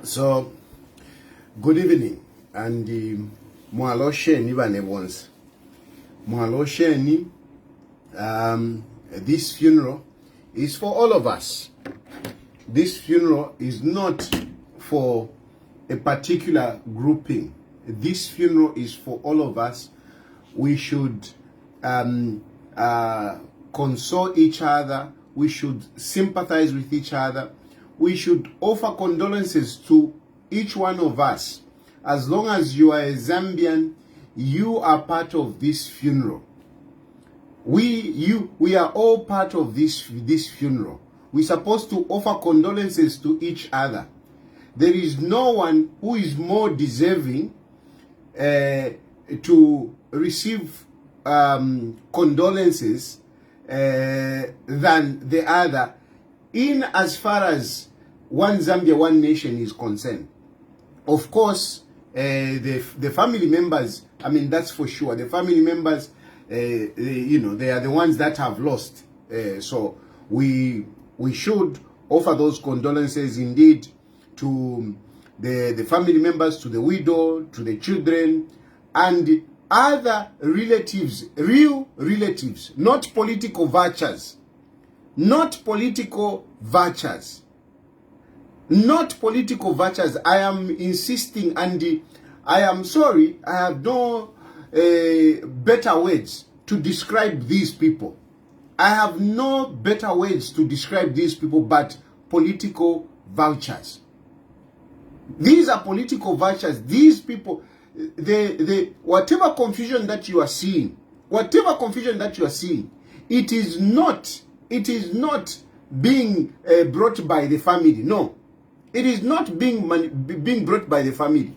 So, good evening, and Mwalosheni Banebons. Mwalosheni, this funeral is for all of us. This funeral is not for a particular grouping. This funeral is for all of us. We should console each other. We should sympathize with each other. We should offer condolences to each one of us. As long as you are a Zambian, you are part of this funeral. We are all part of this funeral. We're supposed to offer condolences to each other. There is no one who is more deserving to receive condolences than the other, in as far as one Zambia, one nation is concerned. Of course, the family members, I mean, that's for sure. The family members, they are the ones that have lost. So we should offer those condolences indeed to the family members, to the widow, to the children, and other relatives, real relatives, not political vultures. Not political vultures. Not political vultures. I am insisting, and I am sorry, I have no better words to describe these people. I have no better words to describe these people but political vultures. These are political vultures. These people, whatever confusion that you are seeing, it is not being brought by the family. No, it is not being brought by the family.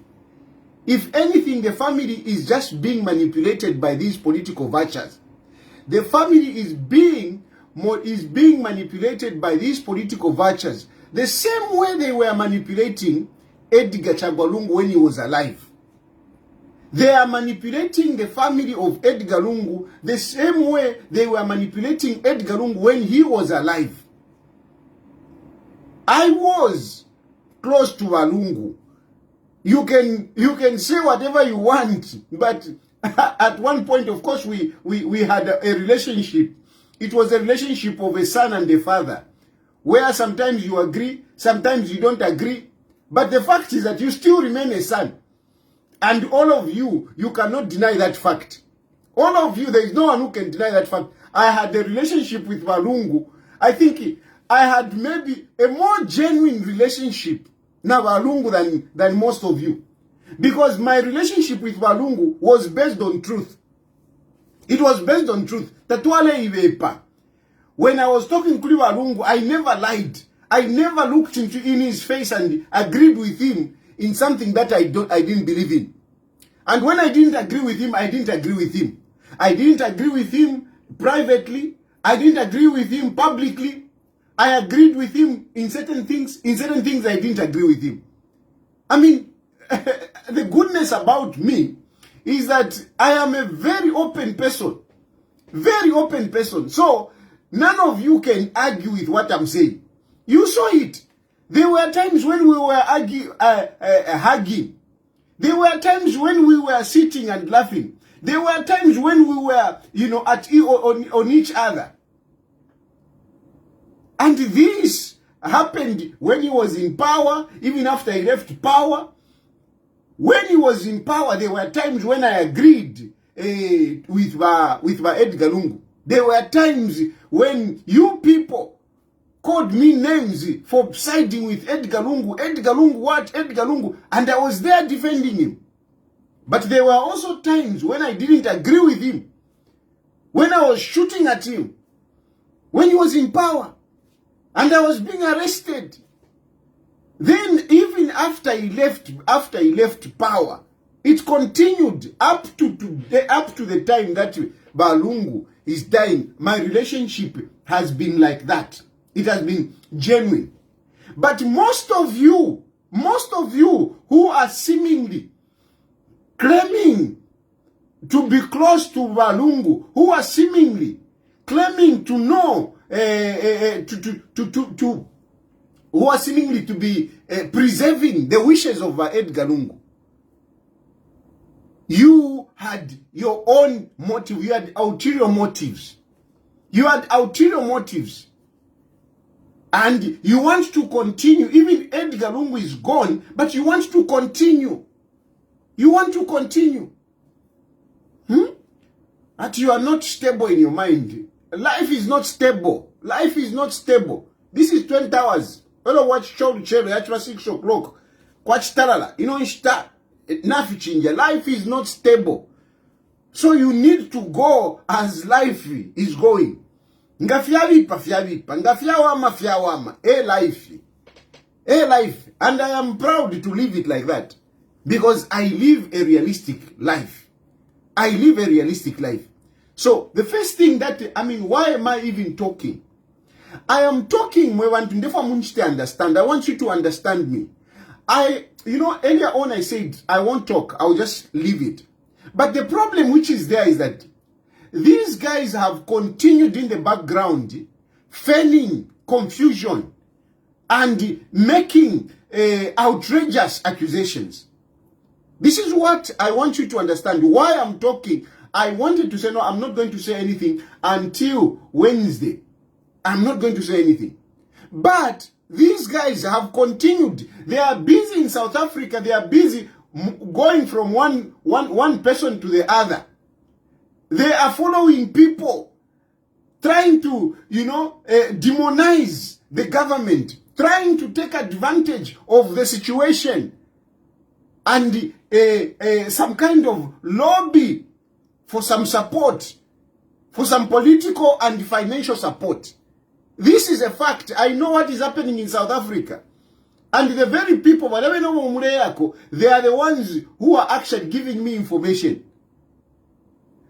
If anything, the family is just being manipulated by these political vultures. The family is being manipulated by these political vultures, the same way they were manipulating Edgar Chagwa when he was alive. They are manipulating the family of Edgar Lungu the same way they were manipulating Edgar Lungu when he was alive. I was close to Walungu. You can say whatever you want, but at one point, of course, we had a relationship. It was a relationship of a son and a father, where sometimes you agree, sometimes you don't agree, but the fact is that you still remain a son. And all of you, you cannot deny that fact. All of you, there is no one who can deny that fact. I had a relationship with Walungu. I think I had maybe a more genuine relationship now Walungu than most of you. Because my relationship with Walungu was based on truth. It was based on truth. When I was talking to Walungu, I never lied. I never looked in his face and agreed with him in something that I didn't believe in. And when I didn't agree with him, I didn't agree with him. I didn't agree with him privately. I didn't agree with him publicly. I agreed with him in certain things. In certain things, I didn't agree with him. I mean, the goodness about me is that I am a very open person. Very open person. So, none of you can argue with what I'm saying. You saw it. There were times when we were hugging. There were times when we were sitting and laughing. There were times when we were, on each other. And this happened when he was in power, even after he left power. When he was in power, there were times when I agreed with Edgar Lungu. There were times when you people called me names for siding with Edgar Lungu. Edgar Lungu what? Edgar Lungu. And I was there defending him. But there were also times when I didn't agree with him. When I was shooting at him. When he was in power. And I was being arrested. Then even after he left power, it continued up to the time that Balungu is dying. My relationship has been like that. It has been genuine. But most of you who are seemingly claiming to be close to Walungu, who are seemingly claiming to know who are seemingly to be preserving the wishes of Edgar Lungu. You had your own motive. You had ulterior motives. You had ulterior motives. And you want to continue. Even Edgar Lungu is gone, but you want to continue. You want to continue. That you are not stable in your mind. Life is not stable. Life is not stable. This is 20 hours. Hello, watch show the channel at 6 o'clock. Watch Talala. You know, life is not stable. So you need to go as life is going. Ngafia vipa. Ngafia wama. Life. Life. And I am proud to live it like that. Because I live a realistic life. I live a realistic life. So the first thing that, why am I even talking? I am talking, I want to understand. I want you to understand me. Earlier on I said, I won't talk. I'll just leave it. But the problem which is there is that these guys have continued in the background, feigning confusion and making outrageous accusations. This is what I want you to understand. Why I'm talking. I wanted to say, no, I'm not going to say anything until Wednesday. I'm not going to say anything. But these guys have continued. They are busy in South Africa. They are busy going from one person to the other. They are following people, trying to, demonize the government, trying to take advantage of the situation and some kind of lobby for some support, for some political and financial support. This is a fact. I know what is happening in South Africa. And the very people, they are the ones who are actually giving me information.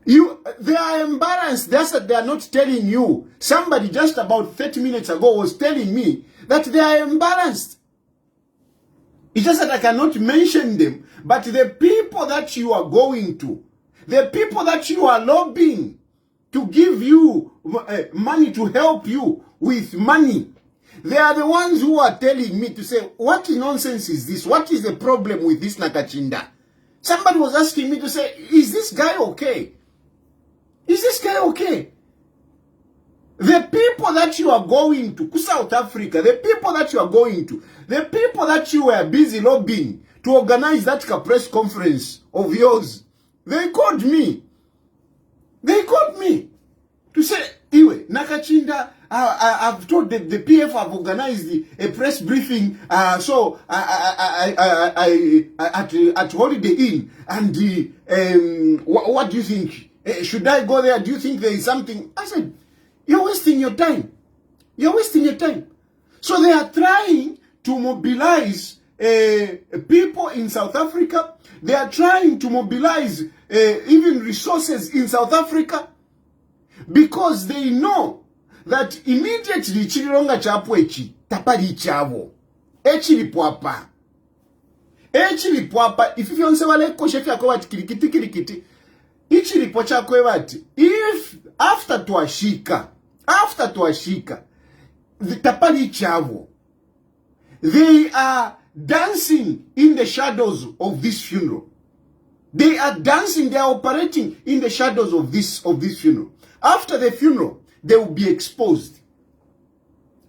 They are embarrassed. They are not telling you. Somebody just about 30 minutes ago was telling me that they are embarrassed. It's just that I cannot mention them. But the people that you are going to, the people that you are lobbying to give you money, to help you with money, they are the ones who are telling me to say, what nonsense is this? What is the problem with this Nakachinda? Somebody was asking me to say, is this guy okay? Is this guy okay? The people that you are going to South Africa, the people that you are going to, the people that you were busy lobbying to organize that press conference of yours, they called me. They called me to say, Iwe, Nakachinda, I've told the PF have organized a press briefing, so at Holiday Inn, and what do you think? Should I go there? Do you think there is something? I said, you're wasting your time. You're wasting your time. So they are trying to mobilize people in South Africa. They are trying to mobilize even resources in South Africa because they know that immediately Chilonga chapwechi tapali chavo. Echilipwapa. If you want to say wale koshefia kwa kirikiti. Ichilipocha kwevati. If after tuashika, the tapali chavo, they are dancing in the shadows of this funeral. They are dancing, they are operating in the shadows of this funeral. After the funeral, they will be exposed.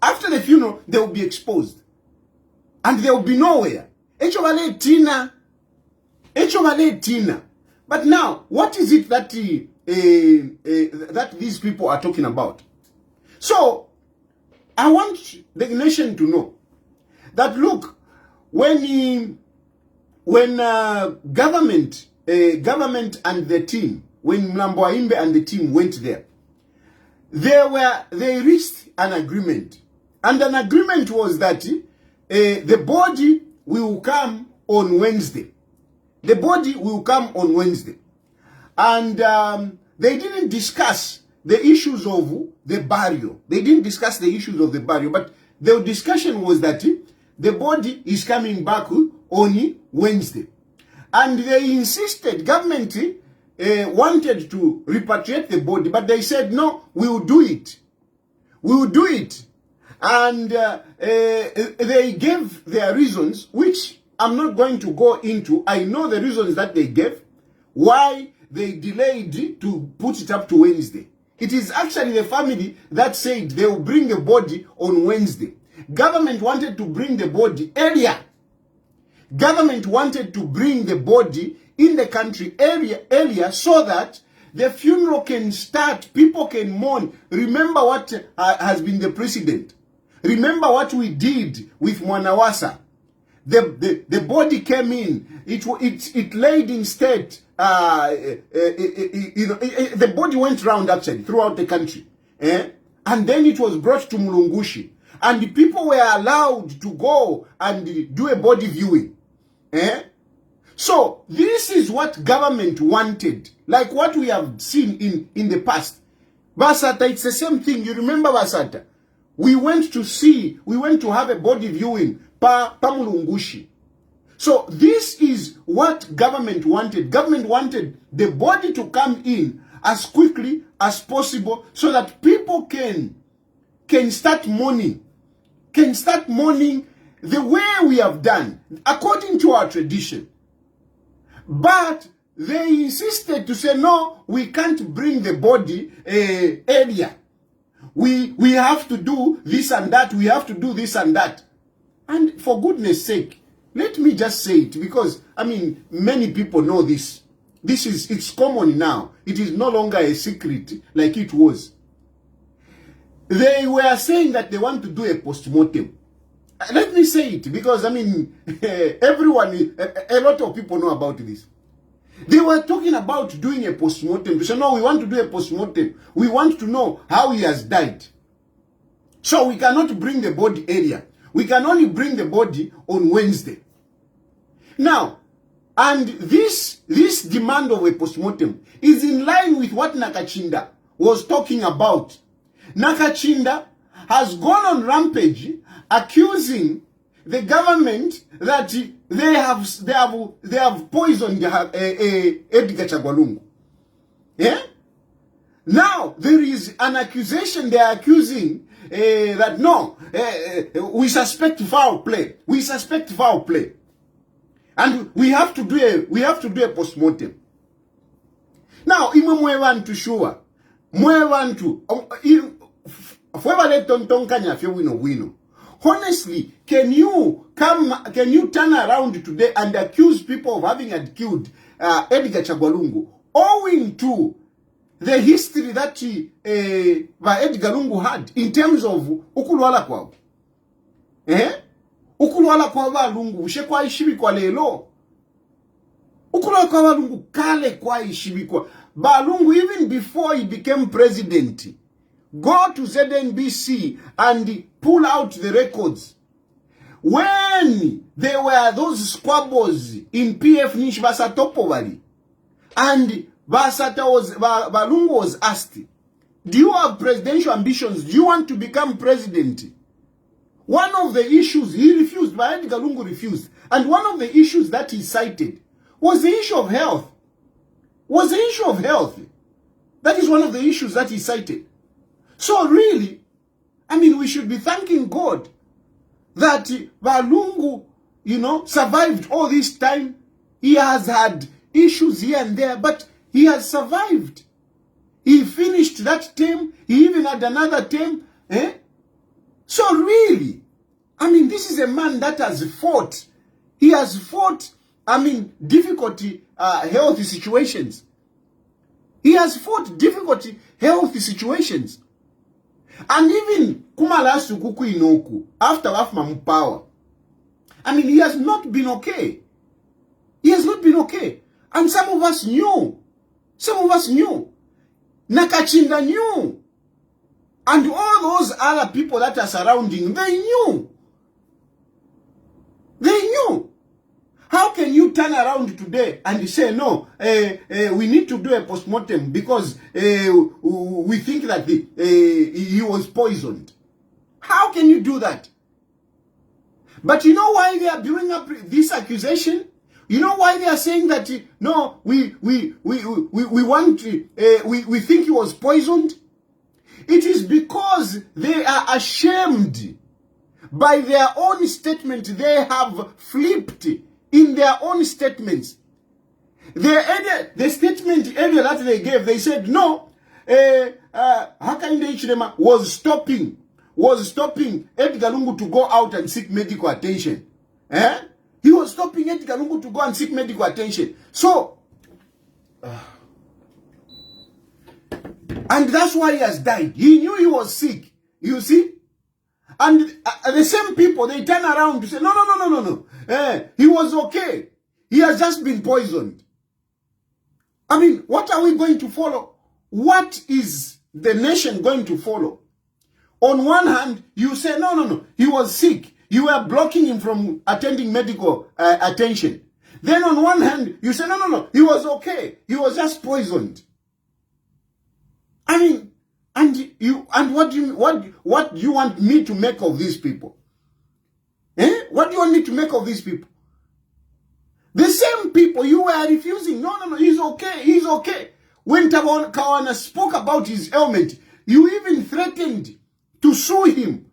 After the funeral, they will be exposed. And they will be nowhere. Echovale Tina. But now, what is it that that these people are talking about? So, I want the nation to know that, look, when government and the team, when Mlambo Aimbe and the team went there, they reached an agreement. And an agreement was that the body will come on Wednesday. The body will come on Wednesday. And they didn't discuss the issues of the burial. They didn't discuss the issues of the burial. But the discussion was that the body is coming back on Wednesday. And they insisted, government wanted to repatriate the body. But they said, no, we will do it. We will do it. And they gave their reasons, which I'm not going to go into. I know the reasons that they gave, why they delayed to put it up to Wednesday. It is actually the family that said they will bring the body on Wednesday. Government wanted to bring the body earlier. Government wanted to bring the body in the country earlier so that the funeral can start, people can mourn. Remember what has been the precedent. Remember what we did with Mwanawasa. The body came in. It laid in state. The body went round actually throughout the country. And then it was brought to Mulungushi. And the people were allowed to go and do a body viewing. So this is what government wanted. Like what we have seen in the past. Basata, it's the same thing. You remember Basata? We went to have a body viewing pa Mulungushi. So this is what government wanted. Government wanted the body to come in as quickly as possible so that people can start mourning. Can start mourning the way we have done, according to our tradition. But they insisted to say, no, we can't bring the body earlier. We have to do this and that. We have to do this and that. And for goodness sake, let me just say it, because, I mean, many people know this. It's common now. It is no longer a secret like it was. They were saying that they want to do a post-mortem. Let me say it, because, I mean, a lot of people know about this. They were talking about doing a post-mortem. They said, no, we want to do a post-mortem. We want to know how he has died. So we cannot bring the body earlier. We can only bring the body on Wednesday. Now, and this demand of a post-mortem is in line with what Nakachinda was talking about. Nakachinda has gone on rampage accusing the government that they have poisoned Edgar Chagwalungu. Yeah? Now there is an accusation. They are accusing that no, we suspect foul play. We suspect foul play, and we have to do a postmortem. Now, imwe want to show, mwe want to wino. Honestly, can you turn around today and accuse people of having killed Edgar Chagwalungu owing to the history that Edgar Lungu had in terms of ukulwala kwao? Ukulwala kwa Lungu ushekwa ishibikwa lelo. Ukulwala kwa Lungu kale kwa ishibikwa. Balungu, even before he became president, go to ZNBC and pull out the records. When there were those squabbles in PF Nish Basatopovali, and Balungu was asked, do you have presidential ambitions? Do you want to become president? One of the issues he refused, Edgar Lungu refused. And one of the issues that he cited was the issue of health. That is one of the issues that he cited. So really, I mean, we should be thanking God that Balungu, survived all this time. He has had issues here and there, but he has survived. He finished that term. He even had another term. So really, I mean, this is a man that has fought. He has fought, I mean, difficulty, health situations. He has fought difficulty, health situations. And even Kumalasu Kuku Inoku, after Afma power, I mean, he has not been okay. He has not been okay. And some of us knew. Nakachinda knew. And all those other people that are surrounding, they knew. How can you turn around today and say, no, we need to do a postmortem because we think that he was poisoned? How can you do that? But you know why they are doing up this accusation? You know why they are saying that, no, we think he was poisoned? It is because they are ashamed by their own statement. They have flipped in their own statements. The statement earlier that they gave, they said, no, Hakainde Hichilema was stopping Edgar Lungu to go out and seek medical attention. He was stopping Edgar Lungu to go and seek medical attention. So, and that's why he has died. He knew he was sick. You see? And the same people, they turn around to say, no. He was okay. He has just been poisoned. I mean, what are we going to follow? What is the nation going to follow? On one hand, you say, no. He was sick. You were blocking him from attending medical attention. Then on one hand, you say, no. He was okay. He was just poisoned. I mean, what do you want me to make of these people? What do you want me to make of these people? The same people you were refusing. No, he's okay. When Kawana spoke about his ailment, you even threatened to sue him.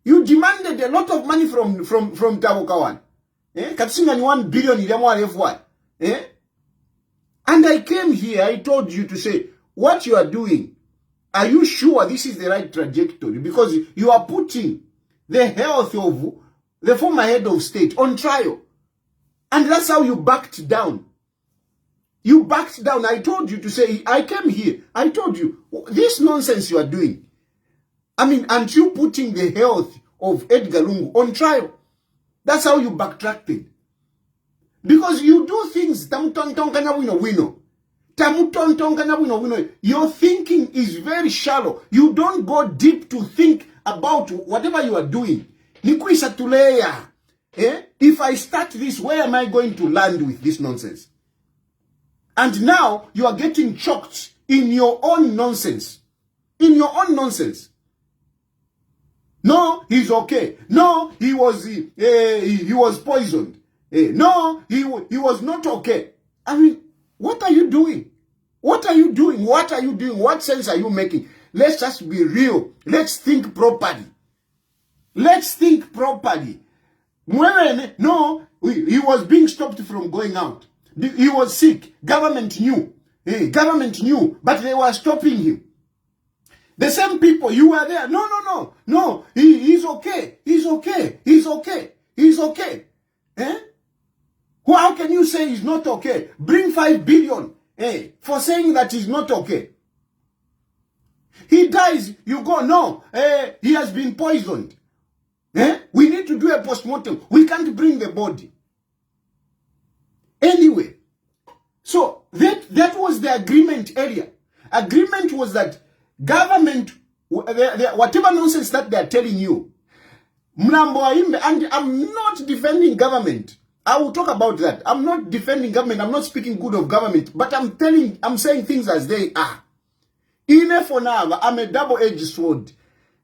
You demanded a lot of money from Tabo Kawana. Katsinga 1 billion. And I came here, I told you to say, what you are doing, are you sure this is the right trajectory? Because you are putting the health of the former head of state on trial. And that's how you backed down. You backed down. I told you to say, I came here. I told you, this nonsense you are doing. I mean, aren't you putting the health of Edgar Lungu on trial? That's how you backtracked. Because you do things, your thinking is very shallow. You don't go deep to think about whatever you are doing. If I start this, where am I going to land with this nonsense? And now you are getting choked in your own nonsense. In your own nonsense. No, he's okay. No, he was poisoned. No, he was not okay. I mean, what are you doing? What are you doing? What are you doing? What sense are you making? Let's just be real. Let's think properly. Let's think properly. No, he was being stopped from going out. He was sick. Government knew. Government knew, but they were stopping him. The same people, you were there. No, he's okay. He's okay. How can you say he's not okay? Bring 5 billion for saying that he's not okay. He dies, you go, no, he has been poisoned. We need to do a postmortem. We can't bring the body. Anyway, so that was the agreement area. Agreement was that government, whatever nonsense that they are telling you, and I'm not defending government. I will talk about that. I'm not defending government. I'm not speaking good of government. But I'm saying things as they are. Ine for now, I'm a double-edged sword.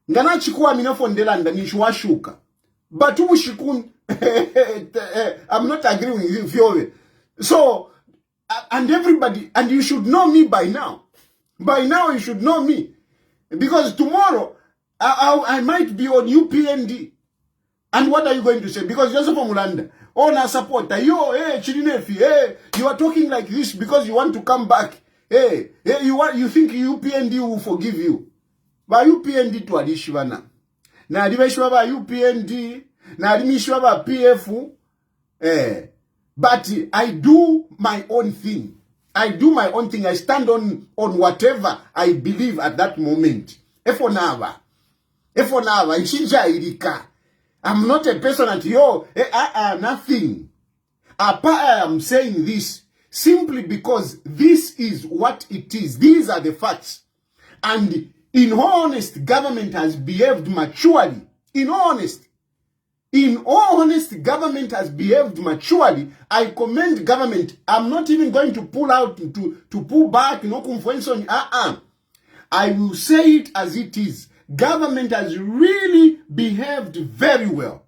Ngana chikuwa minofo ndelanda nishuashuka. But ushikun, I'm not agreeing with you. So, and everybody, and you should know me by now. By now you should know me. Because tomorrow, I might be on UPND. And what are you going to say? Because Joseph Mulanda, na supporter, Chilinefi, you are talking like this because you want to come back. You think UPND will forgive you. Ba UPND to adishwana. Na adimeshwa ba UPND, na adimeshwa ba PF. But I do my own thing. I stand on whatever I believe at that moment. Efonava, Ishija Irika. I'm not a person at nothing. I am saying this simply because this is what it is. These are the facts. And in all honesty, government has behaved maturely. In all honesty, government has behaved maturely. I commend government. I'm not even going to pull out, to pull back, I will say it as it is. Government has really behaved very well.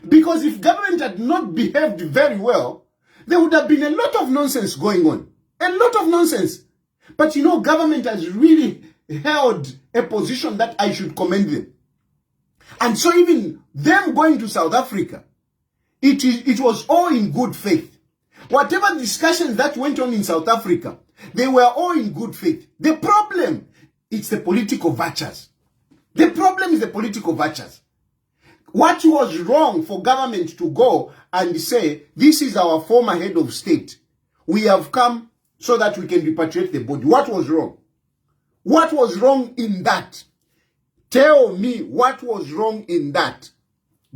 Because if government had not behaved very well, there would have been a lot of nonsense going on. A lot of nonsense. But government has really held a position that I should commend them. And so even them going to South Africa, it was all in good faith. Whatever discussions that went on in South Africa, they were all in good faith. The problem, it's the political virtues. The problem is the political virtues. What was wrong for government to go and say, this is our former head of state. We have come so that we can repatriate the body. What was wrong? What was wrong in that? Tell me what was wrong in that.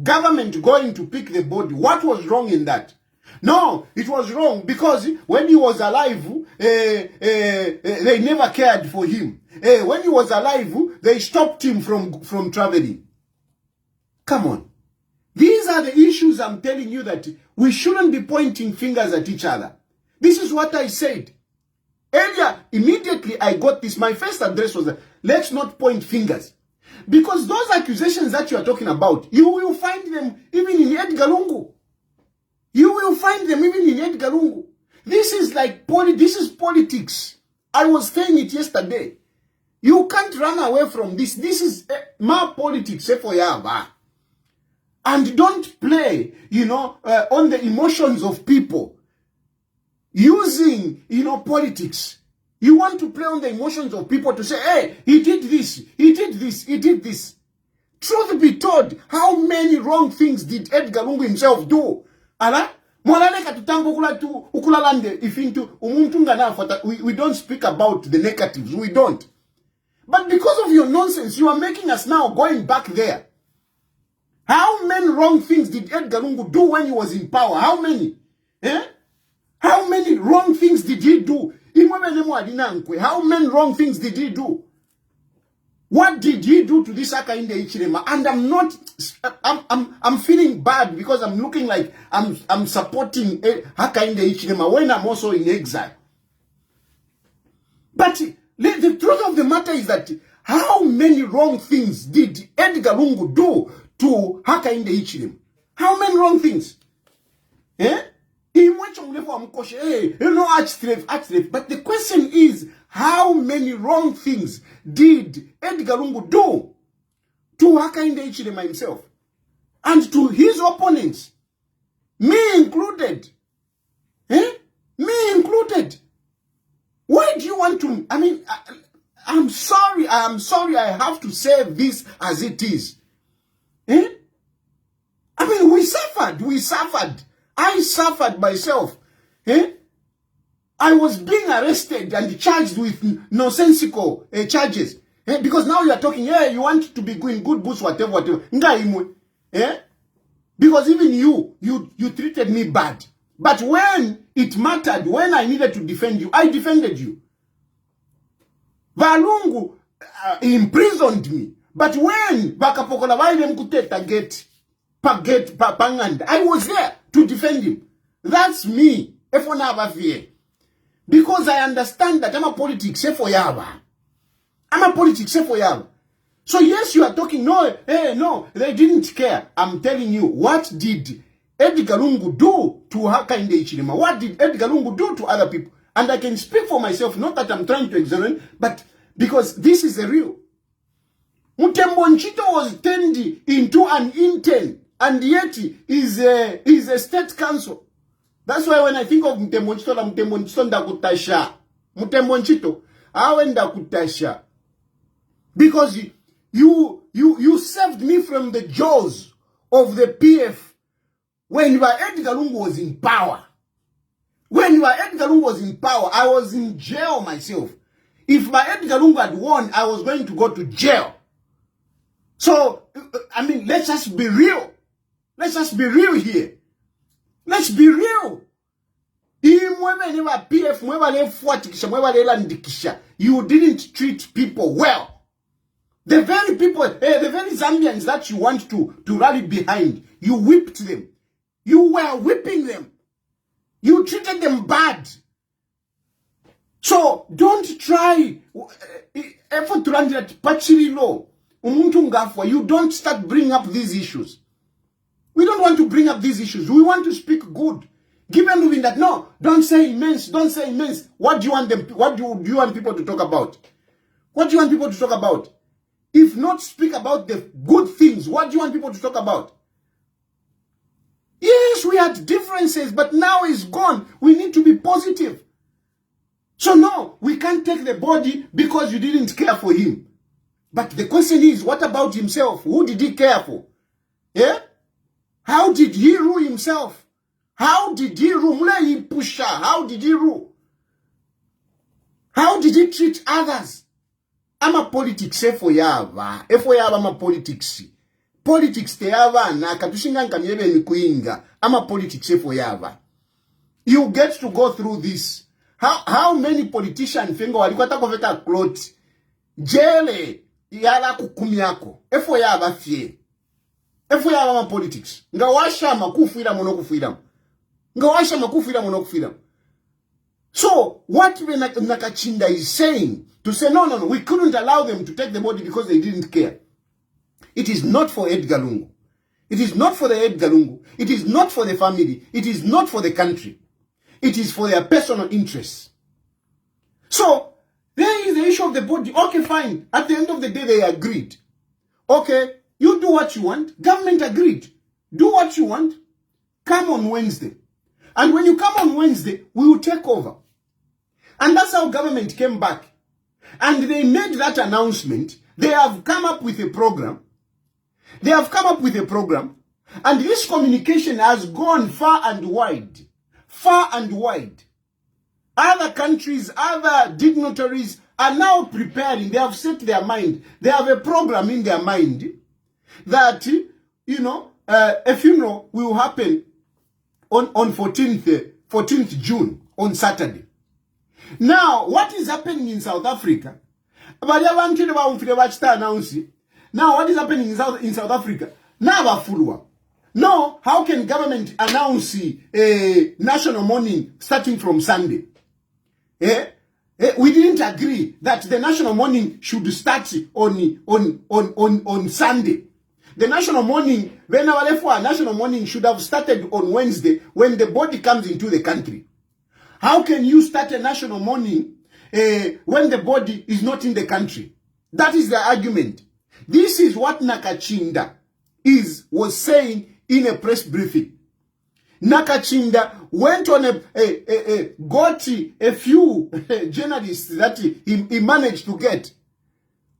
Government going to pick the body. What was wrong in that? No, it was wrong because when he was alive, they never cared for him. When he was alive, they stopped him from traveling. Come on. These are the issues I'm telling you that we shouldn't be pointing fingers at each other. This is what I said. Earlier, immediately I got this. My first address was, let's not point fingers. Because those accusations that you are talking about, you will find them even in Edgar Lungu. You will find them even in Edgar Lungu. This is like this is politics. I was saying it yesterday. You can't run away from this. This is my politics. And don't play, on the emotions of people. Using, politics. You want to play on the emotions of people to say, hey, he did this, he did this, he did this. Truth be told, how many wrong things did Edgar Lungu himself do? We don't speak about the negatives. We don't. But because of your nonsense, you are making us now going back there. How many wrong things did Edgar Lungu do when he was in power? How many? How many wrong things did he do? How many wrong things did he do? What did he do to this Hakainde Hichilema? And I'm feeling bad because I'm looking like I'm supporting Hakainde Hichilema when I'm also in exile. But the truth of the matter is that how many wrong things did Edgar Lungu do to Hakainde Hichilema? How many wrong things? But the question is, how many wrong things did Edgar Lungu do to Hakainde Hichilema himself and to his opponents, me included? Me included. Why do you want to? I'm sorry. I have to say this as it is. We suffered. I suffered myself. I was being arrested and charged with nonsensical charges. Because now you are talking, you want to be in good books, whatever. Because even you treated me bad. But when it mattered, when I needed to defend you, I defended you. Valungu imprisoned me. But when Bakapokola Waile Mkuteta get Pangand, I was there to defend him. That's me. Because I understand that I'm a politics for Yaba. I'm a politics for Yaba. So yes, you are talking, no, they didn't care. I'm telling you, what did Edgar Lungu do to Hakainde Hichilema? What did Edgar Lungu do to other people? And I can speak for myself, not that I'm trying to exaggerate, but because this is the real. Mutembo Nchito was turned into an intern, and yet is a state council. That's why when I think of Mutembo Nchito ndakutasha. Mutembo Nchito, awe ndakutasha. Because you saved me from the jaws of the PF when Edgar Lungu was in power. When Edgar Lungu was in power, I was in jail myself. If Edgar Lungu had won, I was going to go to jail. So, let's just be real. Let's just be real here. Let's be real. You didn't treat people well. The very people, the very Zambians that you want to rally behind, you whipped them. You were whipping them. You treated them bad. So don't try effort to run that Pachiri law. You don't start bringing up these issues. We don't want to bring up these issues. We want to speak good. Give them moving that no, don't say immense, don't say immense. What do you want them? What do you want people to talk about? What do you want people to talk about? If not speak about the good things, what do you want people to talk about? Yes, we had differences, but now it's gone. We need to be positive. So no, we can't take the body because you didn't care for him. But the question is, what about himself? Who did he care for? Yeah? How did he rule himself? How did he rule? How did he rule? How did he treat others? I'm a politics for yava. I'm a politics. Politics te yava na katushinga nkanyebe ni kuinga. I'm a politics for yava. You get to go through this. How many politicians fengo walikwata koveka cloth jele yala kukumiako efo yaba fie efo yaba ma politics ngawasha makufira monokufira ngawasha makufira monokufira. So what Nakachinda is saying to say no, we couldn't allow them to take the body because they didn't care. It is not for Edgar Lungu. It is not for the Edgar Lungu. It is not for the family. It is not for the country. It is for their personal interests. So, there is the issue of the body. Okay, fine. At the end of the day, they agreed. Okay, you do what you want. Government agreed. Do what you want. Come on Wednesday. And when you come on Wednesday, we will take over. And that's how government came back. And they made that announcement. They have come up with a program. They have come up with a program. And this communication has gone far and wide. Far and wide. Other countries, other dignitaries are now preparing. They have set their mind. They have a program in their mind that, a funeral will happen on 14th June, on Saturday. Now, what is happening in South Africa? Now, what is happening in South Africa? No, how can government announce a national mourning starting from Sunday? We didn't agree that the national mourning should start on Sunday. The national mourning, national mourning should have started on Wednesday when the body comes into the country. How can you start a national mourning when the body is not in the country? That is the argument. This is what Nakachinda was saying in a press briefing. Nakachinda went on got a few journalists that he managed to get,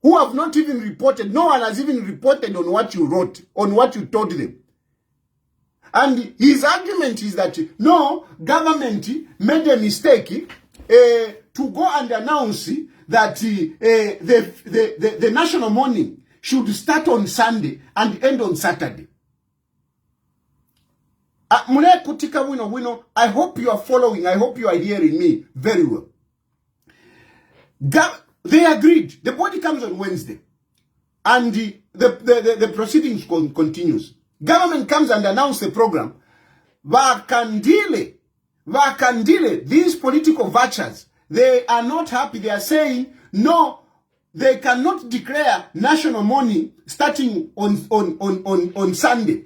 who have not even reported. No one has even reported on what you wrote, on what you told them. And his argument is that, no, government made a mistake to go and announce that the national mourning should start on Sunday and end on Saturday. I hope you are following. I hope you are hearing me very well. They agreed. The body comes on Wednesday. And the proceedings continues. Government comes and announces the program. Vakandile, these political vultures, they are not happy. They are saying, no, they cannot declare national mourning starting on Sunday.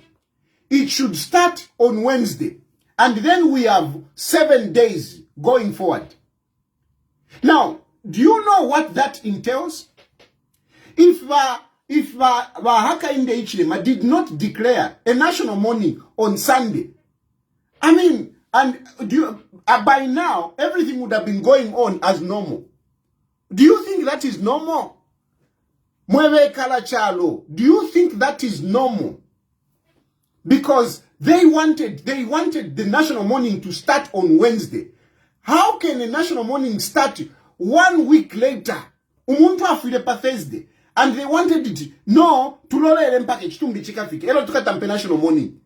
It should start on Wednesday. And then we have 7 days going forward. Now, do you know what that entails? If Hakainde Hichilema did not declare a national mourning on Sunday, I mean, and by now, everything would have been going on as normal. Do you think that is normal? Mwewe Kalachalo, do you think that is normal? Because they wanted the national mourning to start on Wednesday. How can a national mourning start 1 week later? Umuntu afile pa Thursday. And they wanted it. No, tulole ele package tumbi chikafike. Elo tukatampe national mourning.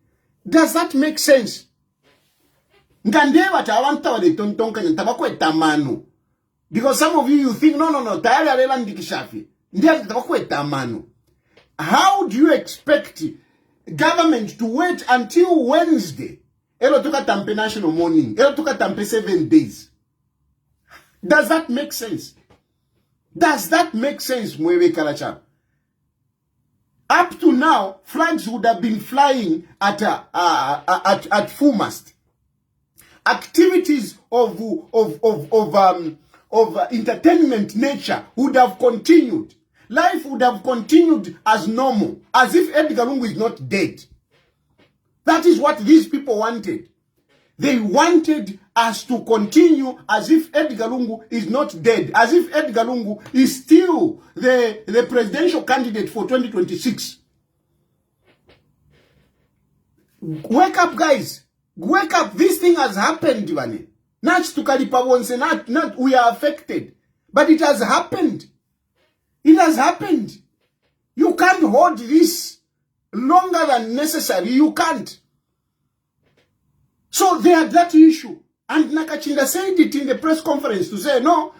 Does that make sense? Ngandeva tawanta wale tontonka ntabako etamano. Because some of you think no, tayari alela ndikishafi. Ndia tabako etamano. How do you expect government to wait until Wednesday? Elo tukatampe national mourning. Elo tukatampe 7 days. Does that make sense? Does that make sense, Mwewe Kalacha? Up to now, flags would have been flying at full mast. Activities of entertainment nature would have continued. Life would have continued as normal, as if Edgar Lungu is not dead. That is what these people wanted. They wanted us to continue as if Edgar Lungu is not dead, as if Edgar Lungu is still the presidential candidate for 2026. Wake up, guys. Wake up. This thing has happened, Ivane. Not to Kalipawonse, not we are affected. But it has happened. It has happened. You can't hold this longer than necessary. You can't. So they had that issue. And Nakachinda said it in the press conference to say, no,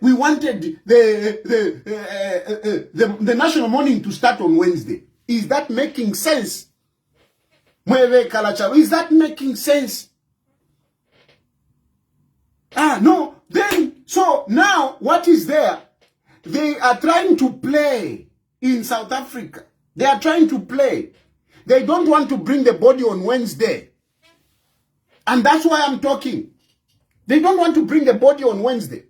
we wanted the national mourning to start on Wednesday. Is that making sense? Is that making sense? No. Then, so now what is there? They are trying to play in South Africa. They are trying to play. They don't want to bring the body on Wednesday. And that's why I'm talking. They don't want to bring the body on Wednesday.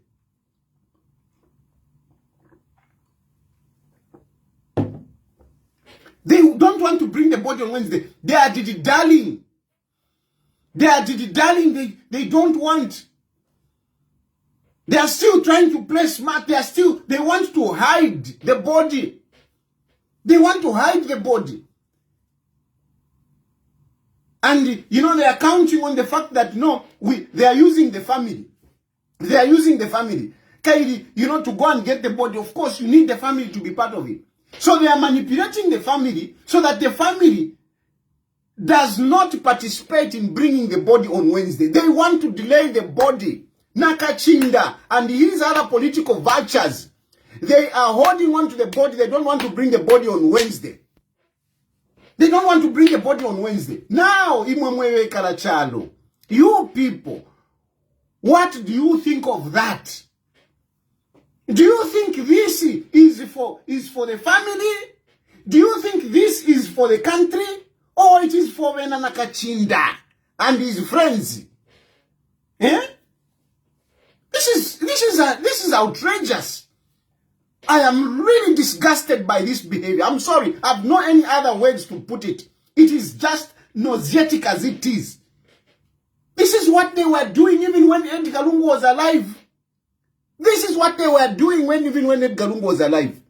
They don't want to bring the body on Wednesday. They are dilly-dallying. They are dilly-dallying. They don't want. They are still trying to play smart. They want to hide the body. They want to hide the body. And, you know, they are counting on the fact that, no, they are using the family. They are using the family. Kairi, you know, to go and get the body, of course, you need the family to be part of it. So they are manipulating the family so that the family does not participate in bringing the body on Wednesday. They want to delay the body. Nakachinda and his other political vultures, they are holding on to the body. They don't want to bring the body on Wednesday. They don't want to bring the body on Wednesday. Now, Imwemwewe Karachalo, you people, what do you think of that? Do you think this is for the family? Do you think this is for the country? Or it is for Nakachinda and his friends? Eh? This is outrageous. I am really disgusted by this behavior. I'm sorry. I have no any other words to put it. It is just nauseatic as it is. This is what they were doing even when Edgar Lungu was alive. This is what they were doing even when Edgar Lungu was alive.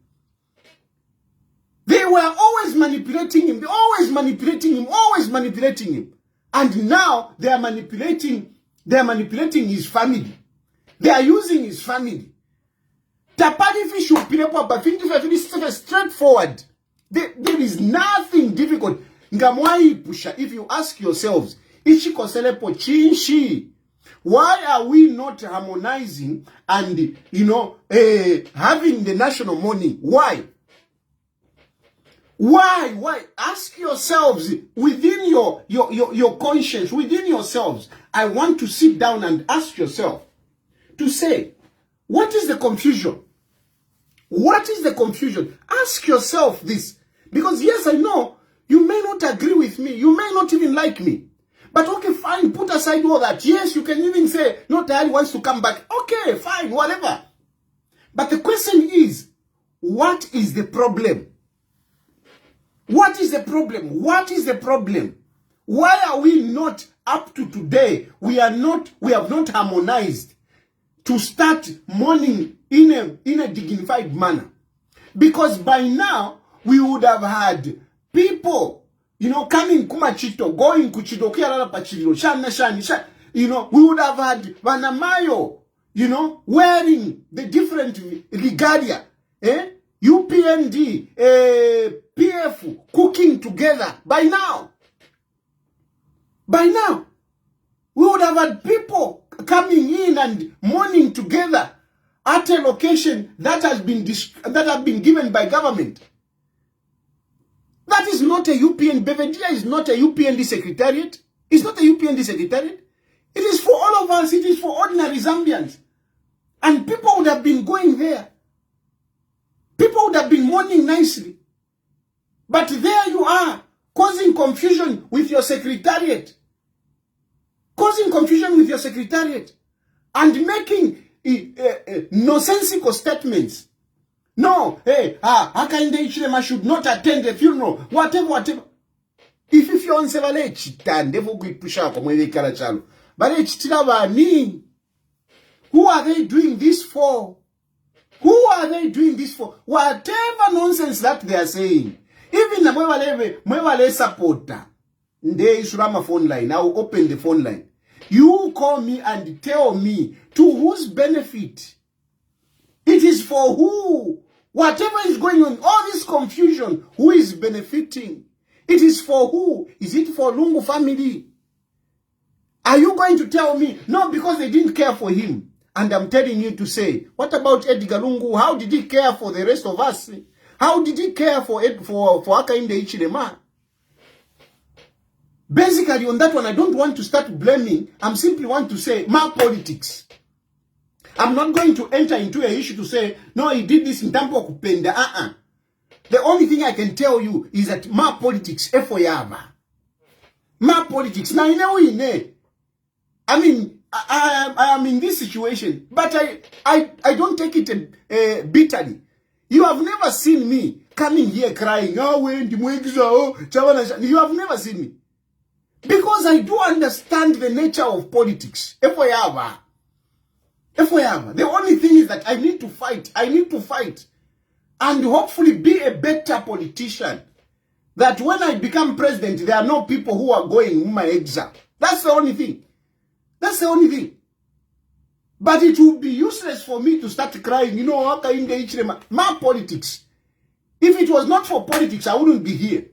They were always manipulating him. Always manipulating him. Always manipulating him. And now they are manipulating his family. They are using his family. Tapadi fish will be straightforward. There is nothing difficult. If you ask yourselves, why are we not harmonizing and, you know, having the national mourning? Why? Why? Ask yourselves within your conscience, within yourselves. I want to sit down and ask yourself to say, what is the confusion? What is the confusion? Ask yourself this. Because yes, I know, you may not agree with me. You may not even like me. But okay, fine, put aside all that. Yes, you can even say, no, Tayali wants to come back. Okay, fine, whatever. But the question is, what is the problem? What is the problem? What is the problem? Why are we not up to today? We have not harmonized to start mourning in a dignified manner. Because by now, we would have had people, you know, coming Kumachito, going Kuchito, Pachito, you know, we would have had Vanamayo, you know, wearing the different regalia, UPND, PF, cooking together by now. By now, we would have had people coming in and mourning together at a location that has been given by government. That is not a UPN. Bevendia is not a UPND secretariat. It's not a UPND secretariat. It is for all of us. It is for ordinary Zambians. And people would have been going there. People would have been mourning nicely. But there you are, causing confusion with your secretariat. Causing confusion with your secretariat. And making nonsensical statements. No, hey, Hakainde Hichilema should not attend the funeral. Whatever. If you're on sevale chitande pusha komwe kala chalo. But bani. Who are they doing this for? Who are they doing this for? Whatever nonsense that they are saying. Even the mwewale supporter. Nde Isurama phone line. I will open the phone line. You call me and tell me to whose benefit? It is for who? Whatever is going on, all this confusion, who is benefiting? It is for who? Is it for Lungu family? Are you going to tell me? No, because they didn't care for him. And I'm telling you to say, what about Edgar Lungu? How did he care for the rest of us? How did he care for Hakainde Hichilema? Basically, on that one, I don't want to start blaming. I simply want to say, my politics. I'm not going to enter into an issue to say, no, he did this in Tampo Kupenda. The only thing I can tell you is that my politics, Efoyava. My politics. Now, you know, I mean, I am in this situation, but I don't take it bitterly. You have never seen me coming here crying, you have never seen me. Because I do understand the nature of politics. The only thing is that I need to fight. And hopefully be a better politician. That when I become president, there are no people who are going in my exile. That's the only thing. But it would be useless for me to start crying, you know, my politics. If it was not for politics, I wouldn't be here.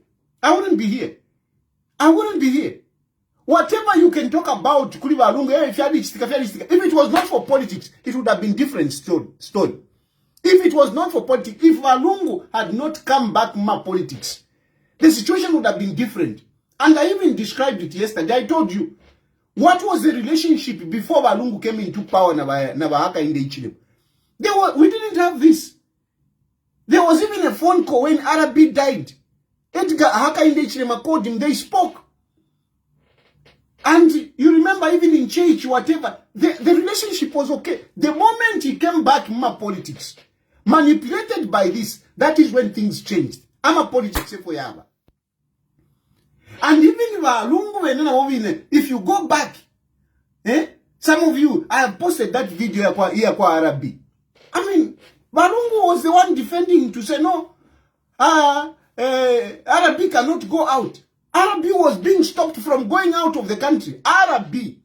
Whatever you can talk about, if it was not for politics, it would have been different story. If it was not for politics, if Walungu had not come back my politics, the situation would have been different. And I even described it yesterday. I told you, what was the relationship before Walungu came into power in Hakainde Hichilema? We didn't have this. There was even a phone call when Arabi died. Edgar Hakainde Hichilema called him, they spoke. And you remember even in church, whatever, the relationship was okay. The moment he came back in my politics, manipulated by this, that is when things changed. I'm a politics for Yaba. And even if you go back, some of you, I have posted that video here kwa Arabi. I mean, Walungu was the one defending to say, no, Arabi cannot go out. Arabi was being stopped from going out of the country. Arabi.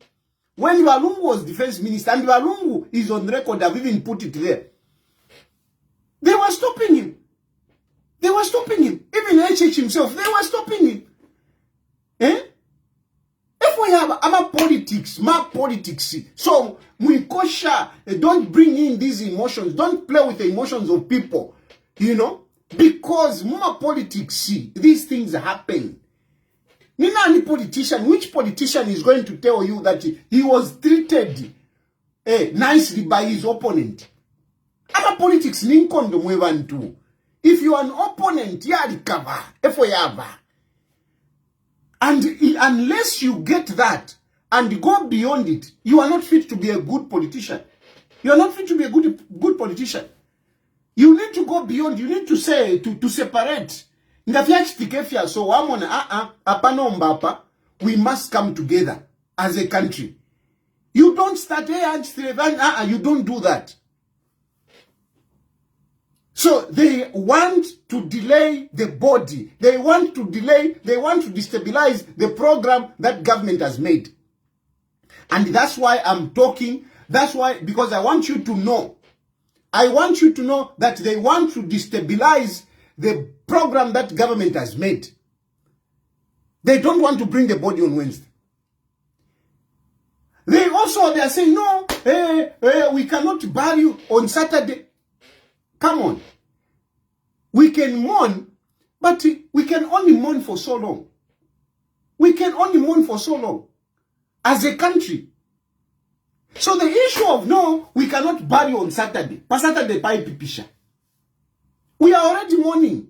When Walungu was defense minister, and Walungu is on record, I've even put it there. They were stopping him. Even HH himself, they were stopping him. If we have my politics. So, Mwikosha, don't bring in these emotions. Don't play with the emotions of people. You know? Because my politics, these things happen. Nina any politician, which politician is going to tell you that he was treated nicely by his opponent? Ama politics ninkondo mwevantu. If you are an opponent, you recover. And unless you get that and go beyond it, you are not fit to be a good politician. You are not fit to be a good politician. You need to go beyond. You need to say, to separate. So we must come together as a country. You don't start you don't do that. So they want to delay the body. They want to destabilize the program that government has made. And that's why I'm talking. That's why, because I want you to know. I want you to know that they want to destabilize the program that government has made. They don't want to bring the body on Wednesday. They are saying, no, we cannot bury you on Saturday. Come on. We can mourn, but we can only mourn for so long. As a country. So the issue of, no, we cannot bury you on Saturday. Pa Saturday, pa ipipisha. We are already mourning.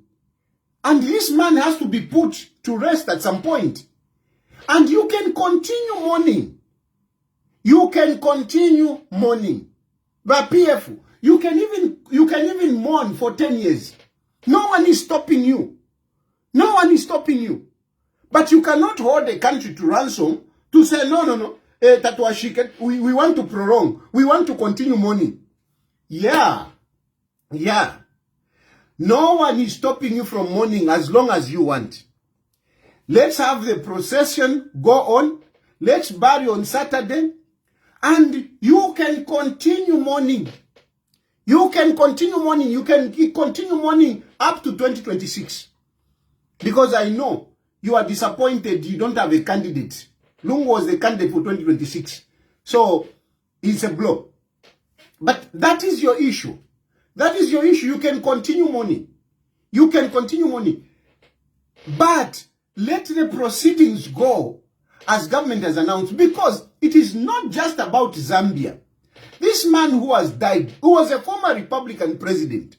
And this man has to be put to rest at some point. And you can continue mourning. But PF, you can even mourn for 10 years. No one is stopping you. No one is stopping you. But you cannot hold a country to ransom to say, no. We want to prolong. We want to continue mourning. Yeah. No one is stopping you from mourning as long as you want. Let's have the procession go on. Let's bury on Saturday. And you can continue mourning. You can continue mourning. You can continue mourning up to 2026. Because I know you are disappointed you don't have a candidate. Lungu was the candidate for 2026. So, it's a blow. But that is your issue. That is your issue. You can continue mourning. You can continue mourning. But let the proceedings go as government has announced. Because it is not just about Zambia. This man who has died, who was a former Republican president,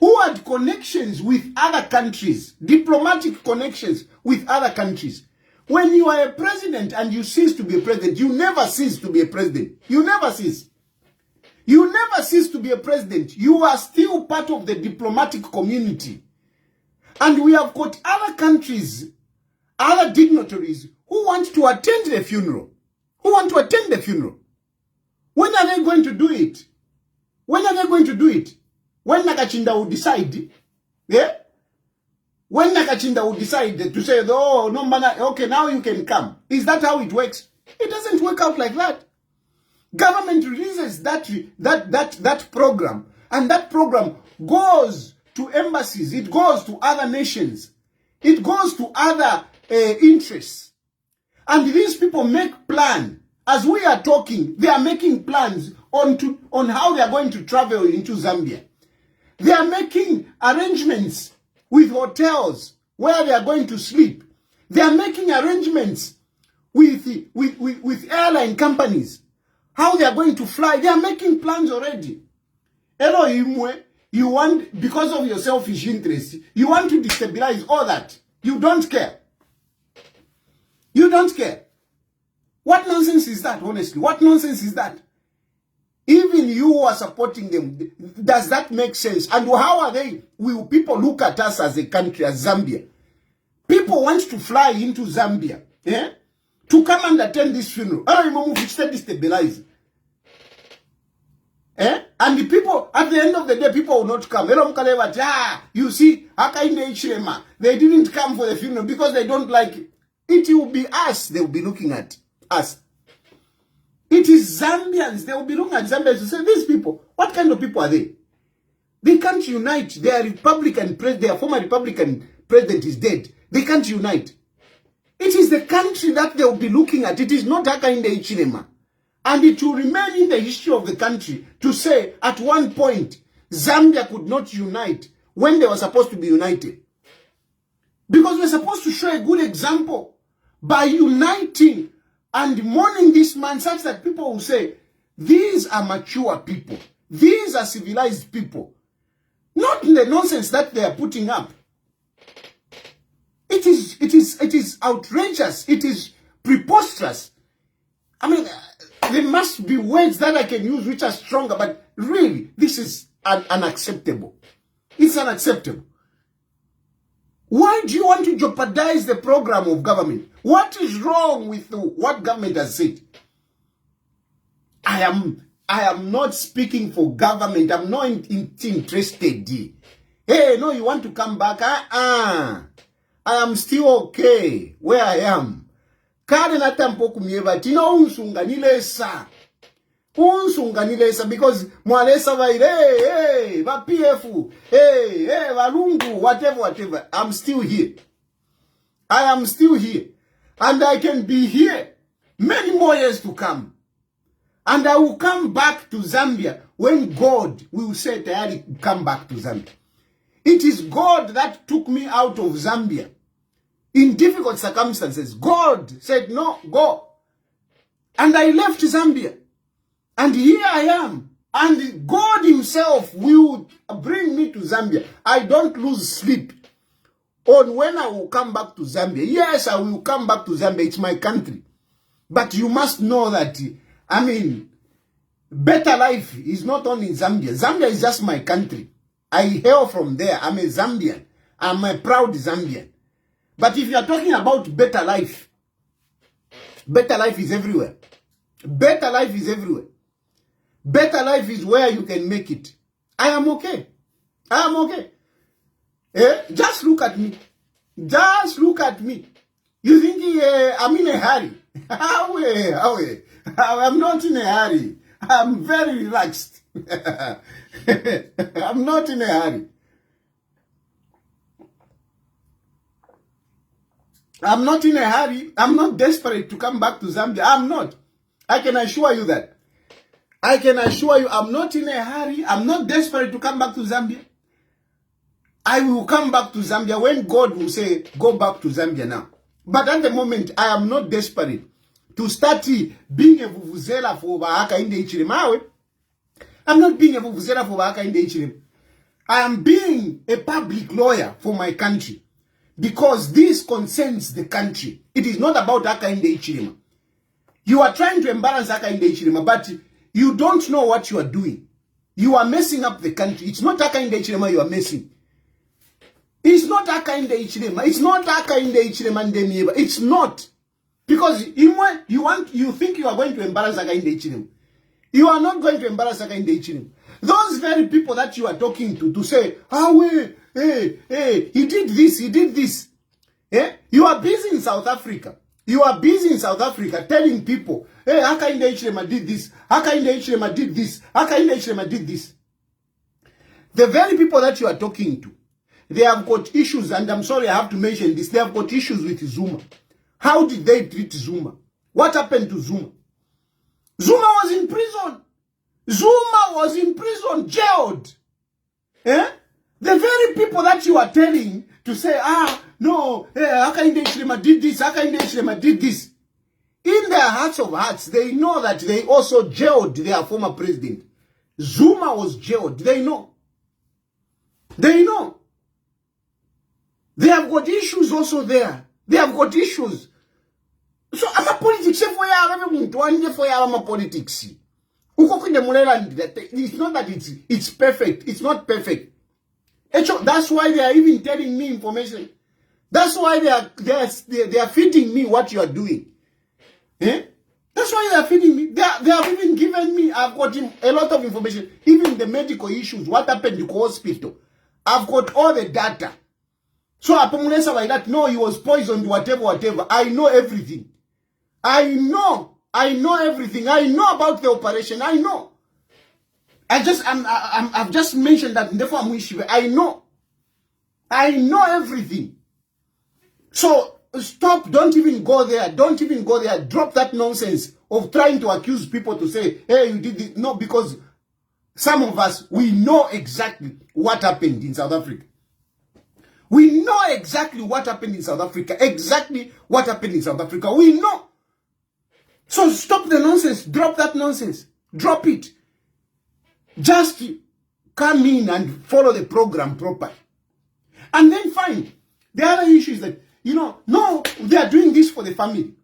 who had connections with other countries, diplomatic connections with other countries. When you are a president and you cease to be a president, you never cease to be a president. You never cease. You never cease to be a president. You are still part of the diplomatic community. And we have got other countries, other dignitaries who want to attend the funeral. Who want to attend the funeral. When are they going to do it? When are they going to do it? When Nakachinda will decide, yeah? When Nakachinda will decide to say, oh, no, man, okay, now you can come. Is that how it works? It doesn't work out like that. Government releases that program, and that program goes to embassies, it goes to other nations, it goes to other interests. And these people make plans. As we are talking, they are making plans on how they are going to travel into Zambia. They are making arrangements with hotels where they are going to sleep. They are making arrangements with airline companies, how they are going to fly. They are making plans already. Elohimwe, you want, because of your selfish interest, you want to destabilize all that. You don't care. You don't care. What nonsense is that, honestly? What nonsense is that? Even you who are supporting them, does that make sense? And how are they? Will people look at us as a country, as Zambia? People want to fly into Zambia, yeah, to come and attend this funeral. Destabilize. Eh? And the people, at the end of the day, people will not come. You see, they didn't come for the funeral because they don't like it. It will be us they will be looking at. Us. It is Zambians. They will be looking at Zambians to say, these people, what kind of people are they? They can't unite. Their former Republican president is dead. They can't unite. It is the country that they will be looking at. It is not Hakainde Hichilema. And it will remain in the history of the country to say, at one point, Zambia could not unite when they were supposed to be united. Because we're supposed to show a good example by uniting and mourning this man such that people will say, these are mature people. These are civilized people. Not the nonsense that they are putting up. It is outrageous. It is preposterous. I mean, there must be words that I can use which are stronger, but really, this is unacceptable. It's unacceptable. Why do you want to jeopardize the program of government? What is wrong with what government has said? I am not speaking for government. I'm not interested. Hey, no, you want to come back? I am still okay where I am. Because mwalesa hey, va PF, hey, valungu, whatever. I'm still here. I am still here. And I can be here many more years to come. And I will come back to Zambia when God will say, Tayali, come back to Zambia. It is God that took me out of Zambia in difficult circumstances. God said, no, go. And I left Zambia. And here I am. And God himself will bring me to Zambia. I don't lose sleep on when I will come back to Zambia. Yes, I will come back to Zambia. It's my country. But you must know that, I mean, Better life is not only in Zambia. Zambia is just my country. I hail from there. I'm a Zambian. I'm a proud Zambian. But if you are talking about better life is everywhere. Better life is everywhere. Better life is where you can make it. I am okay. I am okay. Just look at me. Just look at me. You think I'm in a hurry? I'm not in a hurry. I'm very relaxed. I'm not in a hurry. I'm not in a hurry. I'm not desperate to come back to Zambia. I'm not. I can assure you that. I can assure you I'm not in a hurry. I'm not desperate to come back to Zambia. I will come back to Zambia when God will say, go back to Zambia now. But at the moment, I am not desperate to start being a vuvuzela for Bahaka in the Ichirimawe. I'm not being a vuvuzela for Bahaka in the Ichirim. I am being a public lawyer for my country. Because this concerns the country. It is not about Aka in the Ichirima. You are trying to embarrass Aka in the Ichirima, but you don't know what you are doing. You are messing up the country. It's not Aka in the Ichirima you are messing. It's not Aka in the Ichirima. It's not Aka in the Ichirima and the It's not. Because you think you are going to embarrass Aka in the Ichirima. You are not going to embarrass Aka in the Ichirima. Those very people that you are talking to say, he did this, he did this. You are busy in South Africa. You are busy in South Africa telling people, Aka in the Ichirima did this, Aka in the Ichirima did this, Aka in the Ichirima did this. The very people that you are talking to, they have got issues, and I'm sorry I have to mention this, they have got issues with Zuma. How did they treat Zuma? What happened to Zuma? Zuma was in prison. Zuma was in prison, jailed. The very people that you are telling to say, no, Aka in the Ichirima did this, Aka in the Ichirima did this. In their hearts of hearts, they know that they also jailed their former president. Zuma was jailed. They know. They know. They have got issues also there. They have got issues. So I'm a politics. I'm a politics. It's not that it's perfect. It's not perfect. That's why they are even telling me information. That's why they are feeding me what you are doing. That's why they are feeding me. They have even given me, I've got a lot of information. Even the medical issues, what happened in the hospital. I've got all the data. So Apomulesa like that, no, he was poisoned, whatever. I know everything. I know everything. I know about the operation. I know. I've just mentioned that. Therefore, I know everything. So stop. Don't even go there. Don't even go there. Drop that nonsense of trying to accuse people to say, hey, you did this. No, because some of us, we know exactly what happened in South Africa. We know exactly what happened in South Africa. Exactly what happened in South Africa. We know. So stop the nonsense. Drop that nonsense. Drop it. Just come in and follow the program properly. And then fine. The other issue is that, no, they are doing this for the family.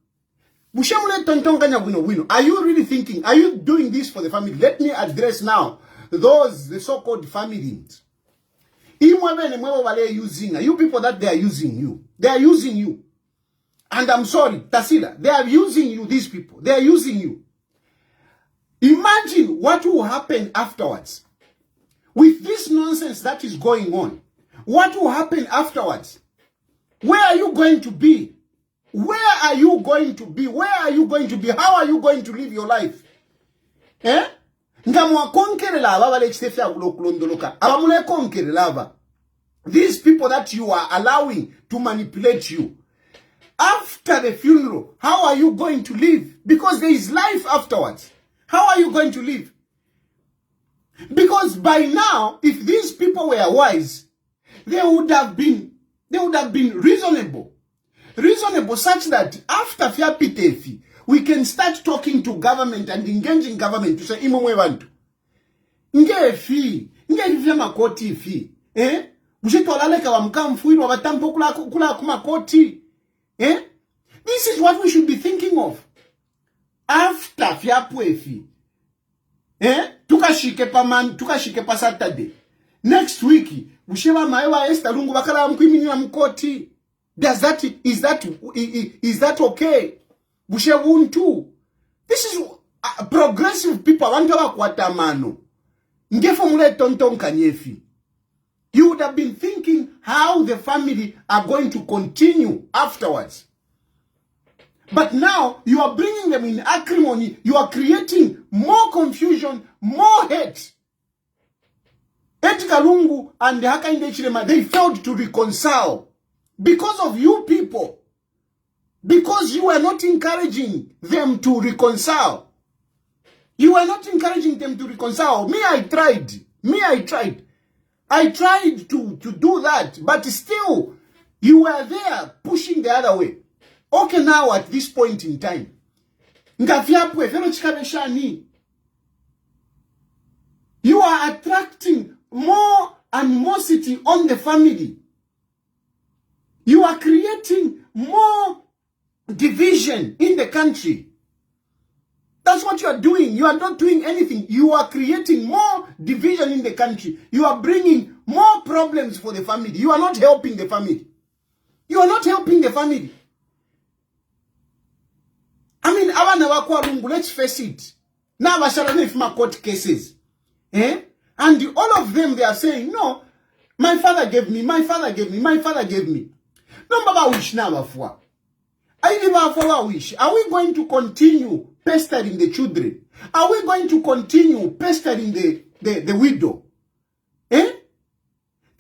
Are you really thinking, are you doing this for the family? Let me address now the so-called families. You people that they are using you. They are using you. And I'm sorry, Tasila, they are using you, these people. They are using you. Imagine what will happen afterwards. With this nonsense that is going on. What will happen afterwards? Where are you going to be? Where are you going to be? Where are you going to be? How are you going to live your life? These people that you are allowing to manipulate you. After the funeral, how are you going to live? Because there is life afterwards. How are you going to live? Because by now, if these people were wise, they would have been reasonable. Reasonable such that after Fiapitefi, we can start talking to government and engaging government to say, imomwe bantu. Ngefi makoti fi. Bushitolaleka wa mkamfuiri wa batampo kula kumakoti. This is what we should be thinking of. After Fiapwefi. Tukashike pa Saturday. Next week, Busheba Maiwa Esther Lungu bakala mkwimina mkoti. Is that okay? Bushebuntu. This is progressive people. Wantawa kwatamano. Ngefo mule tonton kanyefi. You would have been thinking how the family are going to continue afterwards. But now, you are bringing them in acrimony. You are creating more confusion, more hate. Edgar Lungu and Hakainde Chilema, they failed to reconcile. Because of you people. Because you are not encouraging them to reconcile. You are not encouraging them to reconcile. I tried. I tried to do that. But still, you were there pushing the other way. Okay, now at this point in time. You are attracting more animosity on the family. You are creating more division in the country. That's what you are doing. You are not doing anything. You are creating more division in the country. You are bringing more problems for the family. You are not helping the family. You are not helping the family. I mean, let's face it. Now, my court cases. And all of them, they are saying, no, my father gave me. No, Baba wish now for. I never wish. Are we going to continue pestering the children? Are we going to continue pestering the widow?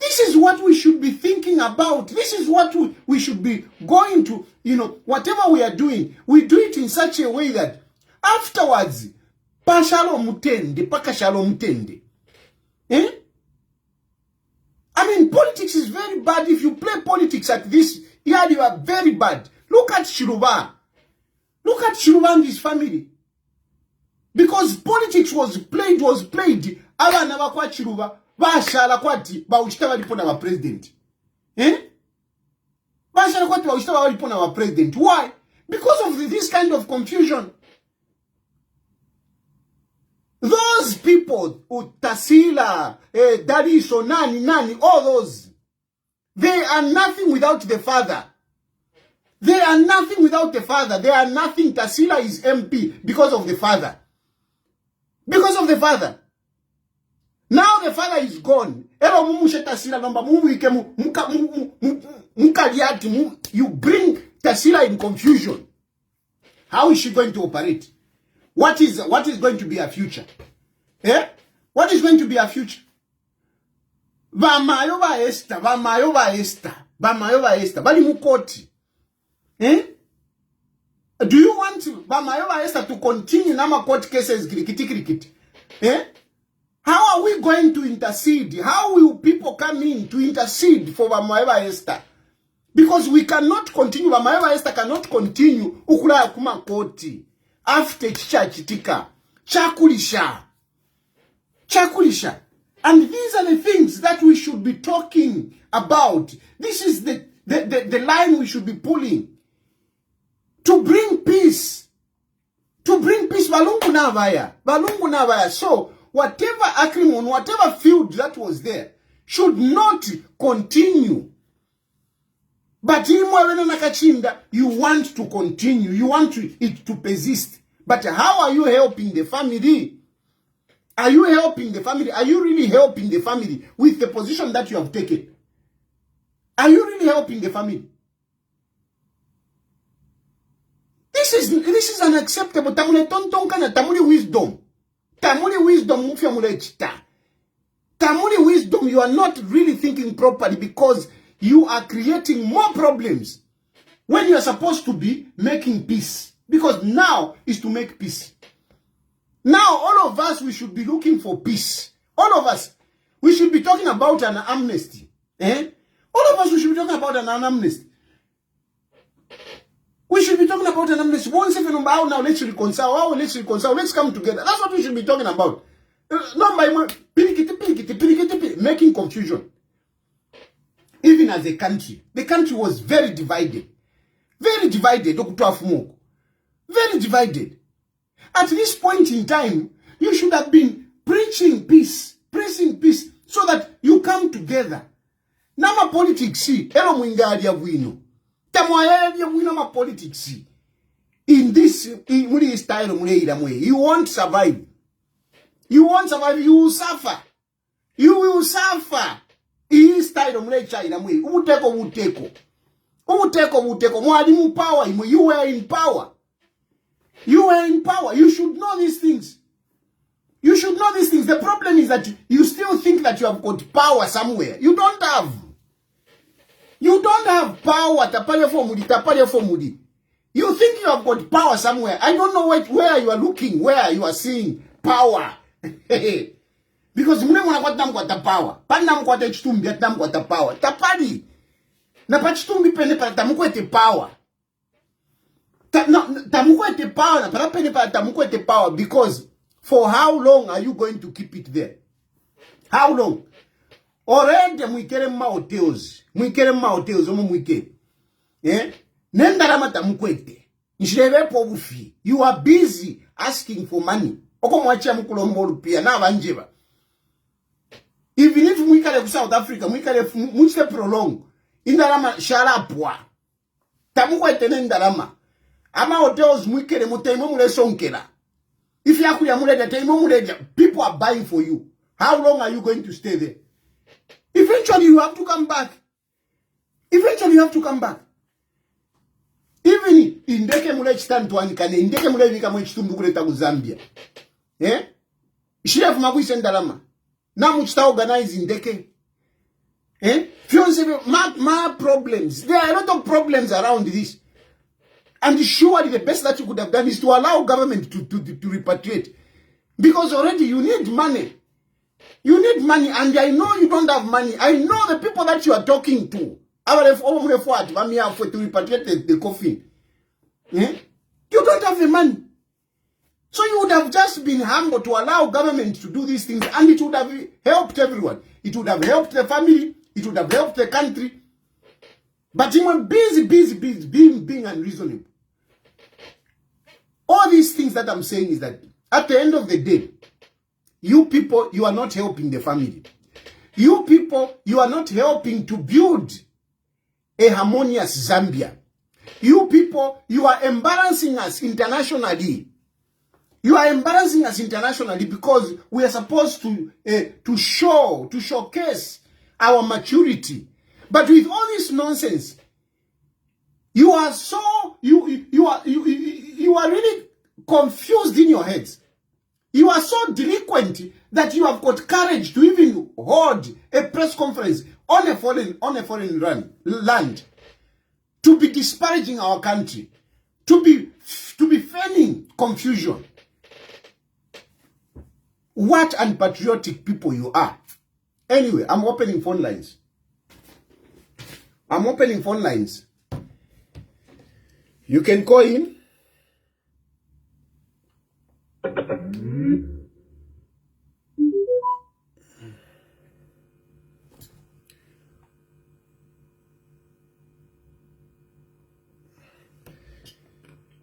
This is what we should be thinking about. This is what we should be going to, whatever we are doing, we do it in such a way that afterwards, paka shalom mutende. I mean, politics is very bad. If you play politics at this, you are very bad. Look at Chilufya. Look at Chilufya and his family. Because politics was played. Aba na bakwa Chilufya bashala kwati ba uchita balipona wa president. Bashala kwati ba uchita balipona wa president. Why? Because of this kind of confusion. Those people, Utasila, Daddy Nani, all those, they are nothing without the father. They are nothing without the father. They are nothing. Tasila is MP because of the father. Because of the father. Now the father is gone. You bring Tasila in confusion. How is she going to operate? What is going to be a future? What is going to be a future? Bamayoba Esther. Bali mukoti. Do you want Bamayoba Esther to continue nama court cases cricket? How are we going to intercede? How will people come in to intercede for Bamayoba Esther? Because we cannot continue. Bamayoba Esther cannot continue ukula kuma koti. After chitika, chakulisha. And these are the things that we should be talking about. This is the line we should be pulling. To bring peace. Balungu Navaya. So, whatever acrimony, whatever feud that was there, should not continue. But you want to continue. You want it to persist. But how are you helping the family? Are you helping the family? Are you really helping the family with the position that you have taken? Are you really helping the family? This is unacceptable. Tamule tontonkana, tamule wisdom. Tamule wisdom, mufya mule chita. Tamule wisdom, you are not really thinking properly because you are creating more problems when you are supposed to be making peace. Because now is to make peace. Now, all of us, we should be looking for peace. All of us, we should be talking about an amnesty. All of us, we should be talking about an amnesty. We should be talking about an amnesty. Once even about now, let's reconcile. Let's come together. That's what we should be talking about. Not by making confusion. Even as a country, the country was very divided. Very divided. Very divided. At this point in time, You should have been preaching peace, so that you come together. Nama politics, elo mwingari ya wino. Tamwaya ya wino ma politics. In this, in style, you won't survive. You won't survive. You will suffer. You will suffer. In style, uteko. Mwadimu power. You were in power. You were in power. You should know these things. You should know these things. The problem is that you still think that you have got power somewhere. You don't have. You don't have power. Tapale formudi. You think you have got power somewhere. I don't know where you are looking, where you are seeing power. Because mune mwana kwa tamkwata power. Pana mkwata chitumbi ya tamkwata power. Tapali. Na pa chitumbi pene para tamukwete power. Tamukwete power. Na para pene para tamukwete power. Because for how long are you going to keep it there? How long? Already mwikere mma hotels. Omo mwike. Nendarama tamukwete. Nshireve bufi. You are busy asking for money. Oko mwachia mkulomboru pia. Na vanjeva. Even if mwikale ku South Africa, mwikale mwiste prolong. Indarama sharapwa. Tamukwete nendarama. Ama hotels mwikere mutaimo mule sonkera. If you are muleja, people are buying for you. How long are you going to stay there? Eventually you have to come back. Even indeke mule chitantu wanikane, indeke mule vika mwe chitumbu kuleta ku Zambia. Chef mabwise ndalama. Na muchita organize indeke. Fiance, my problems. There are a lot of problems around this. And surely the best that you could have done is to allow government to repatriate. Because already you need money. You need money, and I know you don't have money. I know the people that you are talking to. To repatriate the coffin. You don't have the money. So you would have just been humble to allow government to do these things, and it would have helped everyone. It would have helped the family. It would have helped the country. But you were busy, being unreasonable. All these things that I'm saying is that at the end of the day, you people, you are not helping the family. You people, you are not helping to build a harmonious Zambia. You people, you are embarrassing us internationally. You are embarrassing us internationally because we are supposed to showcase our maturity. But with all this nonsense, you are really confused in your heads. You are so delinquent that you have got courage to even hold a press conference on a foreign land, to be disparaging our country, to be feigning confusion. What unpatriotic people you are. Anyway, I'm opening phone lines. You can call in.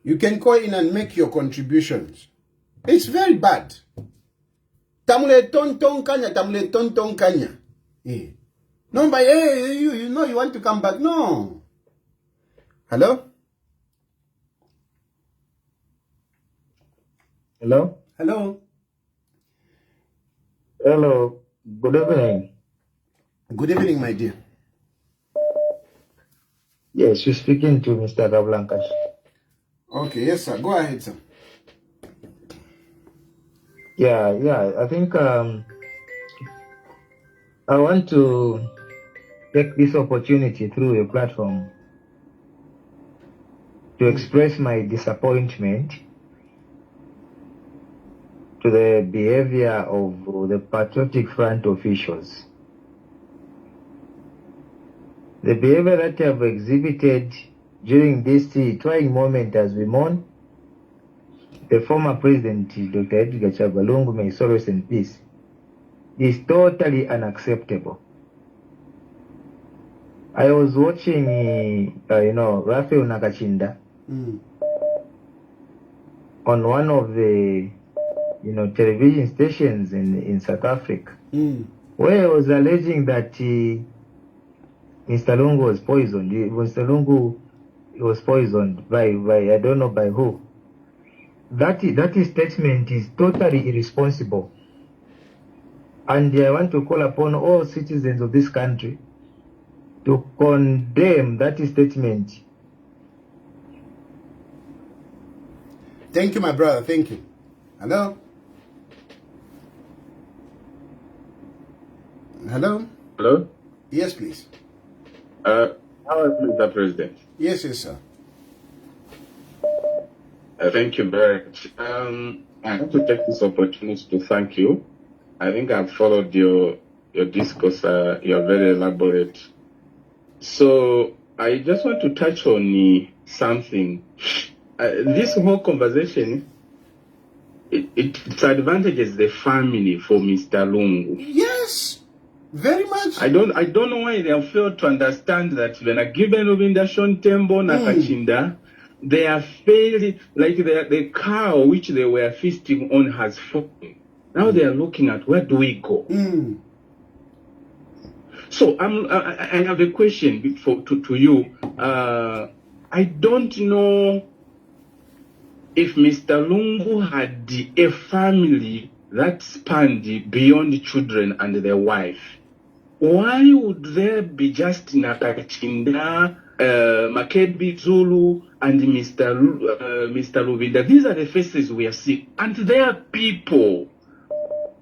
You can call in and make your contributions. It's very bad. Tamule tonton kanya. No, but hey, you know you want to come back. No. Hello? Hello? Hello? Hello. Good evening. Good evening, my dear. Yes, you're speaking to Mr. Gablankas. Okay, yes, sir. Go ahead, sir. Yeah. I think I want to take this opportunity through your platform to express my disappointment to the behavior of the Patriotic Front officials. The behavior that they have exhibited during this trying moment as we mourn the former president, Dr. Edgar Chabalungu, may he rest in peace, is totally unacceptable. I was watching, Raphael Nakachinda on one of the television stations in South Africa, where I was alleging that Mr. Lungu was poisoned. Mr. Lungu was poisoned by I don't know by who. That statement is totally irresponsible. And I want to call upon all citizens of this country to condemn that statement. Thank you, my brother. Thank you. Hello? Hello? Hello? Yes, please. How is Mr. President? Yes, sir. Thank you very much. I have to take this opportunity to thank you. I think I've followed your discourse. You're very elaborate. So I just want to touch on something. This whole conversation, it advantages the family for Mr. Lungu. Yes, very much. I don't know why they have failed to understand that when a given Rubinda Shontembo Nakachinda, they are failing, like the cow which they were feasting on has fallen. Now they are looking at where do we go. So I have a question to you. I don't know if Mr. Lungu had a family that spanned beyond children and their wife. Why would there be just Nakachinda, Makebi Zulu, and Mr. Rubinda? These are the faces we are seeing. And they are people,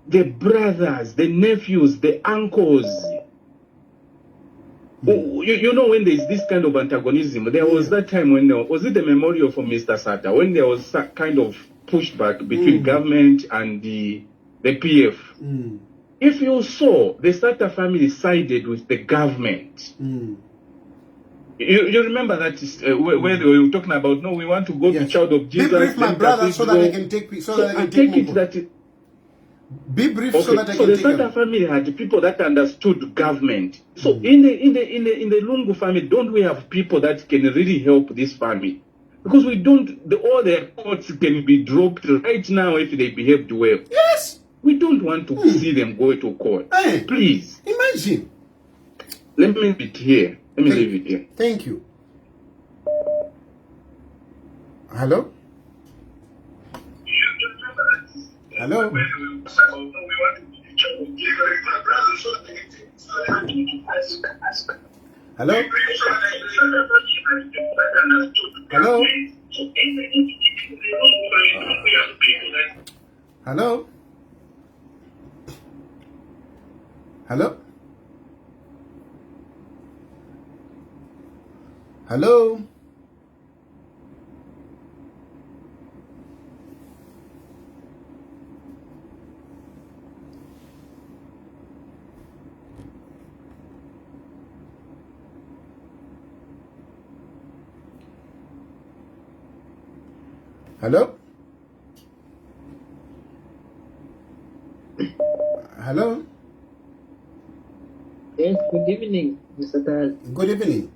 the brothers, the nephews, the uncles. You know, when there is this kind of antagonism, there was that time when was it the memorial for Mr. Sata, when there was that kind of pushback between government and the PF. If you saw, the Sata family sided with the government. You remember that where they were talking about, no, we want to go to Child of Jesus. Be brief, my brother, so that they can take Be brief, okay, so that I so can the take Sata family had people that understood government. So in the Lungu family, don't we have people that can really help this family? Because we don't, all their courts can be dropped right now if they behaved well. Yes. We don't want to see them go to court. Hey, please. Imagine. Let me leave it here. Leave it here. Thank you. Hello? Hello? Hello? Hello? Hello? Hello? Hello? Hello? Hello? Yes, good evening, Mr. Tayali. Good evening.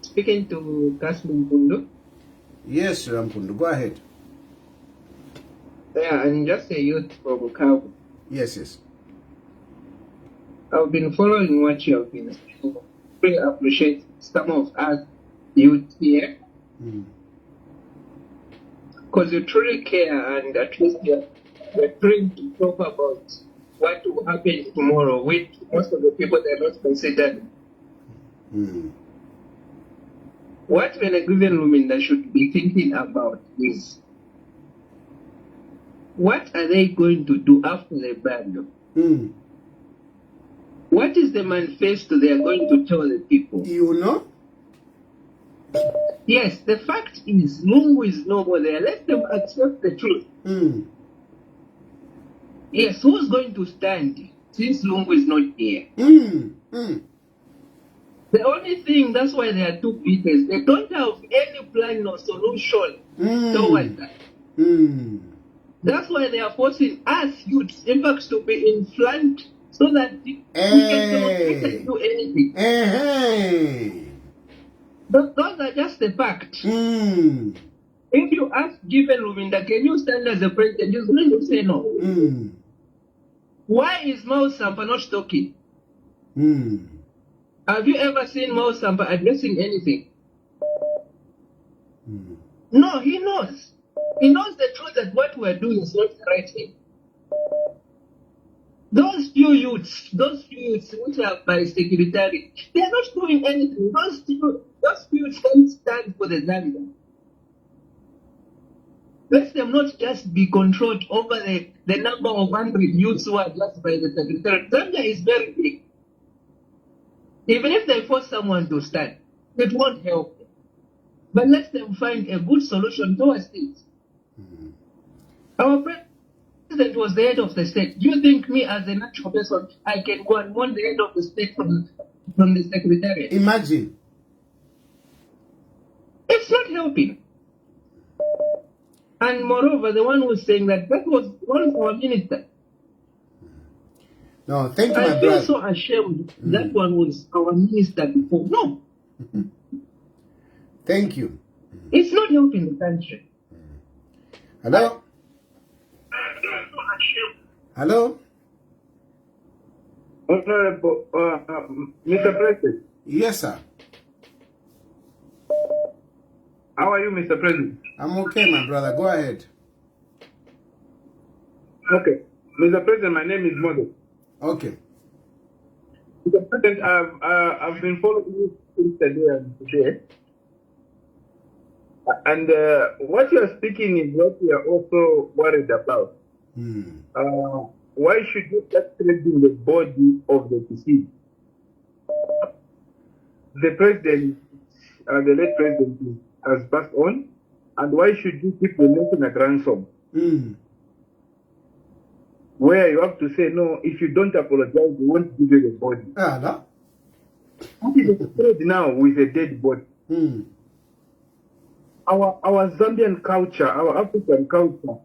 Speaking to Kasmu Mpundu. Yes, Rampundu, go ahead. Yeah, I'm just a youth from Bukavu. Yes. I've been following what you have been saying. Really appreciate some of us youth here. Because you truly care, and at least you're trying to talk about what will happen tomorrow, which most of the people they are not considered. What given Luminda should be thinking about is, what are they going to do after the battle? What is the manifesto they are going to tell the people? You know? Yes, the fact is, Lungu is no more there. Let them accept the truth. Yes, who's going to stand since Lungu is not here? The only thing, that's why they are two bitters. They don't have any plan or solution towards that. That's why they are forcing us youths, in fact, to be in front so that we can do anything. Those are just the fact. If you ask Given Luminda, can you stand as a president? He's going to say no. Why is Mao Sampa not talking? Have you ever seen Mao Sampa addressing anything? No, he knows. He knows the truth that what we're doing is not the right thing. Those few youths which are by secretary, they are not doing anything. Those few youths don't stand for the Zambia. Let them not just be controlled over the number of 100 youths who are just by the secretary. Zambia is very big. Even if they force someone to stand, it won't help them. But let them find a good solution towards things. Our president was the head of the state. Do you think me as a natural person, I can go and want the head of the state from the secretariat? Imagine. It's not helping. And moreover, the one who's saying that was one of our ministers. No, thank you, I my feel brother. so ashamed that one was our minister before. No. Thank you. It's not helping the country. Hello? Hello? Honorable Mr. President, Yes, sir. how are you, Mr. President? I'm okay, my brother. Go ahead. Okay, Mr. President, my name is Moses. Okay. Mr. President, I've been following you since today and today. And what you are speaking is what we are also worried about. Why should you start trading the body of the deceased? The president, the late president, has passed on, and why should you keep the nation at ransom? Where you have to say, no, if you don't apologize, we won't give you the body. No? What is the trade now with a dead body? Our Zambian culture, our African culture,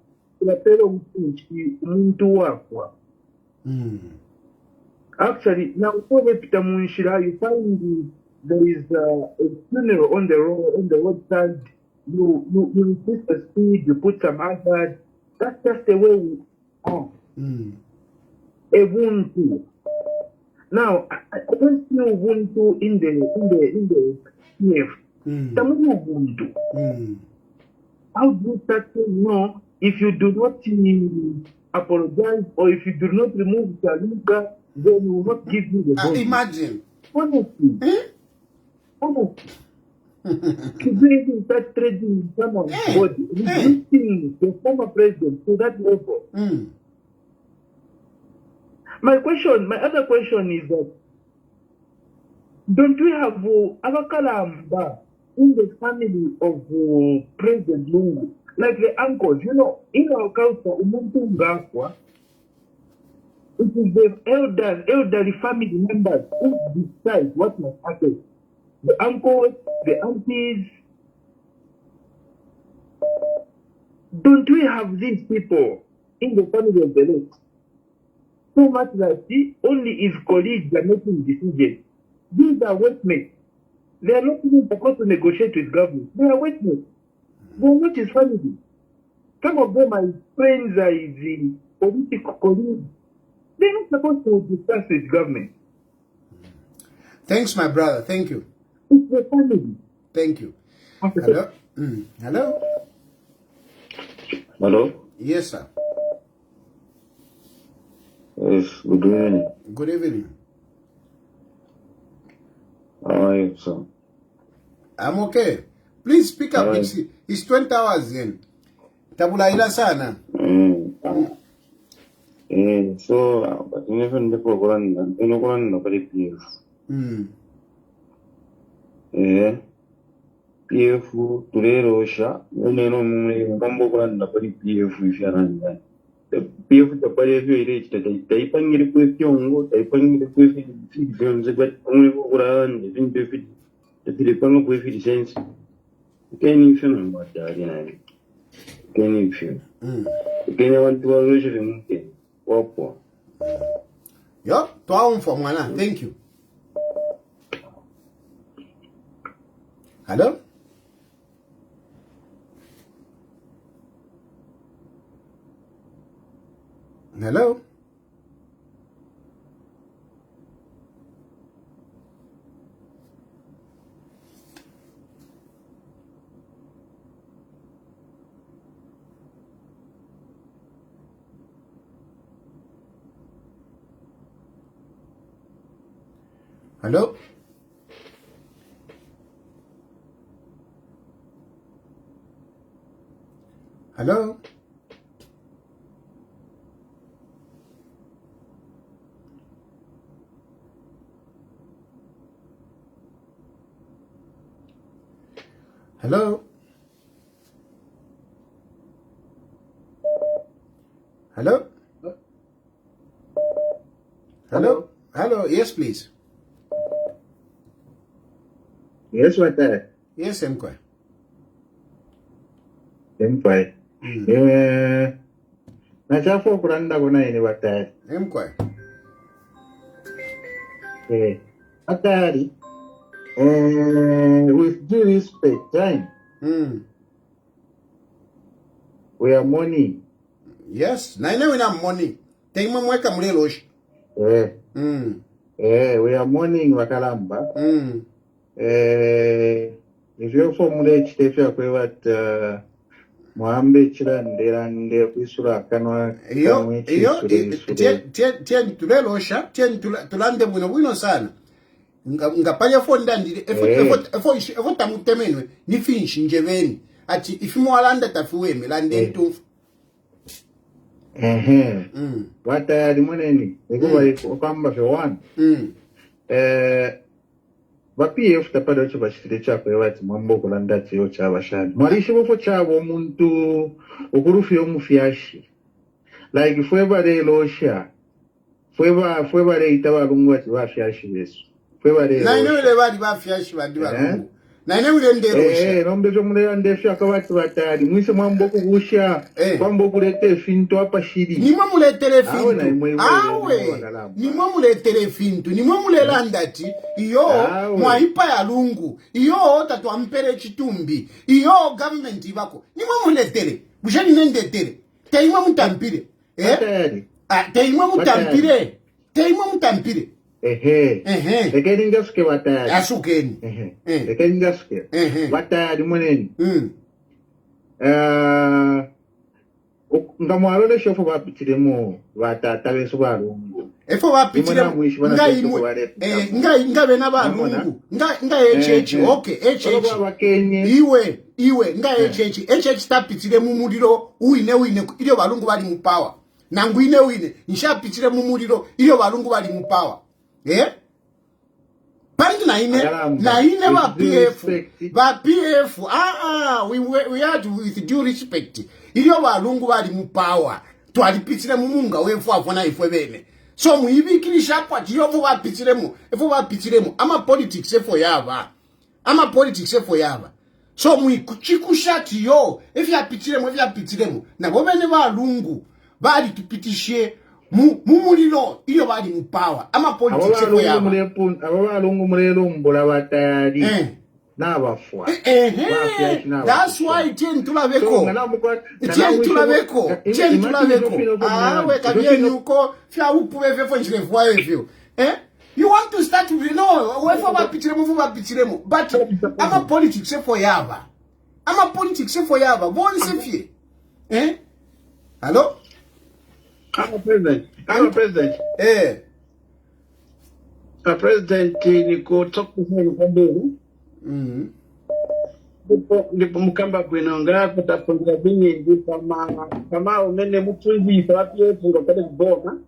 actually, now you find there is a funeral on the roadside. You increase the speed, you put some hazard. That's just the way we are. Ubuntu. Now, I don't see Ubuntu in the PF. Ubuntu. How do you start saying no if you do not apologize or if you do not remove Chaluka, then we will not give you the body? Imagine. Honestly. Honestly. To be able to start trading someone's body, reducing the former president to that level. My other question is that don't we have Abakalamba in the family of President Lungu? Like the uncles, in our culture, it is the elderly family members who decide what must happen. The uncles, the aunties. Don't we have these people in the family of the late? So much that only his colleagues are making decisions. These are workmates. They are not even supposed to negotiate with government. They are workmates. They are not his family. Some of them are his friends, are his political colleagues. They are not supposed to discuss with government. Thanks, my brother. Thank you. It's the family. Thank you. Okay. Hello? Hello? Hello? Yes, sir. Yes, good evening. Good evening. How are you, sir? I'm okay. Please speak up. Alright. It's 20 hours in. Tabula ila sana. So, but even before Kuran, nobody PF. PF, today, Rosha, Mambo Kuran, nobody PF if you're on PF, the body of your age, that typing request young, typing request, but only Kuran, the thing to fit the Filipino with the sense. Can you feel what that? Can you feel? Can you want to always remove it? Yo, to for mwana. Thank you. Hello? Hello? Hello? Hello? Hello? Hello? Hello? Hello? Yes, please. Yes, what that? Yes, Mkwe. Mpai. Nachafo kuranda kuna ini watari. Mkwe. Watari. With due respect, time. We are money. Yes, na ine wina money. Teima mweka mleloshi. We are morning wakalamba. If you formulate Chilufya kwe wat Mwambe chiranderande kwisura kanwa iyo tien tulelosha tien tulande bwino sana ngapanya fonda ndire efo tamutemenwe ni finish njeveni ati ifimo alanda tafuweme lande ntofu watayali mweneni ekuba kwamba fe one PF tapado ocho bashitire chakwe bati mwambo kulanda tiyo chabashani mwalishi bufo chabo omuntu okurufi omufyashi like fweba de losha fweba de itabalungu ati bafyashi besu fweba de na inewele bali bafyashi badi balungu na inewele nderosha nombe zo mulera ndefya akabati batali mwise mwambo kugusha kwambo kulete finto apa shiri nimwe muletere fintu nimwe muletere fintu nimwe mulelanda ati iyo mwaipa ya lungu iyo tatwampere chitumbi iyo government ibako nimwe muletere bushani nendetere teimwe mutampire teimwe mutampire Lekeni ngasuke watayari asukeni lekeni ngasuke watayari mweneni ngamwalole shofo bapitiremo batata beso barungu efo bapitiremo ngabe nabalungu nga HH okay HH iwe nga HH tapitiremo muliro uine iyo balungu bali mu power nangu ine nishapitiremo muliro iyo balungu bali mu power Pangi na ine ba PF we had with due respect iyo balungu bali mu power twalipitire mu munga wefu afona ifwe bene so muyibikirisha kwa tiyovu bapitiremo ama politics efo yaba so muikuchikushati yo efyapitiremo na bobene balungu bali tupitishe mumuliro iyo bali mu power ama politics efo yaba abalungu mulero mbola batayali n'abafwa that's why tulabeko awe kabyenyuko fya upube fefo njirefwa evyo you want to start with wefo bapitiremo but ama politics efo yaba bonse fie hello I'm president. President niko tokuheni kwambele. Ndipo mukamba bwenonga kutaponga bingi kama umene mutunzi wapi yetu ngopele kuboma.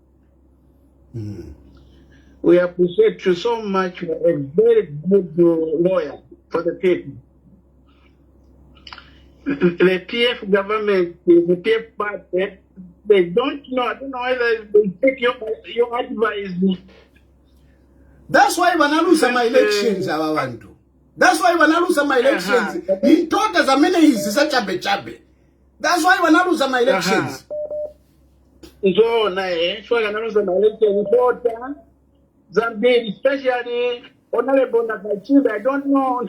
We appreciate you so much. You are a very good lawyer for the people. The PF government, the PF party, they don't know. I don't know whether they take your advice. That's why wanalusa my elections ababantu. That's why wanalusa my elections. In total zamene hizi za chabe. That's why wanalusa my elections. So na shwa wanalusa my elections total. Zambia especially honorable Nakachimba. I don't know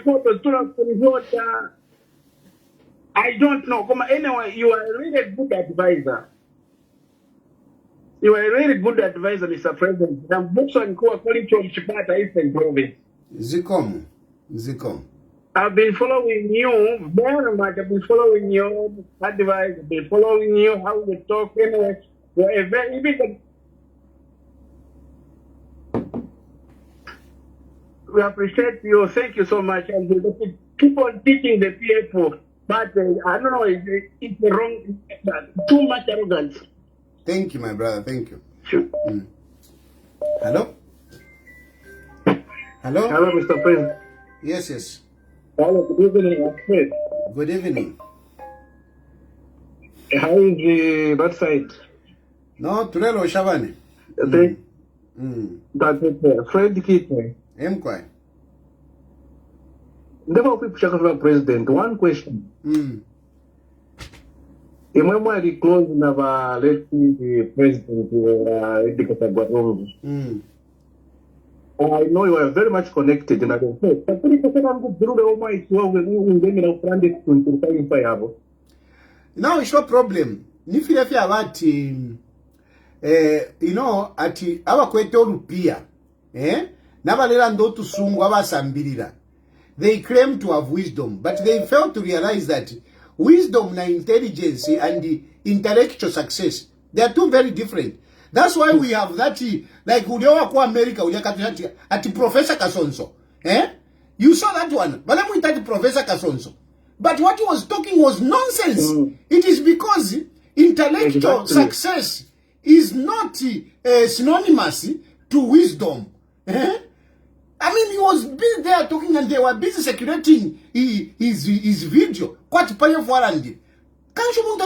I don't know. Anyway, you are a really good advisor. You are a really good advisor, Mr. President. I'm also in quality of Chipata Eastern Province. Zikom. I've been following you very much. I've been following your advice. I've been following you, how you talk. Anyway, you're a very big. We appreciate you. Thank you so much. And we keep on teaching the people. But I don't know, it's the wrong, too much arrogance. Thank you, my brother. Thank you. Sure. Hello? Hello? Hello, Mr. President. Yes. Hello, good evening. Good evening. How is that side? No, Turelo Shavani. That's it. Fred Kitne. Emquai. Never people check the president. One question. Remember the close never let's see the president I know you are very much connected in that. Now it's no problem. Nifilefia abati you know ati abakwete olupia nabalera ndotu sungu abasambirira. They claim to have wisdom, but they fail to realize that wisdom na intelligence and the intellectual success, they are two very different. That's why we have that, like uliowa kwa America, ati Professor Kasonso. You saw that one. But let me tell you Professor Kasonso. But what he was talking was nonsense. It is because intellectual success is not synonymous to wisdom. I mean, he was busy there talking and they were busy circulating his video. What pay for Andy? Can't you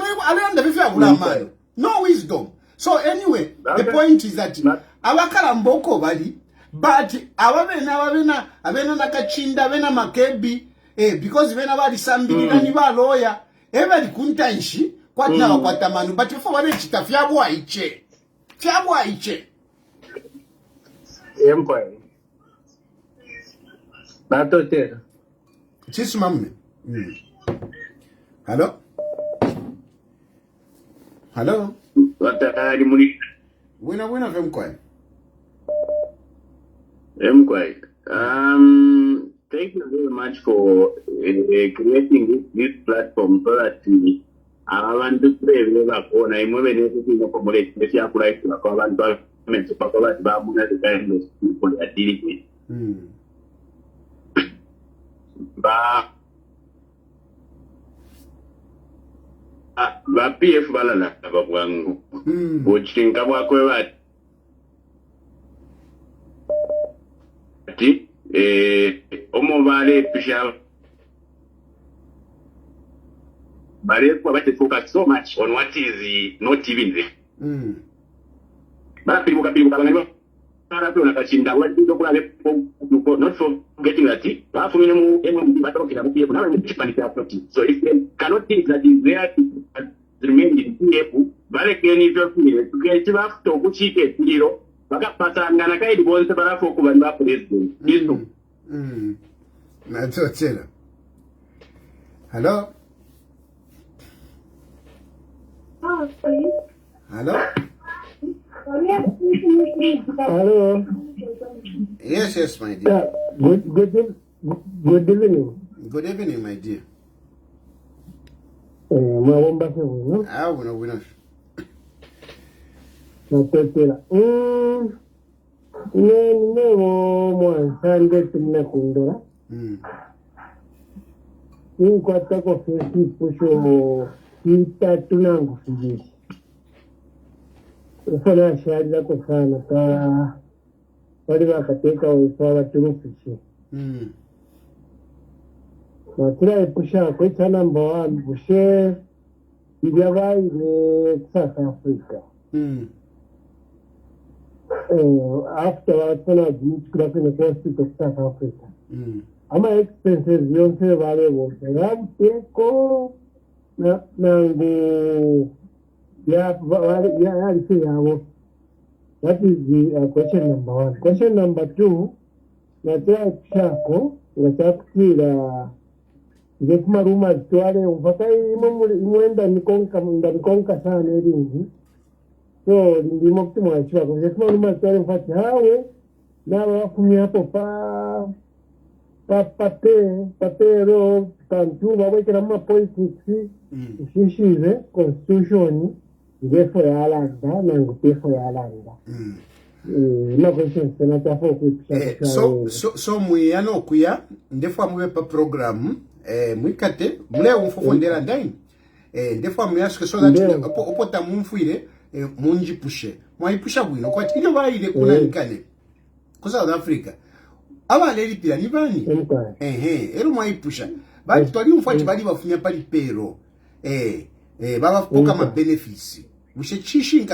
no wisdom. So anyway, the point is that abakalamboko bali, but abena nakachinda bena makebi because bena bali sambili ni ba lawyer eba likuntanshi kwatna wakwata but before bale chita fyabwa iche empire. Not okay. Just mamne. Hello? What are you? Wina vemkwai. Thank you very much for creating this platform so that I want to play with the phone. I'm moving everything up for it. If you have like to call and talk, I'm going to talk about the kind of people that are dealing with. Ba PF balala babwangu bochinga bwakwe bati omobale pisha bare kwa bati focus so much on what is not even there ba pibuka ngani not forgetting that so if they cannot think that is there to remain in PF, very clearly to get back to Kuchike, Bagapatangana Kai was the Barafo Kubanda president. That's what Hello? Hello. Yes, my dear. Good evening. Good evening, my dear. Mwawomba se wino. Natetela. Nene mwansande tina kundora. Kwata ko fesi pusho kita tunangu fiji. Ufana shahada ko sana ka wali wakateka usawa tunufishi. Matira pusha ko tana mbawa pushe ibiabai ne South Africa. After I finished in the coast of South Africa. Ama expenses yonse vale wote. Ramteko nangu ya that is the question number one. Question number two, natea chako ngachakira ngekuma rumors twale mpaka imwenda nikonka sana eringi so ndimo kuti mwachira kwa sababu numa tsari mfati hawe na wafumi hapo papero kantuma wekera ma politics ishishize constitution ngefo ya alanda na ngefo ya alanda na question senata fo so muyano okuya ndefo amwe pa program mwikate mule umfofondera ndani ndefo amwe aske so that opota mumfuire munjipushe mwaipusha bwino kwati ile baile kuna nikane ku South Africa abaleri pira ni bani ero mwaipusha bali twali mfati bali bafunya pali pero baba poka ma benefits mushe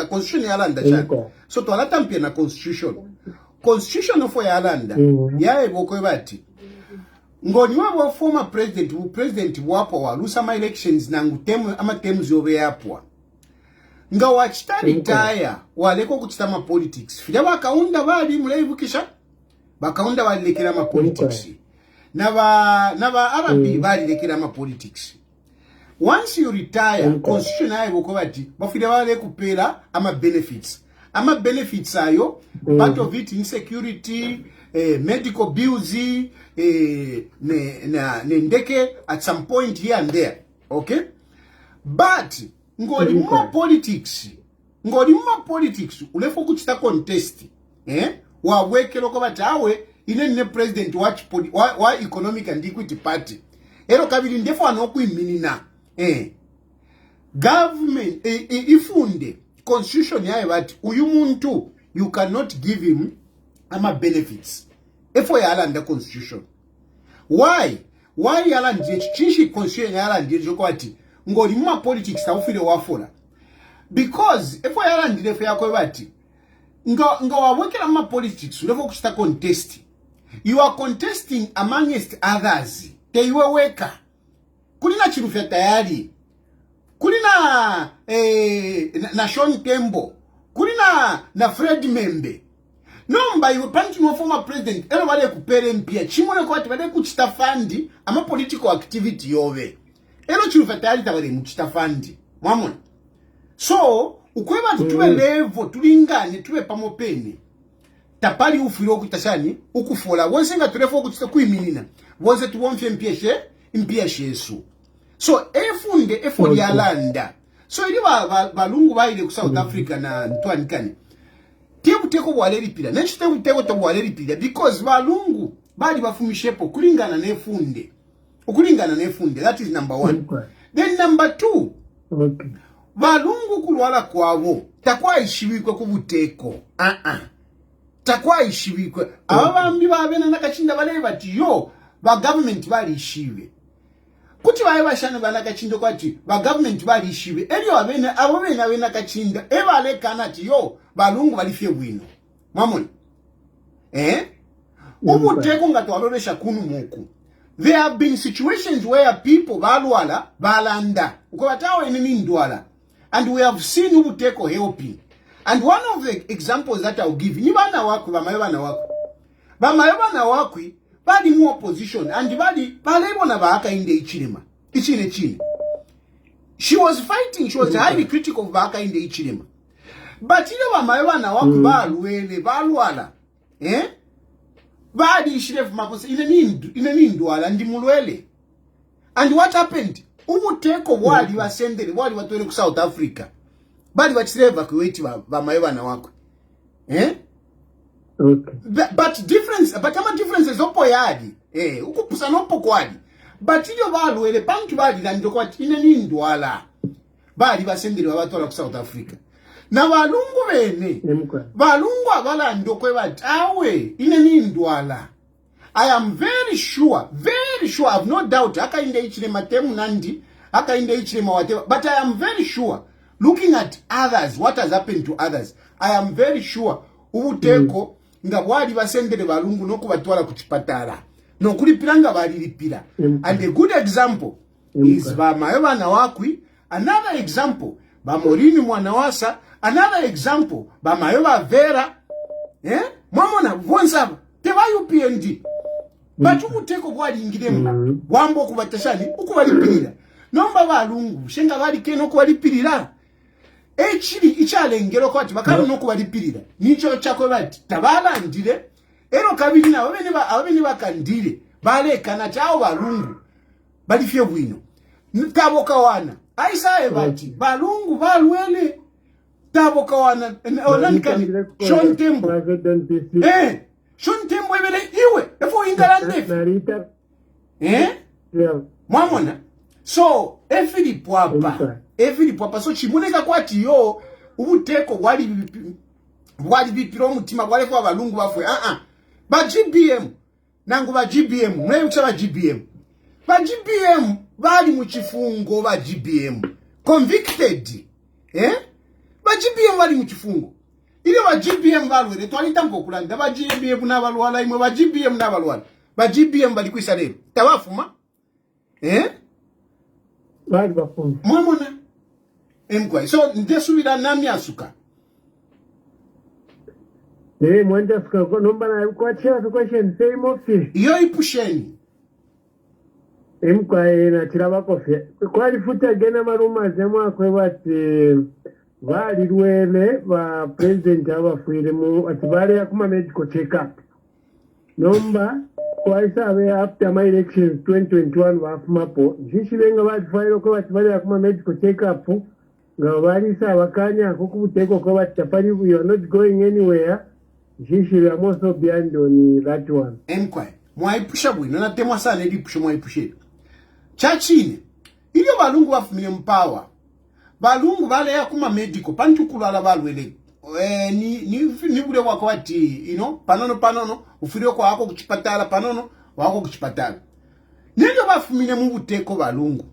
constitution ya Alanda chana so twala tampia na constitution for ya Alanda yae boko bati ngoni wabo former president wapo walusa ma elections na ngutemu ama terms yobe yapwa nga wachitari taya waleko kuchita ma politics fija bakaunda bali mulevukisha bakaunda balekera ma politics naba arabi balekera ma politics. Once you retire constitution ayo bokobati bafide bale kupera ama benefits ayo part of it insecurity medical bills ne ndeke at some point here and there, okay, but ngoli mu politics ulefo kuchita contest wa wekelo ko batawe ine ne president wa economic and equity party ero kabiri ndefo anokuiminina government ifunde constitution yae bati uyu muntu you cannot give him ama benefits efo ya Alanda constitution. Why Alanda chishi constitution ya Alanda joko ati ngoli mu politics tawufire wafora because efo ya Alanda defo yakwe bati nga wawekera mu politics ulefo kuchita contest, you are contesting amongst others teiwe weka kulina Chilufya Tayali kulina na Sean Tembo kulina na Fred Membe nomba iwe panti no former president ero bale kupere mpia chimone ko ati bale kuchita fund ama political activity yove ero Chilufya Tayali tabale muchita fund mwamona so ukweba tuwe level tulingane tuwe pamopeni tapali ufiro kutashani ukufola wonse nga tulefo kuchita kuiminina wonse tuwomfye mpia shesu so efo ya Alanda so ili balungu baile ku South Africa na ntwanikani teko bwaleri pila nechi teko to bwaleri pila because balungu bali bafumishepo kulingana nefunde that is number 1. Then number 2 balungu kulwala kwabo takwa ishibikwe kubuteko takwa ishibikwe abambi babena nakachinda bale bati yo ba government bali ishibe kuti baye bashana banakachindo kwati ba government bali ishibe elio abo bena kachinda ebale kanati yo balungu balifye bwino mwamoni ubuteko ngatwalolesha kunu muku. There have been situations where people balwala balanda ukobatawe nini ndwala and we have seen ubuteko helping, and one of the examples that I'll give ni bana wako bamayo bana wako bali mu opposition and bali balebona baaka inde ichilema chine she was fighting, she was highly critical of baaka inde ichilema but ile bamayo bana wako balwele balwala bali ishiref makosa ine nindwala ndi mulwele. And what happened ubuteko wali wasendele wali watwele ku South Africa bali bachireva kuweti bamayo bana wako okay. But ama differences opo yadi ukupusa nopo kwadi but iyo balwele bantu bali ndiko kwati ine nindwala bali basendele babatwala ku South Africa na balungu bene balungu abala ndokwe bati awe ine nindwala. I am very sure I have no doubt aka inde ichilema temu nandi aka inde ichilema whatever, but I am very sure looking at others, what has happened to others, I am very sure ubuteko nga bwali basendele balungu nokubatwala ku chipatala nokulipiranga balilipira. And a good example is bamayo bana wakwi, another example bamorini mwanawasa, another example bamayo bavera mwamona bwonsaba tebayo PND but ubuteko bwali ingiremu wambo kubatashani ukubalipirira nomba balungu shenga bali keno kubalipirira ekiri ikyalengero kwati bakano nokubalipirira nicho chako bati tabalandire ero kabiri nabo bene bakandire balekana chao balungu balifye bwino taboka wana aisaye bati balungu balwele taboka wana olanikani Shon Tembo Shon Tembo ebele iwe efo ingalande mwamona so efili pwapa so chimuneka kwati yo ubuteko bwali bipiro mutima bwale kwa balungu bafwe ba GBM nangu ba GBM mwebucha ba GBM bali mu chifungo ba GBM convicted ba GBM bali mu chifungo ile ba GBM balwere twalita mpokulanda ba GBM n'abalwala imwe ba GBM n'abalwala ba GBM bali kwisa lero tawafuma bali bafuma mwamona emkwa so ndesubira nami asuka mwenda suka ko nomba na kwa chira to question same office iyo ipusheni emkwa na chiraba kofe kwali futa gena maruma zemwa kwe bati bali lwele ba president abafuire mu atibale yakuma medical check up nomba kwaisabe after my elections 2021 bafumapo zishibenga batifairo ko batibale yakuma medical check up nga bali sa bakanya ko kubuteko ko batapali you are not going anywhere zishiri amoso behind on that one emkwa mwaipusha bwino na temwa sana edi pusha mwaipushe chachine iyo balungu bafumile mpawa balungu bale yakuma medical pantukulala balwele ni bule wako wati panono ufiriyo kwa wako kuchipatala panono wako kuchipatala nilo bafumile mu buteko balungu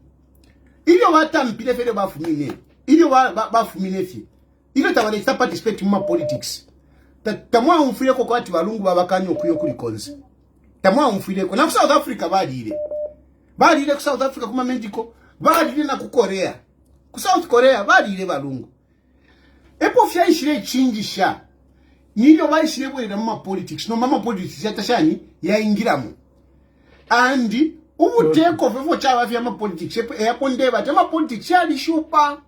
iyo watampile fele bafumile iyo bafumile fi iyo tabale sta participate mu politics tamwa umfire ko kwati balungu babakanyo okuyo kuli konse tamwa umfire ko na South Africa balile ku South Africa kuma medical balile na ku Korea ku South Korea balile balungu epo fya ishire chingisha niyo bayishire bwera mu politics no mama politics yatashani yaingiramu andi ubuteko vefo chaba vya ma politics epo ndeba tema politics yali shupa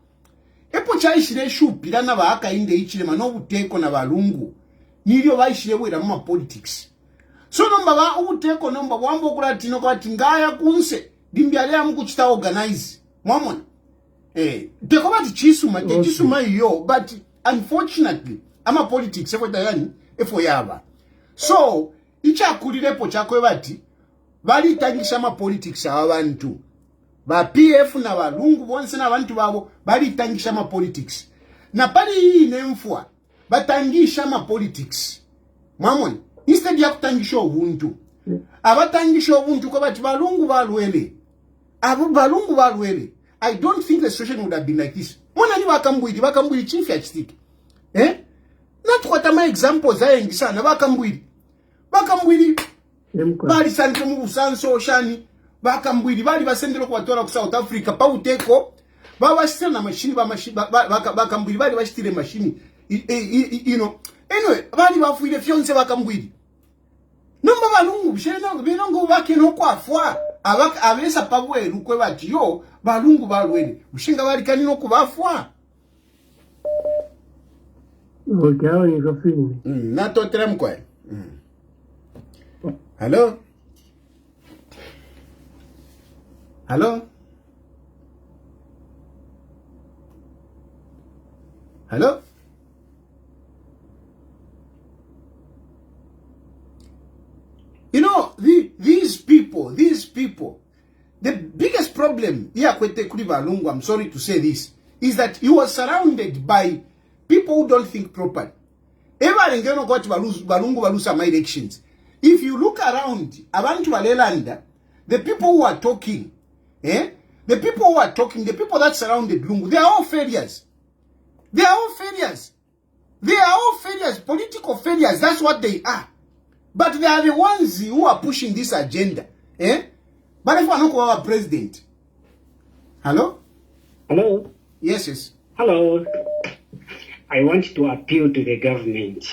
epo chaishire shupira na baka inde ichire mano ubuteko na balungu niyo bayishire bwera mu politics so nomba ba ubuteko nomba bwambo kulatino kwati ngaya kunse dimbyale amu kuchita organize mwamona teko bati chisuma iyo but unfortunately ama politics efo tayani efo yaba so ichakulirepo chakwe bati bali tangisha ma politics abantu ba PF na balungu bonse na abantu babo bali tangisha ma politics na pali inemfwa batangisha ma politics mwamoni instead ya kutangisha ubuntu abatangisha ubuntu ko bati balungu balwele balungu balwele I don't think the situation would have been like this. Mwana ni bakambwiri Chilufya Tayali. Natwata examples ayengi sana bakambwiri. Bali sanke mu busanso shani bakambwiri bali basendero kwatora ku South Africa pa uteko bawashitira na machine bakambwiri bali bashitire machine anyway bali bafuire fyonse bakambwiri. Nomba balungu bishena binongo bakeno kwafwa abesa pabweru kwe bati yo balungu balwele ushinga bali kanino kubafwa Ogawa ni rafini na totera mkwe Hello you know these people the biggest problem here kwete kuli balungu, I'm sorry to say this, is that you are surrounded by people who don't think properly. Ever ngeno kwati balungu balusa my elections. If you look around abantu balelanda, the people who are talking, the people that surrounded Lungu, they are all failures. Political failures, that's what they are. But they are the ones who are pushing this agenda. But if I know our president. Hello? Hello? Yes. Hello. I want to appeal to the government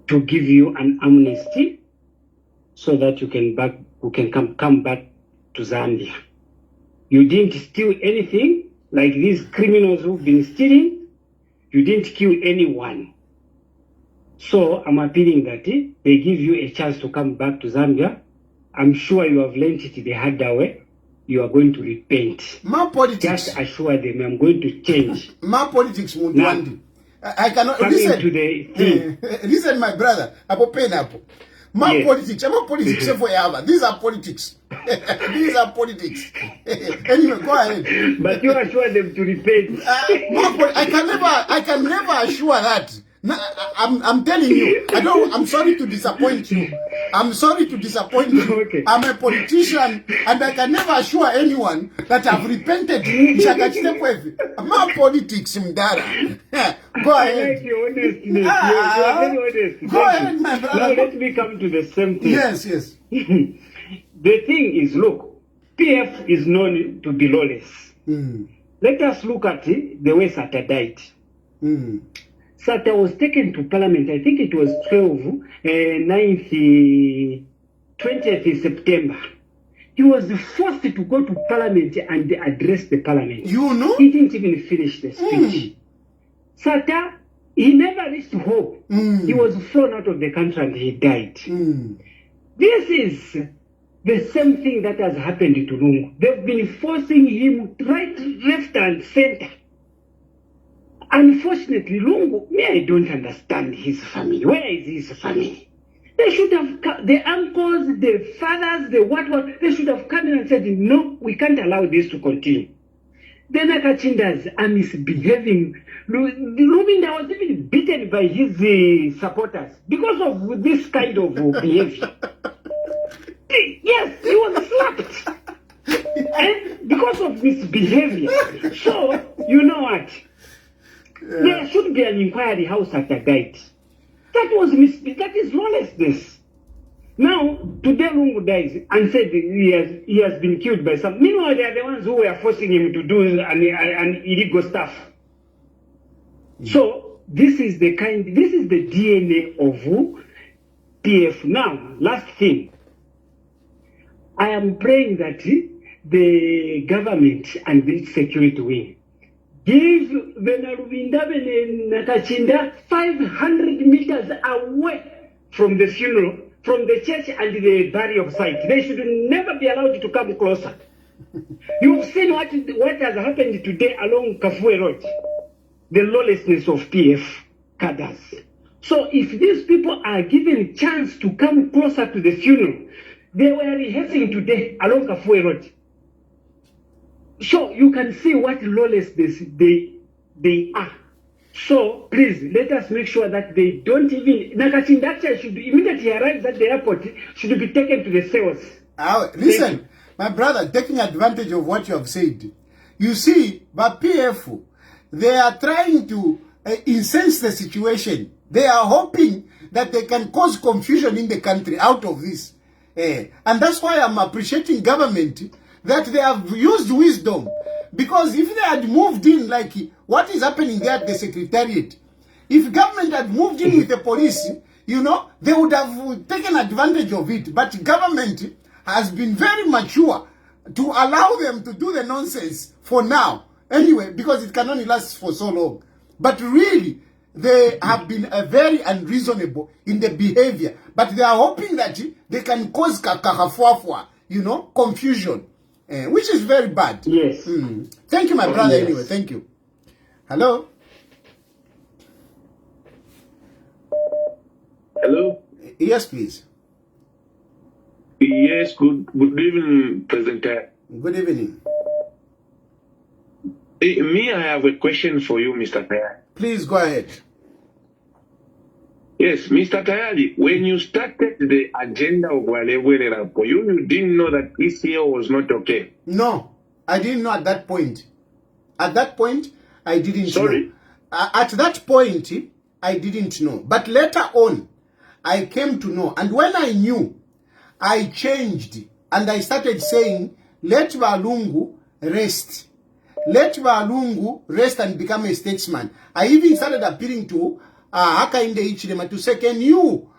to give you an amnesty so that you can come back to Zambia. You didn't steal anything like these criminals who've been stealing, you didn't kill anyone. So I'm appealing that they give you a chance to come back to Zambia. I'm sure you have learned it the hard way. You are going to repent. My politics. Just assure them I'm going to change. My politics won't Now, want it. I cannot listen to the thing. Listen, my brother. My politics. I'm a politics forever. These are politics. These are politics. Anyway, go ahead. But you assure them to repent. I can never assure that. No, I'm telling you. I'm sorry to disappoint you. I'm sorry to disappoint you. Okay. I'm a politician and I can never assure anyone that I've repented. My politics, Mdara. Go ahead. I like your honesty. You are very honest. Go ahead, my brother. Now let me come to the same thing. Yes. The thing is, look, PF is known to be lawless. Let us look at the way Sata died. Sata was taken to Parliament, I think it was 20th September. He was forced to go to Parliament and address the Parliament. You know? He didn't even finish the speech. Sata, he never reached hope. He was thrown out of the country and he died. This is the same thing that has happened to Lungu. They've been forcing him right, left, and center. Unfortunately, Lungu, I don't understand his family. Where is his family? They should have, the uncles, the fathers, the what, they should have come in and said, no, we can't allow this to continue. The Nakachindas are misbehaving. Lubinda was even beaten by his supporters because of this kind of behavior. Yes, he was slapped. And because of misbehavior. So, you know what? There should be an inquiry how Sata died. That is lawlessness. Now, today Lungu dies and said he has been killed by some. Meanwhile, they are the ones who were forcing him to do an illegal stuff. So, this is the DNA of PF. Now, last thing. I am praying that the government and the security wing give Venarubinda Nakachinda 500 meters away from the funeral, from the church and the burial site. They should never be allowed to come closer. You've seen what has happened today along Kafue Road, the lawlessness of PF cadres. So if these people are given a chance to come closer to the funeral, they were rehearsing today along Kafue Road. So you can see what lawlessness they are. So please let us make sure that they don't even Nakachindacha should immediately arrive at the airport should be taken to the cells. Listen, my brother, taking advantage of what you have said. You see, but PF, they are trying to incense the situation. They are hoping that they can cause confusion in the country out of this. And that's why I'm appreciating government that they have used wisdom. Because if they had moved in like what is happening there at the secretariat, if government had moved in with the police, you know, they would have taken advantage of it. But government has been very mature to allow them to do the nonsense for now. Anyway, because it can only last for so long. But really, they have been very unreasonable in the behavior. But they are hoping that they can cause kakafuafua, you know, confusion. Which is very bad. Yes. Thank you, my brother. Yes. Anyway, thank you. Hello? Hello? Yes, please. Yes, good evening, President. Good evening. Me, I have a question for you, Mr. Tayali. Please go ahead. Yes, Mr. Tayali, when you started the agenda of Walewele Rapo, you didn't know that ECL was not okay. No, I didn't know at that point. At that point, I didn't know. At that point, I didn't know. But later on, I came to know. And when I knew, I changed. And I started saying, let Walungu rest. Let Walungu rest and become a statesman. I even started appealing to Hakainde Hichilema to say, can you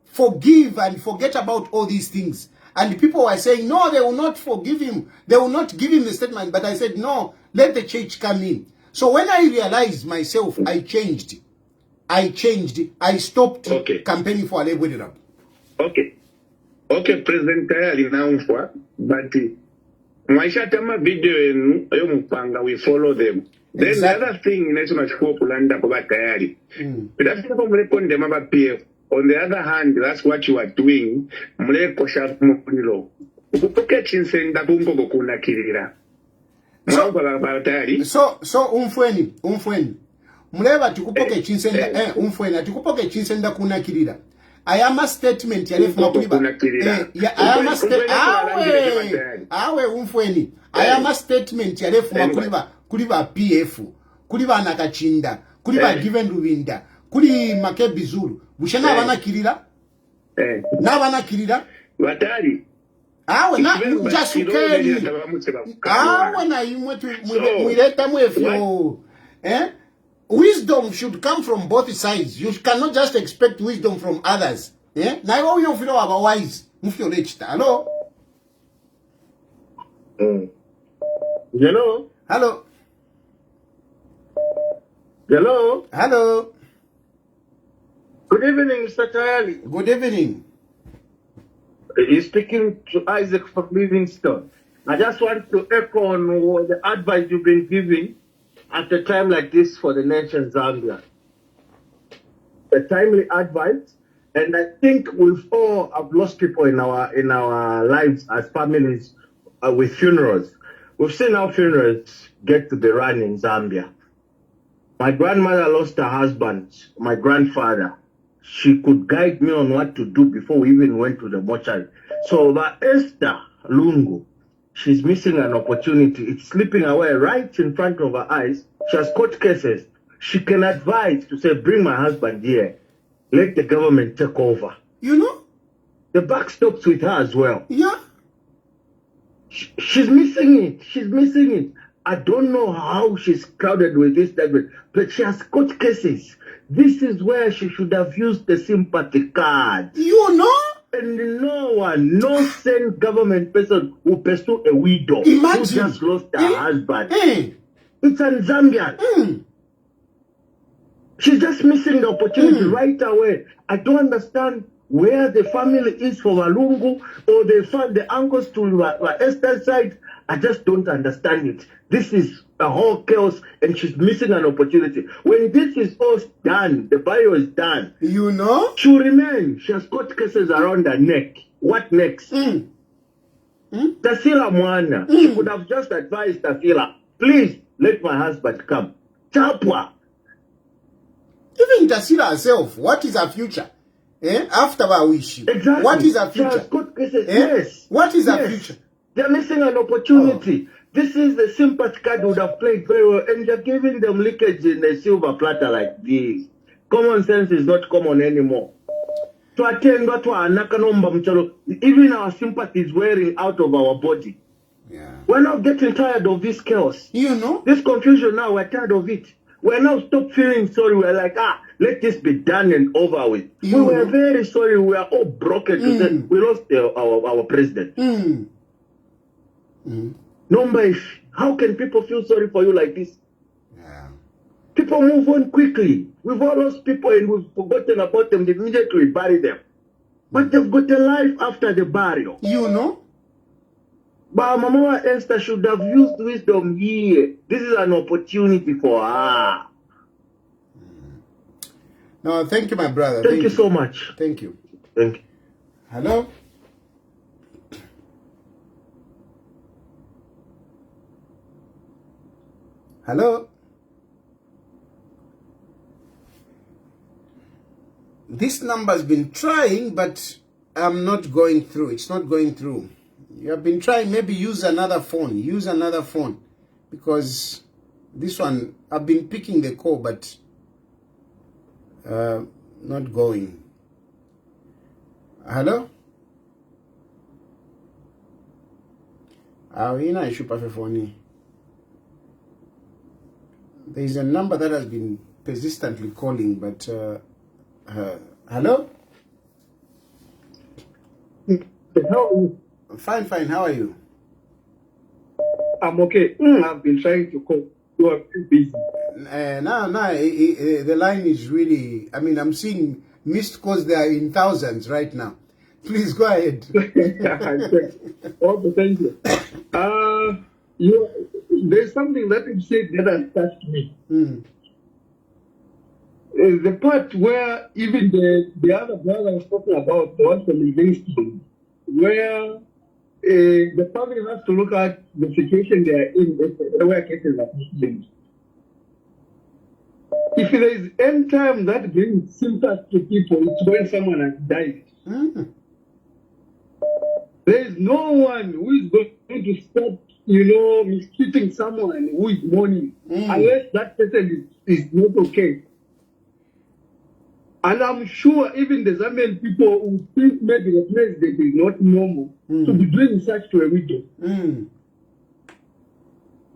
forgive and forget about all these things? And people were saying, no, they will not forgive him. They will not give him the statement. But I said, no, Let the church come in. So when I realized myself, I changed. I stopped campaigning for Alebwe. Okay. Okay, President Tayali now, but Maishatama video in Yomupanga, we follow them. Then exactly. The other thing in National School Pulanda about Tayali. But that's not on them about PF. On the other hand, that's what you are doing. Mleko sharp mupilo. Ukupoke chinsenda bungo gokuna kirira. So umfweni. Muleba tikupoke chinsenda tikupoke chinsenda kuna kirira. I am a statement ya lefu makuliba. I am a statement. Awe umfweni. I am a statement ya lefu makuliba. Kuliba PF. Kuliba nakachinda. Kuliba given ruwinda. Kuli makebi zulu. Bushana wana kirira. Na wana kirira. Watari. Awe na jasukeli. Awe na imwetu mwileta mwefyo. Wisdom should come from both sides. You cannot just expect wisdom from others. Na iwo you feel otherwise. Mufyo lechita. Hello? Hello? Hello? Hello? Hello? Good evening, Mr. Tayali. Good evening. You're speaking to Isaac from Livingstone. I just want to echo on the advice you've been giving at a time like this for the nation Zambia. A timely advice, and I think we've all have lost people in our lives as families with funerals. We've seen how funerals get to be run in Zambia. My grandmother lost her husband, my grandfather. She could guide me on what to do before we even went to the mortuary. So that Esther Lungu, she's missing an opportunity. It's slipping away right in front of her eyes. She has court cases. She can advise to say, bring my husband here. Let the government take over. You know? The buck stops with her as well. Yeah. She's missing it. She's missing it. I don't know how she's crowded with this, but she has court cases. This is where she should have used the sympathy card. You know? And no sane government person will pursue a widow who just lost her husband. It's an Zambian. She's just missing the opportunity right away. I don't understand where the family is for Walungu or the uncles to Esther's side. I just don't understand it. This is a whole chaos and she's missing an opportunity. When this is all done, the bio is done. You know? She'll remain. She has got cases around her neck. What next? Tasila Mwana. She could have just advised Tasila, please let my husband come. Chapwa. Even Tasila herself, what is her future? After our wish. Exactly. What is her future? She has got cases. Yes. What is her future? They're missing an opportunity. This is the sympathy card would have played very well, and you're giving them leakage in a silver platter like this. Common sense is not common anymore. Even our sympathy is wearing out of our body. Yeah. We're now getting tired of this chaos. You know? This confusion now, we're tired of it. We're now stop feeling sorry. We're like, let this be done and over with. We were very sorry. We are all broken to say we lost our president. Number, how can people feel sorry for you like this? Yeah. People move on quickly. We've all lost people and we've forgotten about them. They immediately bury them. But they've got a life after the burial. You know? But Mama Esther should have used wisdom here. This is an opportunity for her. No, thank you, my brother. Thank you so much. Thank you. Thank you. Hello? Hello? This number's been trying, but I'm not going through. It's not going through. You have been trying, maybe use another phone. Use another phone. Because this one, I've been picking the call, but not going. Hello? There is a number that has been persistently calling, but hello? How? Fine, fine. How are you? I'm okay. I've been trying to call. You are too busy. The line is really, I mean, I'm seeing missed calls there in thousands right now. Please go ahead. Okay, thank you. There's something that you said that has touched me. The part where even the other brother was talking about the one from Livingston, where the family has to look at the situation they are in, where cases are happening. If there is any time that brings sympathy to people, it's when someone has died. There is no one who is going to stop, mistreating someone who is mourning, unless that person is not okay. And I'm sure even the Zambian people who think maybe the president is not normal to be doing such to a widow.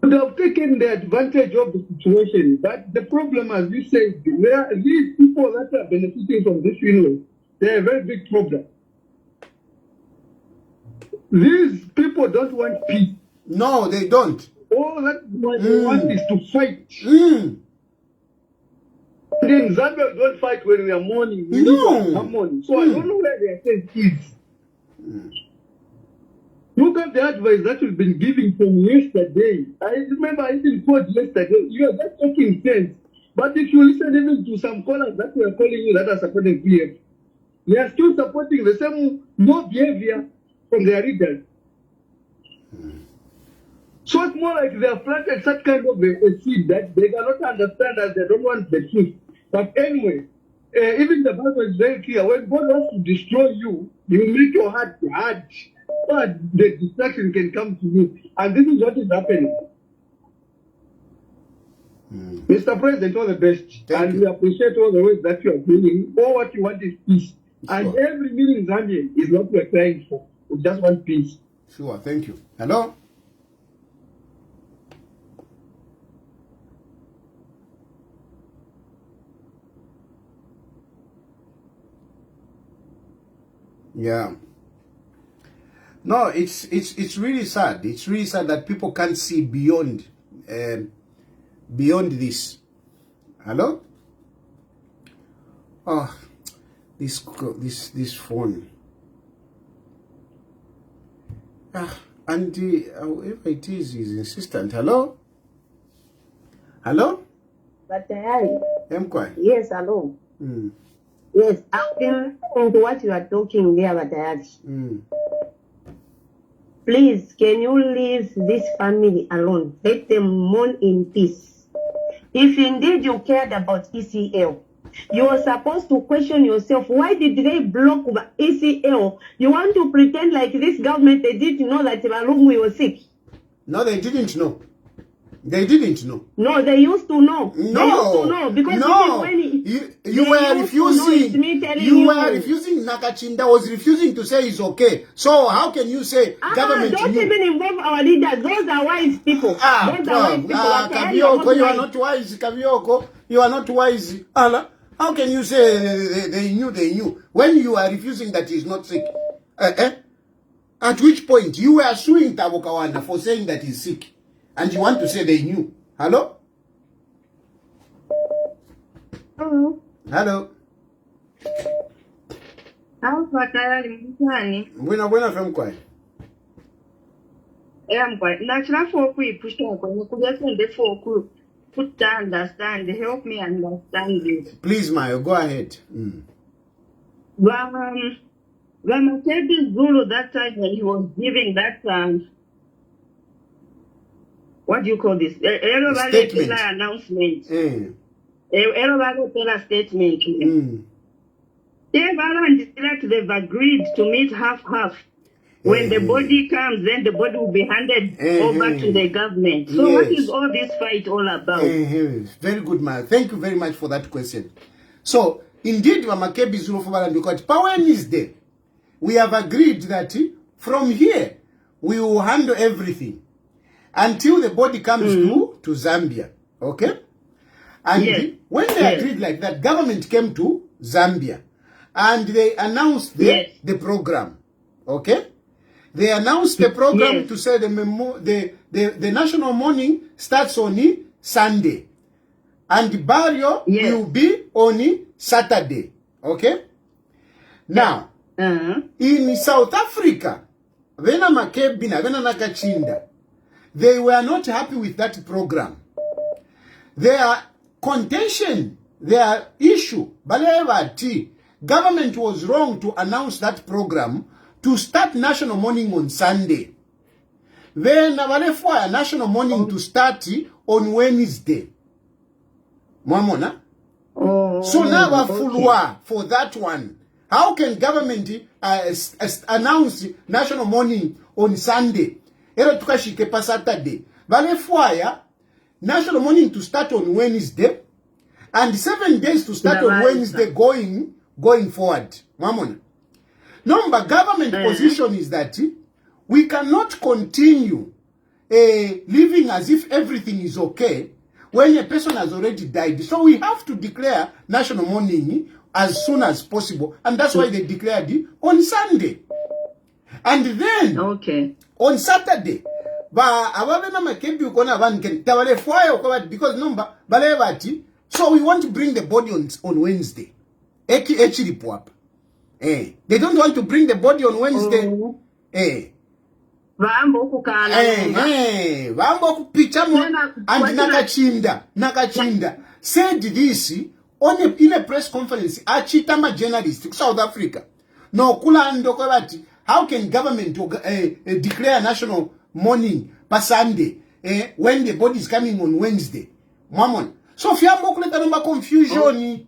Would have taken the advantage of the situation. But the problem, as you said, these people that are benefiting from this funeral, they're a very big problem. These people don't want peace. No, they don't. All that they want is to fight. Then Zambia don't fight when we are mourning. We live harmony. So I don't know where their sense is. Look at the advice that we've been giving from yesterday. I remember I even called yesterday. You are just talking sense. But if you listen even to some callers that were calling you that are supporting PF, they are still supporting the same no behavior from their leaders. So it's more like they have planted such kind of a seed that they cannot understand as they don't want the truth. But anyway, even the Bible is very clear. When God wants to destroy you, you make your heart hard. But the destruction can come to you. And this is what is happening. Mr. President, all the best. Thank you. We appreciate all the ways that you are doing. All what you want is peace. Sure. And every meaning Zambian is what we are trying for. We just want peace. Sure, thank you. Hello? Yeah. No, it's really sad. It's really sad that people can't see beyond this. Hello? Oh, this phone. And whoever it is insistent. Hello? Hello? But Tayali. Mkwa? Yes, hello. Yes, I've been listening to what you are talking there, but Tayali. Please, can you leave this family alone? Let them mourn in peace. If indeed you cared about ECL, you are supposed to question yourself. Why did they block ECL? You want to pretend like this government, they didn't know that Balungu was sick? No, they didn't know. They didn't know. No, they used to know. No. They used to know because no. when you were refusing. Refusing. Nakachinda was refusing to say it's okay. So how can you say government don't knew? even involve our leaders. Those are wise people. Those are wise people. Kabioko, you are not wise. Kabioko, you are not wise. Allah, how can you say they knew? When you are refusing that he's not sick. At which point you were suing Tabokawana for saying that he's sick. And you want to say they knew. Hello? Hello. Hello? Alpha Tayali mtani. Buena femkwa. Mkwa. Nachira for push on kuja sende for put understand. Help me understand this. Please, Mayo, go ahead. Ramatebi Zulu that time when he was giving that what do you call this? Statement. Announcement. Statement. They've agreed to meet half. When the body comes, then the body will be handed over to the government. So what is all this fight all about? Very good, man. Thank you very much for that question. So, indeed, Wamakebi Zulu Fubaland, because power is there. We have agreed that from here, we will handle everything until the body comes to Zambia. Okay? And when they agreed like that, government came to Zambia and they announced the program. Okay? They announced the program Yes. to say the national mourning starts on Sunday. And the burial Yes. will be on Saturday. Okay? Now, in South Africa, Vena Makebina, Vena Nakachinda, they were not happy with that program. Their contention, their issue, Balevati, government was wrong to announce that program to start national mourning on Sunday. Then Balefwa national mourning to start on Wednesday. Mwamona? So now okay. For that one. How can government announce national mourning on Sunday? Ero tukashike pa Saturday. Balefwa national mourning to start on Wednesday and 7 days to start on Wednesday going forward. Mwamona? Number government position is that we cannot continue living as if everything is okay when a person has already died. So we have to declare national mourning as soon as possible. And that's why they declared it on Sunday. And then on Saturday, because number so we want to bring the body on Wednesday. They don't want to bring the body on Wednesday. Vambo kupichamo and Nakachinda said this in a press conference achitama journalist South Africa. No kula ndokobati, how can government declare national mourning pa Sunday when the body is coming on Wednesday? Mamon. So fiambo kuleta number confusion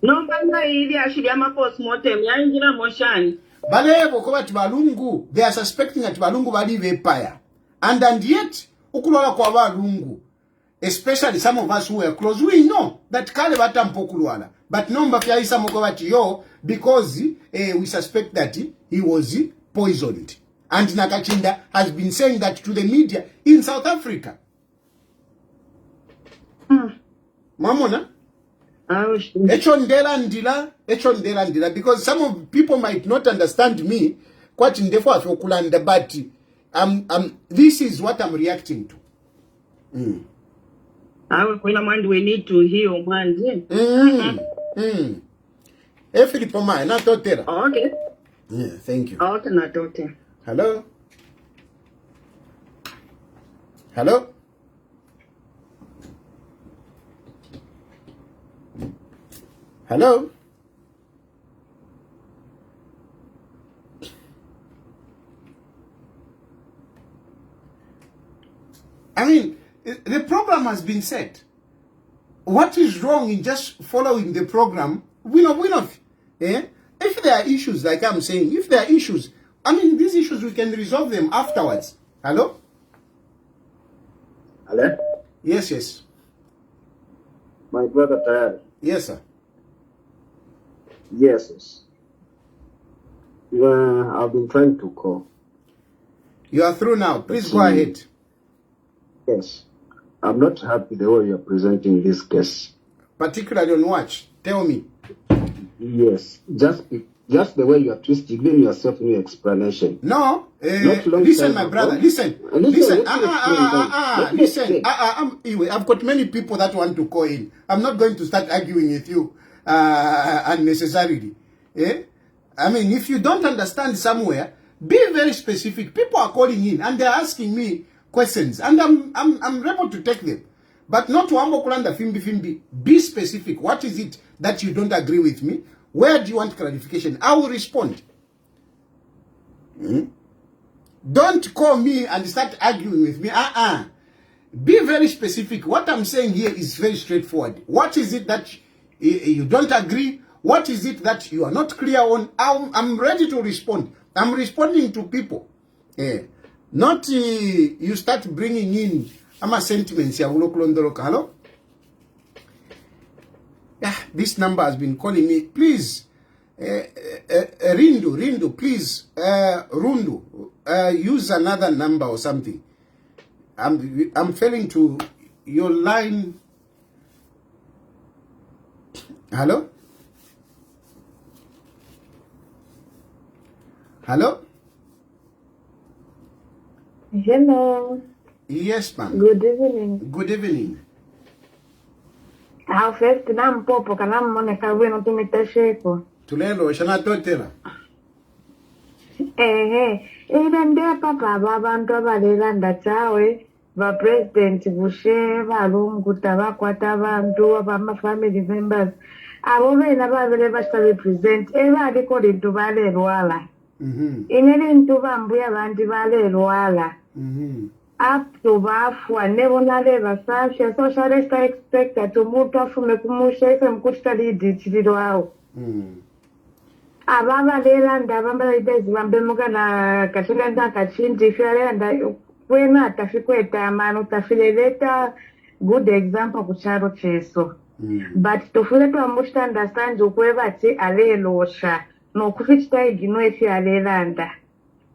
Nomba ili ashiri ama postmortem ya injina moshani. Balebo kwa Balungu, they are suspecting that Balungu balieve empire. And yet, ukulola kwa Balungu, especially some of us who were close, we know that Kale batampo kulwala. But number fya isa mokobati yo, because we suspect that he was poisoned. And Nakachinda has been saying that to the media in South Africa. Mamona? Echondela ndila, because some of people might not understand me, but this is what I'm reacting to. We need to hear Okay. Yeah, thank you. Okay, Natote. Hello? Hello? Hello? I mean, the program has been set. What is wrong in just following the program? We know. If there are issues, like I'm saying, if there are issues, I mean, these issues, we can resolve them afterwards. Hello? Hello? Yes. My brother Tayali. Yes, sir. Yes. I've been trying to call. You are through now. Please go ahead. Yes. I'm not happy the way you're presenting this case. Particularly on what? Tell me. Yes. Just the way you are twisting, giving yourself new explanation. No. Listen, my brother. Listen. I've got many people that want to call in. I'm not going to start arguing with you unnecessarily. I mean, if you don't understand somewhere, be very specific. People are calling in and they're asking me questions, and I'm able to take them. But not to Kulanda Fimbi. Be specific. What is it that you don't agree with me? Where do you want clarification? I will respond. Don't call me and start arguing with me. Be very specific. What I'm saying here is very straightforward. What is it that you don't agree? What is it that you are not clear on? I'm ready to respond. I'm responding to people. Not you start bringing in sentiments. Hello? Yeah, this number has been calling me. Please, Rindu, please, Rundu, use another number or something. I'm failing to your line. Hello? Hello? Hello. Yes, ma'am. Good evening. Good evening. How first nam popo kana moneka wino tumitesheko. Tulelo shana totela. Even there papa babantu abalelanda chawe ba president bushe balungu tabakwata abantu abama family members abo bena babele basta represent ebali kodi tubale rwala. Ineli ntuba mbuya bandi bale rwala. After bafwa nebonale basashe socialist expected to move afume kumushe semkusta liditiro awo. Ababa lelanda abamba idezi bambemuka na katilanda kachindi fyalenda kwena atafikweta amano tafileleta good example kucharo cheso. But tofule to amushta understand ukwevati alelosha no kufichita igino efi alelanda.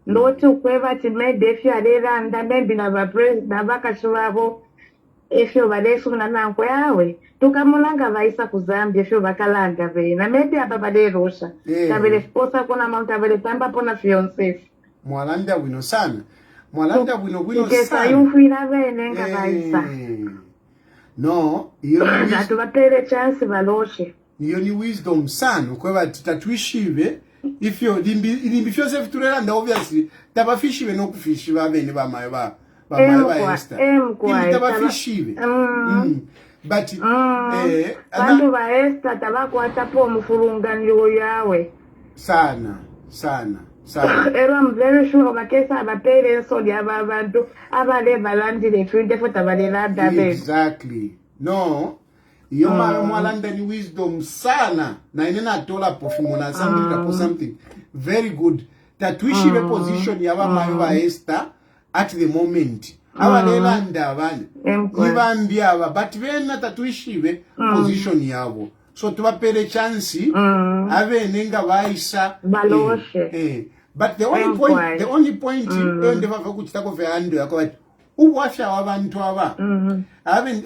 Loti ukwevati mede efi alelanda maybe na bakashwabo efi obalesu na nankwe yawe. Tukamulanga vaisa kuzambia efi obakalanda vena. Maybe ababalelosha. Tabele sposa kona tabele tamba pona fiancé. Mwalanda wino sana. Mwalanda wino sana. Yufina vene nga vaisa. No, iyo ni wisdom. Bapele chance baloshe. Iyo ni wisdom sana. Kwa tatuishive. If you limbi fyose fiturelanda obviously tabafishive no kufishiva vene bamaye ba esta. Ili tabafishive. But bantu ba esta tabakwata po mufulunganiro yawe. Sana. Ero I'm very sure bakesa abapere so ya abantu abale balandile twinde fota balelanda be. Exactly. No. Iyo mwalanda ni wisdom sana na inena tola pofimona something very good tatuishi the position ya bamayo ba Esther at the moment. Abalelanda abanye ibambia aba but bena tatuishive position yabo so tubapere chance abenenga baisa baloshe. But the only point ndeva vakuchitako veando yakati ubwafya wabantu aba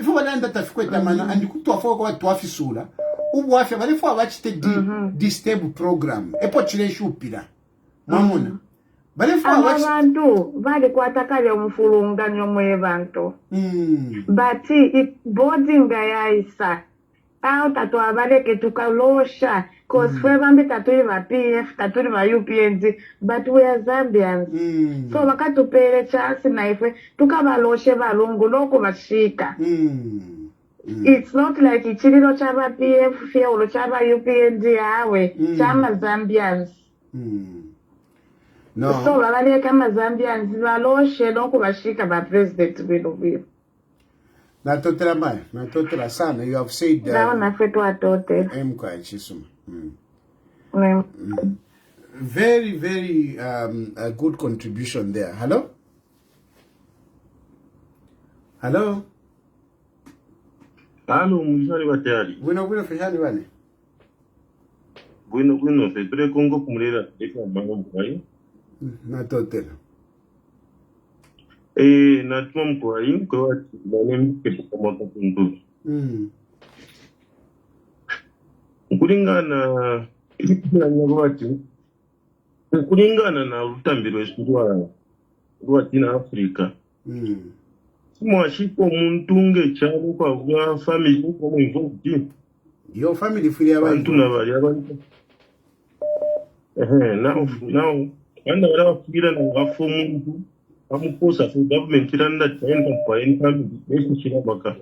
ifo balanda tafikweta mana andikutwafa kwa twafisula ubwafya balifo abachite di stable program epo chile shupira mamuna balifo abantu bali kwatakale omufulunganyo mwe bantu but boarding yaisa out tatu abaleke tukalosha cause fwe bambi taturi ba PF taturi ba UPNZ but we are Zambians so bakatupele chance na ife tukabaloshe balungu loko bashika it's not like ichililo chaba PF fia ulo chaba UPNZ yawe chama Zambians no so babale kama Zambians baloshe loko bashika ba president bilo Natotela sana. You have said very, very a good contribution there. Hello? Hello, Chilufya Tayali. Bueno, feshani wale. Bueno, fepre Congo kumulera eka mama mkwai. Natotela. Natuma mkwai kwa bane kama kapundu. Kulingana na rutambiro rwa tina Afrika. Mwashiko muntu ngechalo kwa vya family kwa mvuti. Yo family fili abantu na bali abantu. Now anda wala kugira na ngafu muntu amukosa for government iranda tenda kwa family eshishira baka.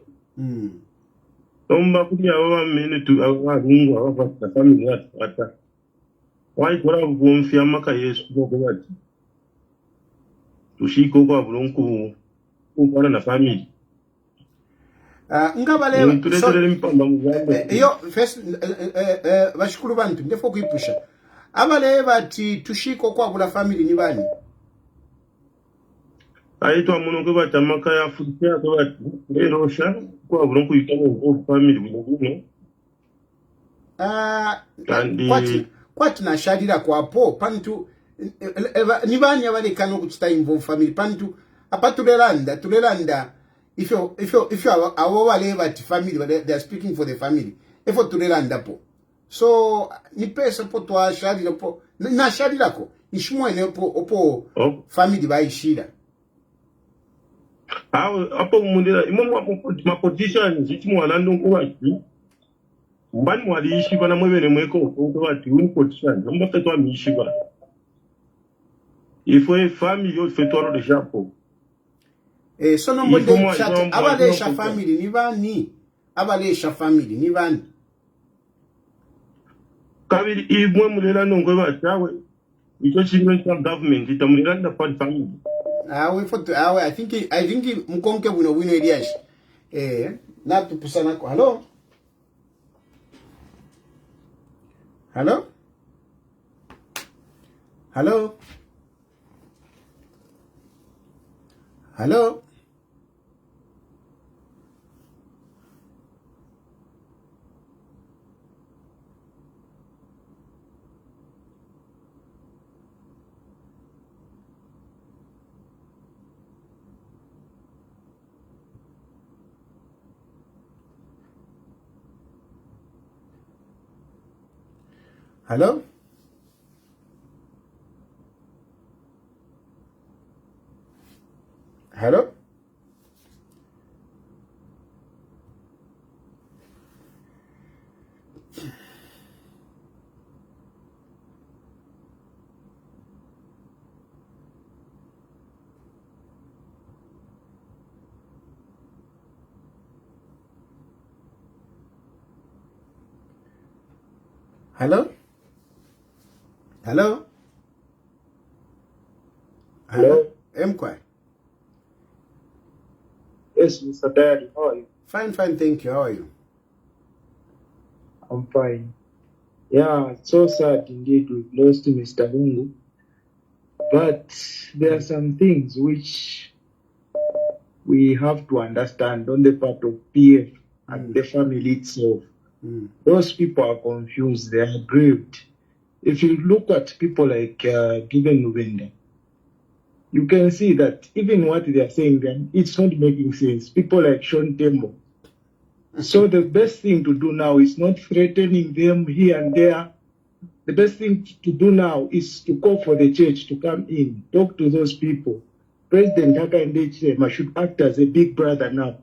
Tomba kuti aba mene tu abarungu abafata family ata. Why kora bumfya maka Yesu bogati. Tushiko kwa bulungu ukwana na family. Ngabale yo first bashikuru bantu ndefo kuipusha. Abale bati tushiko kwa bula family ni bani? Aitwa munongo batamaka ya futia kwa bati erosha kwa bulungu yitabo family bulungu. Kwati na shadira kwa po pantu ni bani abale kano kuchita involve family pantu apa tulelanda if you awale bati family they are speaking for the family if tulelanda po so ni pesa po to shadira po na shadira ko ishimo ene po opo family ba ishira Hapo mundela ma politicians ichimwana ndonkuwati mbani mwaliishi bana mwebene mweko okuwati uni politician namba fetwa miishi bana. Il faut une famille, il faut toi le chapeau. So nombo de chat abalesha family ni bani? Abalesha family ni bani? Kabiri imwe mulela nongwe bachawe. Ito chimwe cha government itamulela na family. I think mkonke buno Elias. Na tupusana ko. Hello? Hello? Hello? Hello? Hello? Hello? Hello? Hello? Hello? Mkwa? Yes, Mr. Tayali, how are you? Fine, thank you. How are you? I'm fine. Yeah, it's so sad indeed we've lost Mr. Lungu. But there are some things which we have to understand on the part of PF and the family itself. Those people are confused, they are grieved. If you look at people like Given Nubenda, you can see that even what they are saying, then it's not making sense. People like Sean Tembo. So the best thing to do now is not threatening them here and there. The best thing to do now is to call for the church to come in, talk to those people. President Hakainde should act as a big brother now.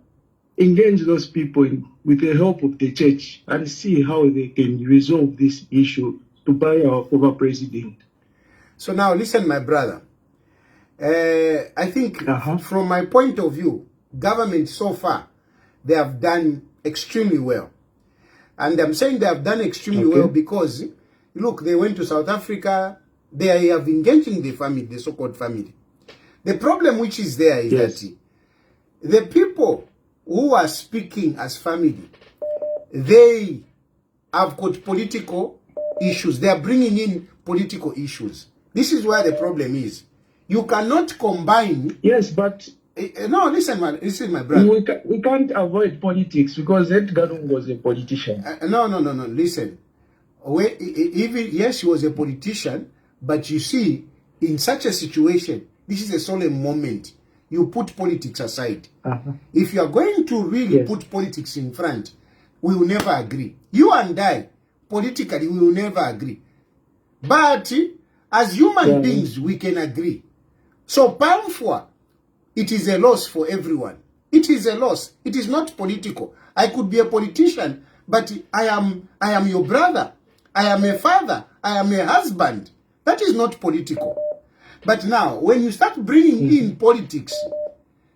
Engage those people with the help of the church and see how they can resolve this issue to buy our former president. So now listen, my brother. I think from my point of view, government so far, they have done extremely well. And I'm saying they have done extremely well because, look, they went to South Africa. They have engaging the family, the so-called family. The problem which is there is that the people who are speaking as family, they have got political issues. They are bringing in political issues. This is where the problem is. You cannot combine. Yes, but no, listen, my brother. We can't avoid politics because Edgar Lungu was a politician. No. Listen, yes, he was a politician, but you see, in such a situation, this is a solemn moment. You put politics aside. If you are going to really put politics in front, we will never agree. You and I, politically, we will never agree. But as human beings, we can agree. So, Pamfwa, it is a loss for everyone. It is a loss. It is not political. I could be a politician, but I am your brother. I am a father. I am a husband. That is not political. But now, when you start bringing in politics,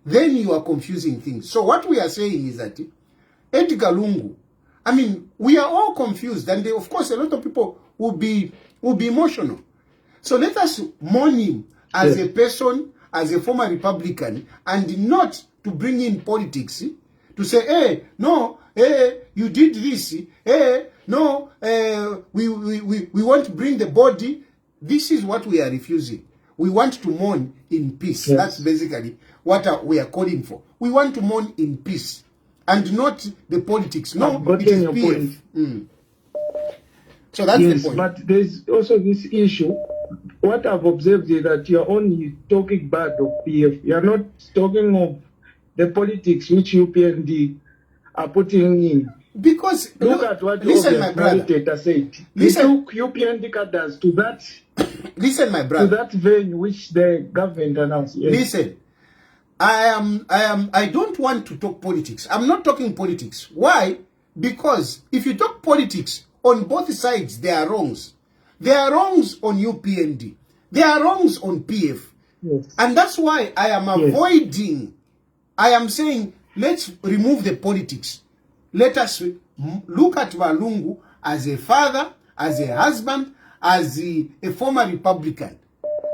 then you are confusing things. So what we are saying is that Edgar Lungu, I mean, we are all confused, and of course, a lot of people will be emotional. So let us mourn him as a person, as a former Republican, and not to bring in politics to say, hey, no, hey, you did this, hey, no, we want to bring the body. This is what we are refusing. We want to mourn in peace. That's basically what we are calling for. We want to mourn in peace and not the politics. No, it is PF. So that's the point. But there's also this issue. What I've observed is that you're only talking bad of PF. You're not talking of the politics which UPND are putting in. Because look at what my brother said. Listen, took UPND cadres to that. Listen, my brother. To that vein which the government announced. Listen, I don't want to talk politics. I'm not talking politics. Why? Because if you talk politics, on both sides, there are wrongs. There are wrongs on UPND. There are wrongs on PF. Yes. And that's why I am avoiding. I am saying, let's remove the politics. Let us look at Walungu as a father, as a husband, as a former Republican.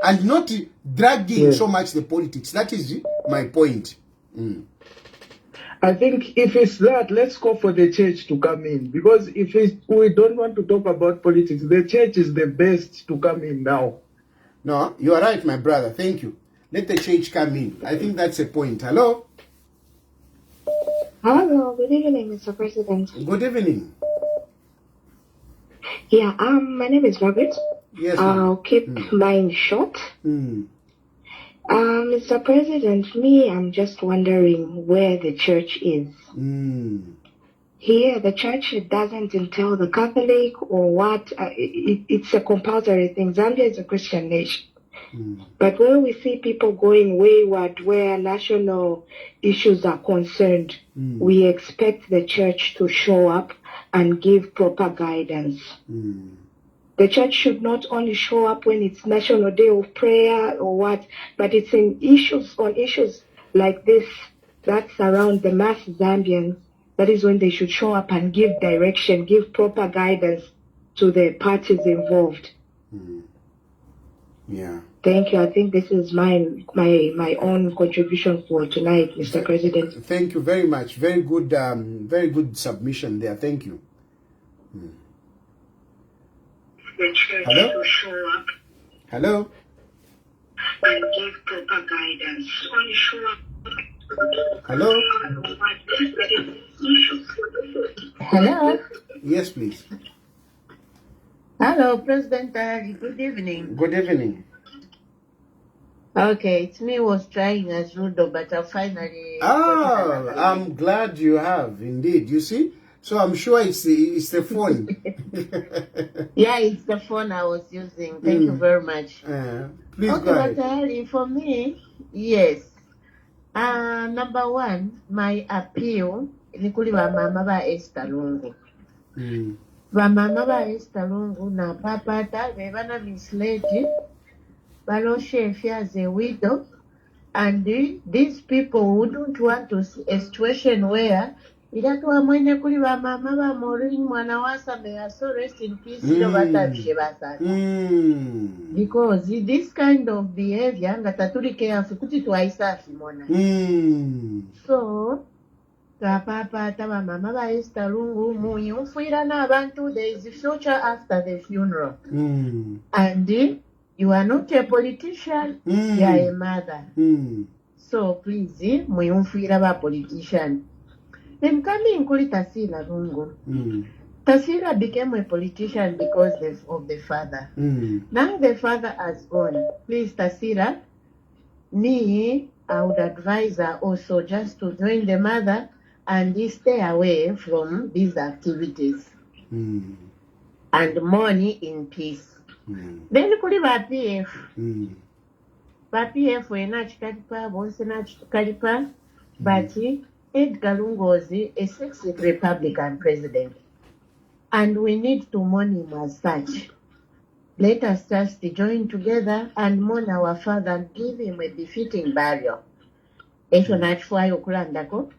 And not dragging so much the politics. That is my point. I think if it's that, let's call for the church to come in. Because if we don't want to talk about politics, the church is the best to come in now. No, you are right, my brother. Thank you. Let the church come in. I think that's a point. Hello? Hello, good evening, Mr. President. Good evening. Yeah, my name is Margaret. Yes, I'll keep mine short. Mr. President, I'm just wondering where the church is. Here, the church doesn't entail the Catholic or what. It's a compulsory thing. Zambia is a Christian nation. But where we see people going wayward, where national issues are concerned, we expect the church to show up and give proper guidance. The church should not only show up when it's National Day of Prayer or what, but it's on issues like this that surround the mass Zambians. That is when they should show up and give direction, give proper guidance to the parties involved. Yeah. Thank you. I think this is my own contribution for tonight, Mr. President. Thank you very much. Very good submission there. Thank you. The church Hello? to show up Hello? and give proper guidance. Only show up. Hello? Hello. Yes, please. Hello, President Tayali. Good evening. Good evening. Okay, it's me who was trying as Rudo, but I finally... I'm glad you have, indeed. You see? So I'm sure it's the phone. Yeah, it's the phone I was using. Thank you very much. Please okay, go ahead. But for me, yes. Number one, my appeal ni kuli bamama ba Esther Lungu. Bamama ba Esther Lungu na papata bebana misled Baloshe as a widow, and these people wouldn't want to see a situation where idatuwa mwene kuli bamama ba Maureen Mwanawasa, may her soul rest in peace, because this kind of behavior ngatatuli careful kuti twaisafi mona. So papa taba mama ba Esther Lungu muyumfuira n'abantu, there is a future after the funeral. And you are not a politician, you are a mother. So please, muyumfuira ba politician. Then coming kuli Tasila Lungu. Tasila became a politician because of the father. Now the father has gone. Please, Tasila, I would advise her also just to join the mother and stay away from these activities. And money in peace. Then kuli ba PF. Ba PF wena chikalipa, bonse na chikalipa, but Edgar Lungu was a sexist Republican president. And we need to mourn him as such. Let us just join together and mourn our father and give him a befitting burial. Esho nachifwayo okulandako.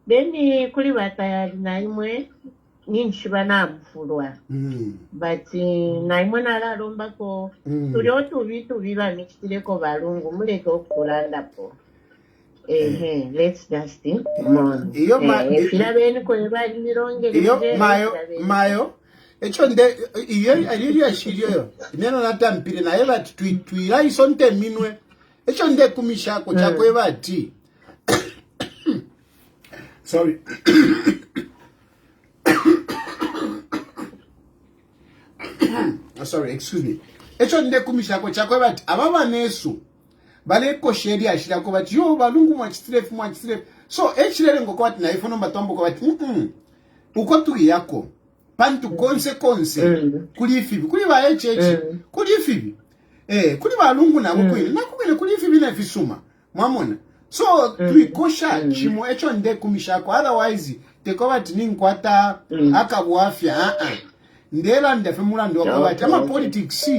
Then kuli Tayali naimwe ninchiba namufulwa. But naimwe nalalombako tuli otubi bamikitireko balungu muleke okutulandako. Let's just mourn. Mayo echo nde iyo ashiriyo neno natampire naye bati twira isonte minwe echo nde kumishako chakwe bati sorry. Sorry, excuse me. Echo nde kumishako chakwe bati ababa nesu baleko sheri ashirako bati yo balungu mwachitrefu. So echirere ngoko bati na ifono matombo ko bati uko turi yako pantu konse kuli ifibi kuli ba echechi kuli ifibi kuli balungu nabo kwini nakukwene kuli ifibi na fisuma mwamona. So tuikosha chimo echo nde kumishako, otherwise tekova tininkwata akabuafya ndela ndefe mulando wakabati ama politics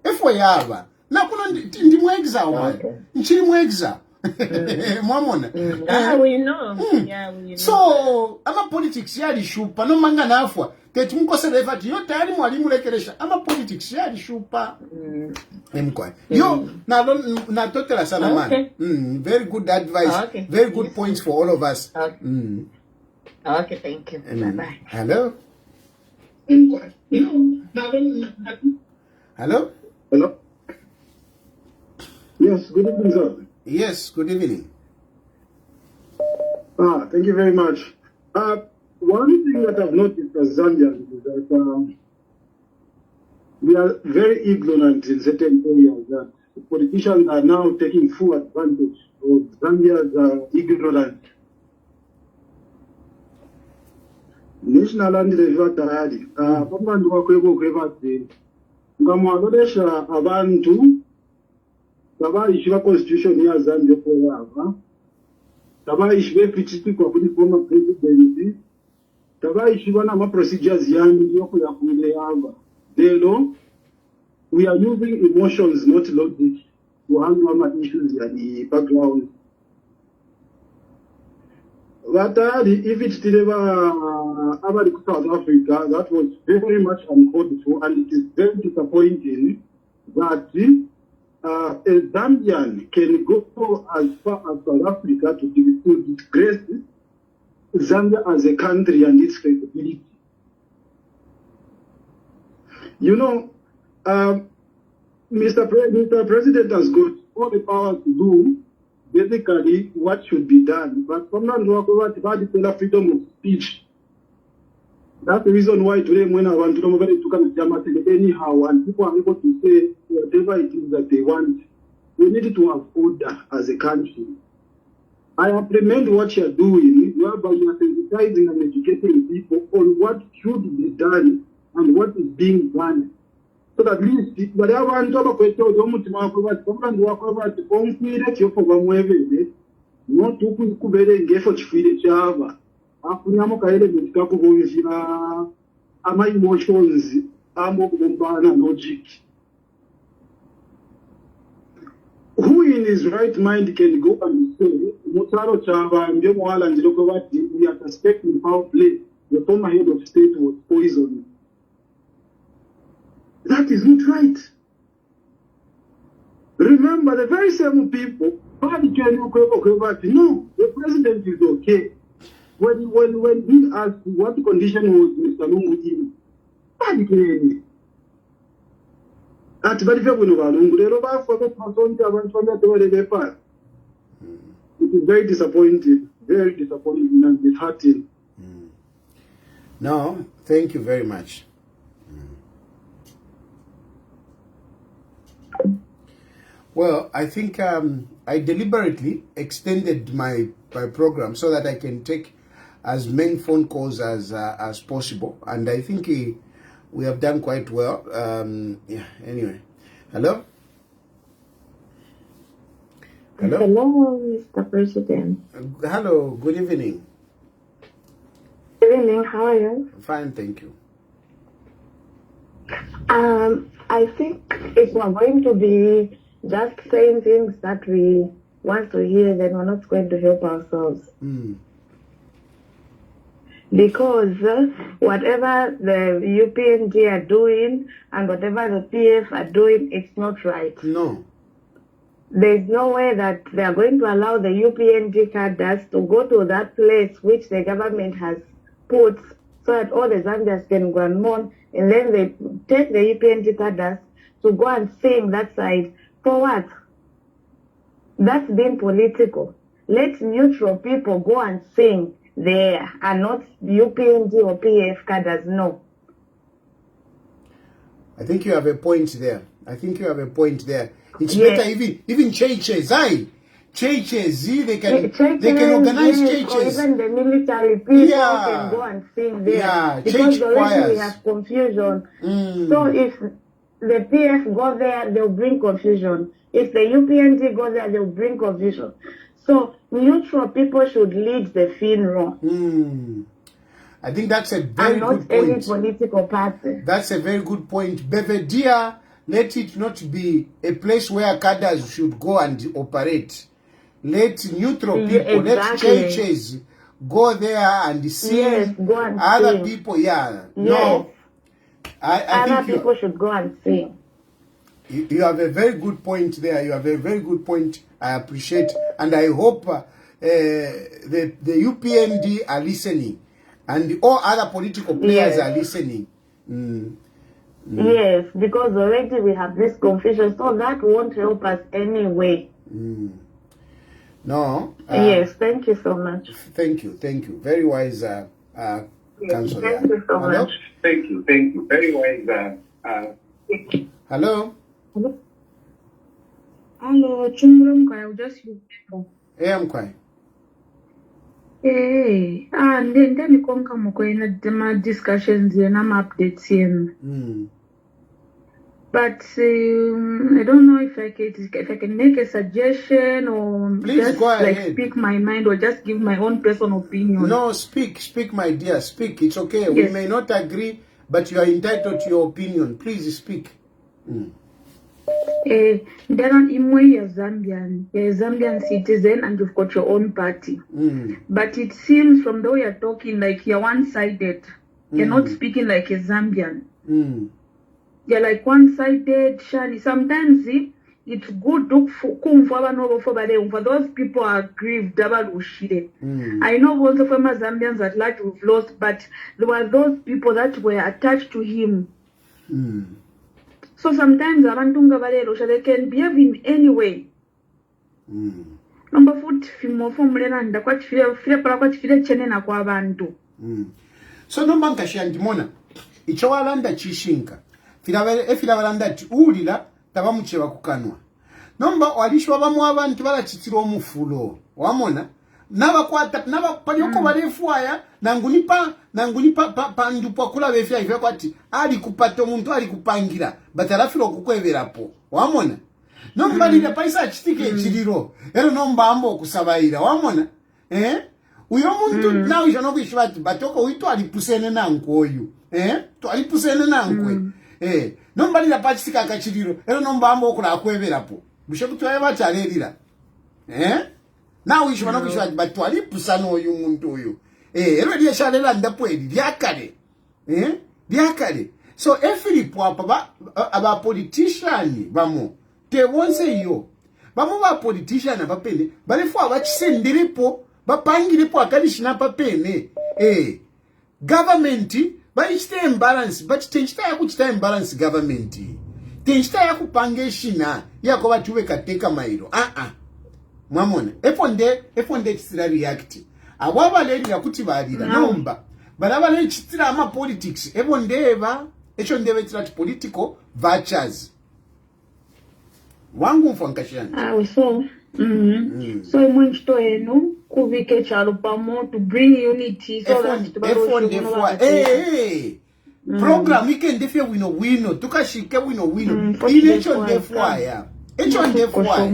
efo yava nakuno ndi mwegza omwe nchiri mwegza mwamona we know. Yeah, we know. So ama politics yali shupa no manga nafwa teti mukosera efati yo tayari mwalimu lekeresha ama politics yali shupa emkwa yo na totela sana man. Very good advice. Very good points for all of us. Okay, thank you. Bye-bye. Hello? Hello? Hello? Yes, good evening, sir. Yes, good evening. Thank you very much. One thing that I've noticed as Zambians is that we are very ignorant in certain areas. That politicians are now taking full advantage of Zambia's ignorance. National Land Chilufya Tayali. Pambandu wakwego kwebati. Ngamwalodesha abantu tabaishiva constitution ya Zambia kweyava. Tabaishive pichitikwa kuli former president. Tabaishiva na procedures yangi yoko ya kumile yava. Lelo, we are using emotions, not logic, to handle our issues in the background. If it's still South Africa, that was very much uncalled for, and it is very disappointing that a Zambian can go as far as South Africa to disgrace Zambia as a country and its credibility. You know, Mr. President has got all the power to do basically what should be done. But from now on, freedom of speech. That's the reason why today when I want to know whether to anyhow and people are able to say whatever it is that they want. We need to have order as a country. I appreciate what you're doing, whereby you are sensitizing and educating people on what should be done and what is being done. So that at least, but I want to question not to kubere ngefo chifire chava. Akunyamo kaele mutikaku kuhishira ama emotions amo kumbana logic. Who in his right mind can go and say, Mutaro Chava, Mbemwala and Jirokovati, we are suspecting foul play. The former head of state was poisoned. That is not right. Remember, the very same people, no, the president is okay. When he asked what condition was Mr. Lungu in, it is very disappointing and disheartening. No, thank you very much. Well, I think I deliberately extended my program so that I can take as many phone calls as possible, and I think we have done quite well. Yeah. Anyway, hello. Hello. Hello, Mr. President. Hello. Good evening. Good evening. How are you? Fine, thank you. I think if we're going to be just saying things that we want to hear, then we're not going to help ourselves. Because whatever the UPNG are doing and whatever the PF are doing, it's not right. No. There's no way that they are going to allow the UPNG cadres to go to that place which the government has put so that all the Zambians can go and mourn, and then they take the UPNG cadres to go and sing that side. For what? That's being political. Let neutral people go and sing there and not UPNG or PF cadres, no. I think you have a point there. It's better even churches, they can organize churches. Or even the military people can go and sing there. Yeah, because church already choirs. we have confusion. So if the PF go there, they'll bring confusion. If the UPNG go there, they'll bring confusion. So neutral people should lead the funeral. I think that's a very good point. And not any political party. That's a very good point. Belvedere, let it not be a place where cadres should go and operate. Let neutral people, let churches go there and see go and other sing. people. Yeah, Yes. no. I Other think people should go and sing. you have a very good point there. You have a very good point. I appreciate, and I hope the UPND are listening, and all other political players are listening. Yes, because already we have this confusion, so that won't help us anyway. No. Yes, thank you so much. Thank you. Very wise, Councillor. Thank you so much. Thank you. Very wise. Hello. Hello, Chumurumka, I just you. Hey, I'm quiet. Hey, and then you come in the discussions and updates in. But I don't know if I can make a suggestion or Please just go ahead. speak my mind or just give my own personal opinion. No, speak, my dear, speak. It's okay. Yes. We may not agree, but you are entitled to your opinion. Please speak. Darren Imwe, you're a Zambian citizen and you've got your own party. But it seems from the way you're talking like you're one-sided. You're not speaking like a Zambian. You're like one-sided, Shani. Sometimes it's good to for those people are grieved. I know also from Zambians at large we've lost, but there were those people that were attached to him. So sometimes they can behave in any way. Number foot and so no man kashandimona ichowalanda chishinka efirabalanda ati ulira tabamucheba kukanwa nomba walishwa bamu abantu balachitira omufulo wamona nabakwata nabapanyoko balefwaya nangunipa pandupwa kula befya ife kwati ali kupata omuntu ali kupangira batarafiro okukweberapo wamona nomba lira paisa chitike chiriro ero nomba ambo okusabaira wamona uyo muntu nawe jano kwishwati batoko witu alipusene nankoyu to alipusene nankwe nomba lira pachika kachiriro ero nomba ambo okula akweberapo bushekutwaye bachalelira nawe wisho bano kwishwati batu alipusana oyu muntu uyu ero liye shalela ndapo eri lyakale so efilipo apa aba politician bamo te wonse yo bamo ba politician abapene balefu abachisendiripo bapangirepo akalishina papene government baichite imbalance but tenchita yakuchita imbalance government tenchita yakupangeshina yako batuwe kateka mairo mwamona efonde chisira react ababa leli yakuti balira nomba balaba leli chitira ama politics ebondeba echo ndebe tira political virtues wangu mfankashana so mwenchito eno kuvike chalo pamo to bring unity so that program ikendefye wino tukashike wino inecho ndefwaya echo ndefwaya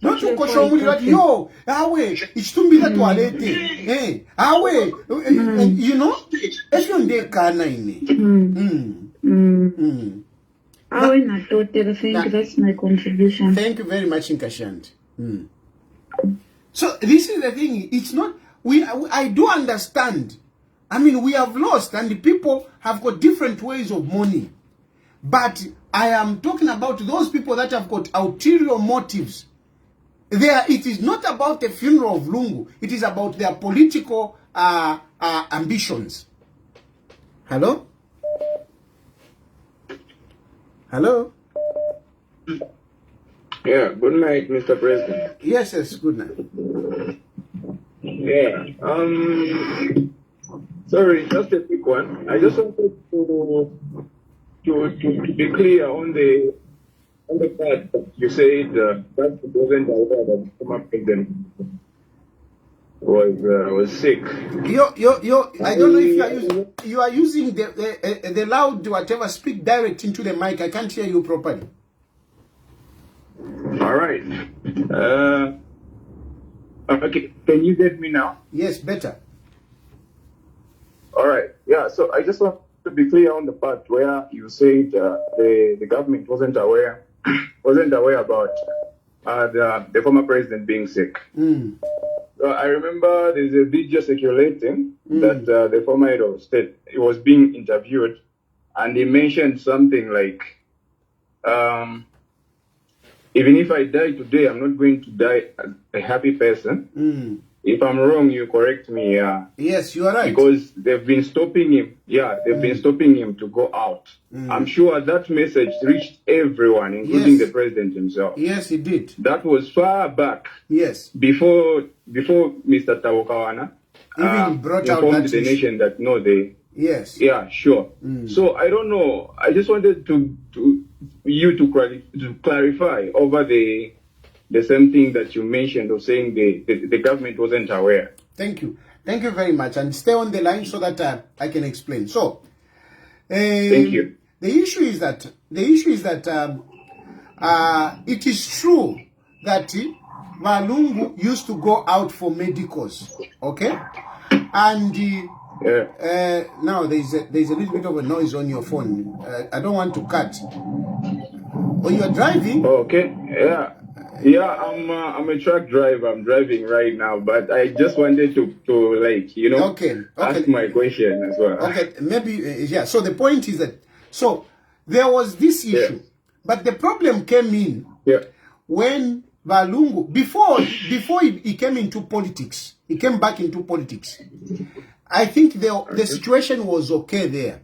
notu kosho muliro ati yo awe ichitumbira toilette awe you know echo ndekana ine that's my contribution. Thank you very much, Nkashand. So this is the thing. It's not I do understand. I mean, we have lost, and the people have got different ways of mourning. But I am talking about those people that have got ulterior motives. It is not about the funeral of Lungu. It is about their political ambitions. Hello? Hello? Yeah, good night, Mr. President. Yes, good night. Yeah, sorry, just a quick one. I just wanted to be clear on the part that you said that wasn't aware that the former president was sick. I don't know if you are using the loud whatever. Speak direct into the mic. I can't hear you properly. All right. Okay, can you get me now? Yes, better. All right. Yeah. So I just want to be clear on the part where you said the government wasn't aware about the former president being sick. I remember there's a video circulating that the former head of state, he was being interviewed, and he mentioned something like, even if I die today, I'm not going to die a happy person. If I'm wrong, you correct me. Yes, you are right. Because they've been stopping him. Yeah, they've been stopping him to go out. I'm sure that message reached everyone, including the president himself. Yes, it did. That was far back. Yes. Before Mr. Tawokawana even brought out informed that the nation that no, they. Yes. Yeah, sure. So I don't know. I just wanted to clarify over the same thing that you mentioned of saying the government wasn't aware. Thank you. Thank you very much. And stay on the line so that I can explain. So, thank you. The issue is that it is true that Valungu used to go out for medicals, okay? And now there's a little bit of a noise on your phone. I don't want to cut. When you are driving. Okay. Yeah. Yeah, I'm a truck driver. I'm driving right now, but I just wanted to like, you know, ask my question as well. Okay, maybe, yeah. So the point is that, so there was this issue, but the problem came in when Valungu, before he came into politics, he came back into politics. I think the situation was okay there.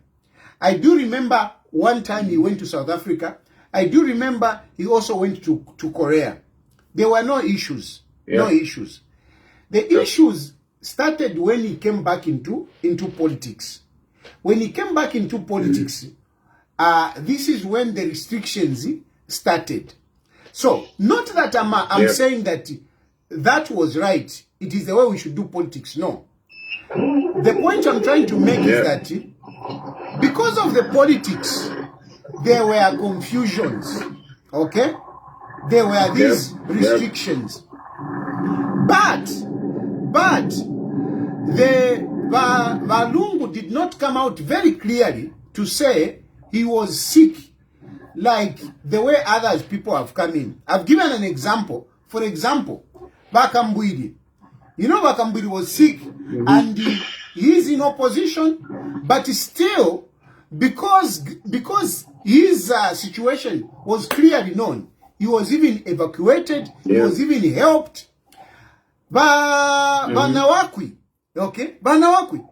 I do remember one time he went to South Africa. I do remember he also went to Korea. There were no issues. No issues. The issues started when he came back into politics. When he came back into politics, this is when the restrictions started. So, not that I'm saying that was right. It is the way we should do politics. No. The point I'm trying to make is that because of the politics, there were confusions, okay? There were these restrictions. But the Valungu did not come out very clearly to say he was sick like the way others people have come in. I've given an example. For example, Bakambwidi. You know Bakambwidi was sick and he is in opposition, but still, because his situation was clearly known, he was even evacuated, he was even helped. Banawakwi, okay? Banawakwi.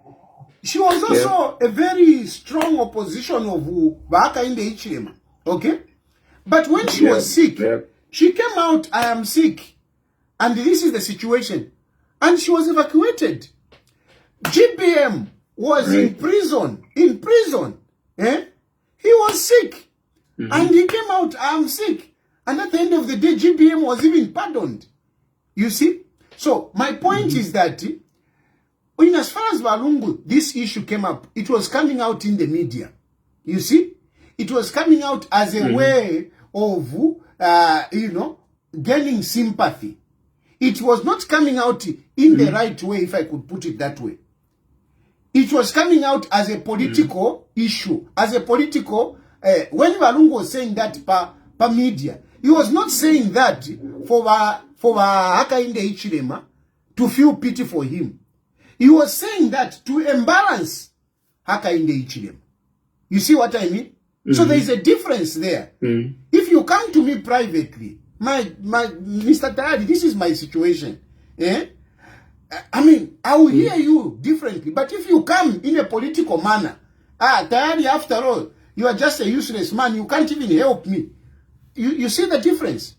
She was also a very strong opposition of Baka in the Ichilema, okay? But when she was sick, she came out, I am sick, and this is the situation. And she was evacuated. GBM was in prison, eh? He was sick, and he came out, I am sick. And at the end of the day, GBM was even pardoned. You see? So, my point is that, in as far as Valungu, this issue came up, it was coming out in the media. You see? It was coming out as a way of, gaining sympathy. It was not coming out in the right way, if I could put it that way. It was coming out as a political issue, as a political, when Valungu was saying that per media, he was not saying that for Hakainde Hichilema to feel pity for him. He was saying that to embarrass Hakainde Hichilema. You see what I mean? So there is a difference there. If you come to me privately, my Mr. Tayali, this is my situation. I mean, I will hear you differently. But if you come in a political manner, Tayali, after all, you are just a useless man. You can't even help me. You see the difference?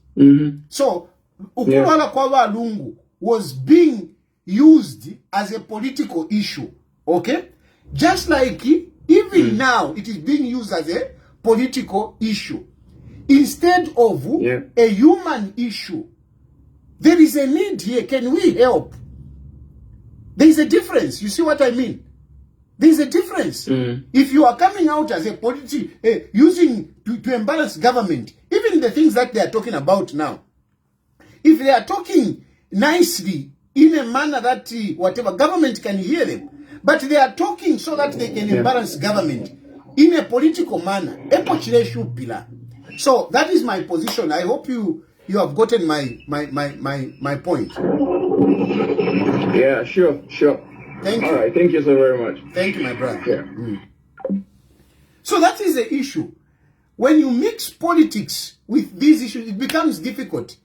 So, Ukulwala kwa Valungu was being used as a political issue. Okay? Just like even now, it is being used as a political issue. Instead of a human issue. There is a need here. Can we help? There is a difference. You see what I mean? There is a difference. If you are coming out as a using to embarrass government, even the things that they are talking about now, if they are talking nicely in a manner that whatever government can hear them. But they are talking so that they can embarrass government in a political manner. So that is my position. I hope you have gotten my point. Yeah, sure. Thank you. All right, thank you so very much. Thank you, my brother. Yeah. So that is the issue. When you mix politics with these issues, it becomes difficult.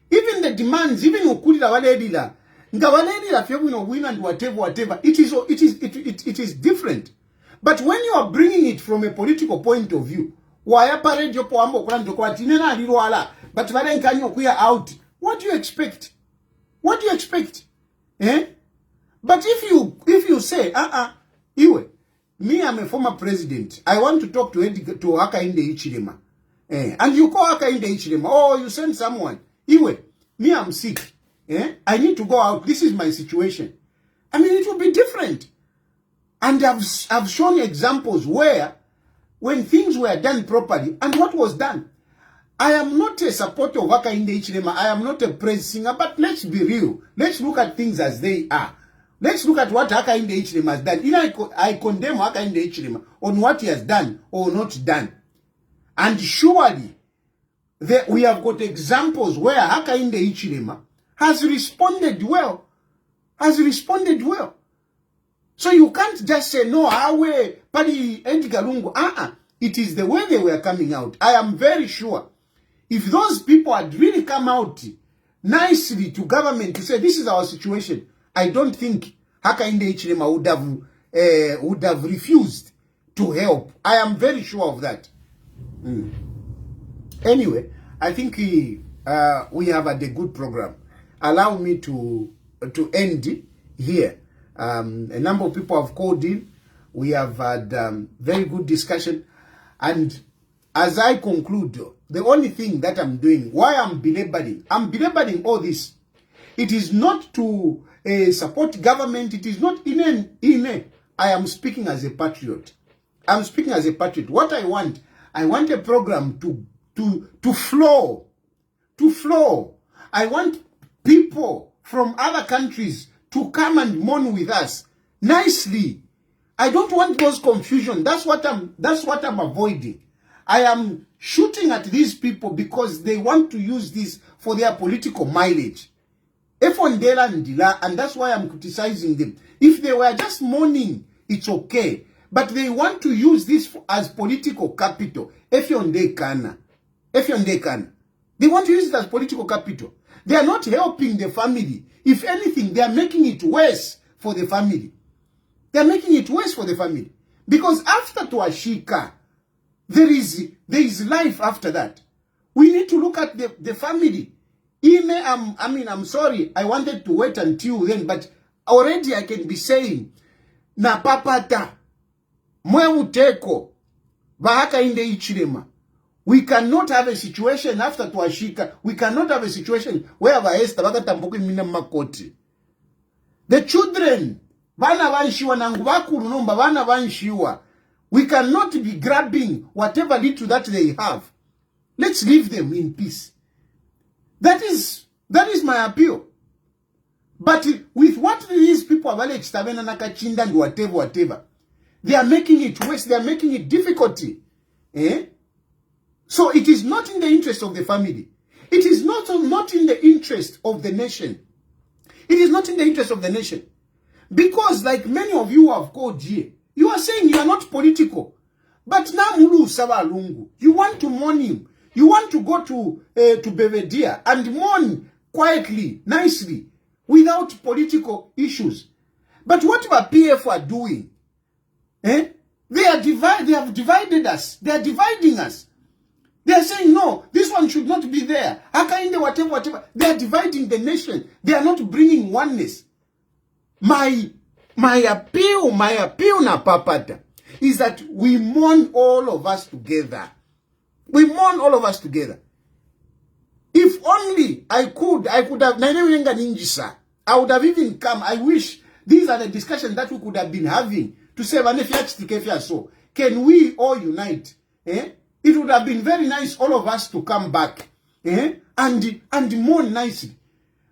Even the demands, even ukulila waledila, ngawaledila fyebu win and whatever, it is different. But when you are bringing it from a political point of view, but out, what do you expect? What do you expect? Eh? But if you say, Iwe, me, I'm a former president. I want to talk to Hakainde Hichilema. And you call Hakainde Hichilema. Oh, you send someone. Iwe, me, I'm sick. I need to go out. This is my situation. I mean, it will be different. And I've shown examples where, when things were done properly, and what was done. I am not a supporter of Hakainde Hichilema. I am not a praise singer, but let's be real. Let's look at things as they are. Let's look at what Hakainde Hichilema has done. I condemn Hakainde Hichilema on what he has done or not done. And surely, we have got examples where Hakainde Hichilema has responded well. So you can't just say, no, awe, pali Edgar Lungu. It is the way they were coming out. I am very sure. If those people had really come out nicely to government to say, this is our situation, I don't think Hakainde Hichilema would have refused to help. I am very sure of that. Anyway, I think we have had a good program. Allow me to end here. A number of people have called in. We have had very good discussion. And as I conclude, the only thing that I'm doing, why I'm belaboring all this, it is not to support government. It is not I am speaking as a patriot. I'm speaking as a patriot. What I want a program to flow. I want people from other countries to come and mourn with us nicely. I don't want those confusion. That's what I'm avoiding. I am shooting at these people because they want to use this for their political mileage. And that's why I'm criticizing them. If they were just mourning, it's okay. But they want to use this as political capital. They want to use it as political capital. They are not helping the family. If anything, they are making it worse for the family. Because after Tuashika, there is life after that. We need to look at the family. I'm sorry, I wanted to wait until then, but already I can be saying, na papata, mwemuteko, Hakainde Hichilema. We cannot have a situation after Tuashika. We cannot have a situation where the children, we cannot be grabbing whatever little that they have. Let's leave them in peace. That is my appeal. But with what these people are and whatever, they are making it worse. They are making it difficulty. So it is not in the interest of the family. It is not in the interest of the nation. It is not in the interest of the nation. Because like many of you have called here, you are saying you are not political. But now Mulu Saba Lungu, you want to mourn him. You want to go to Belvedere and mourn quietly, nicely, without political issues. But what our PF are doing, they have divided us. They are dividing us. They are saying, no, this one should not be there. Hakainde, whatever. They are dividing the nation. They are not bringing oneness. My appeal na papata is that we mourn all of us together. We mourn all of us together. If only I could have, I would have even come. I wish these are the discussions that we could have been having to say, can we all unite? It would have been very nice, all of us, to come back and mourn nicely.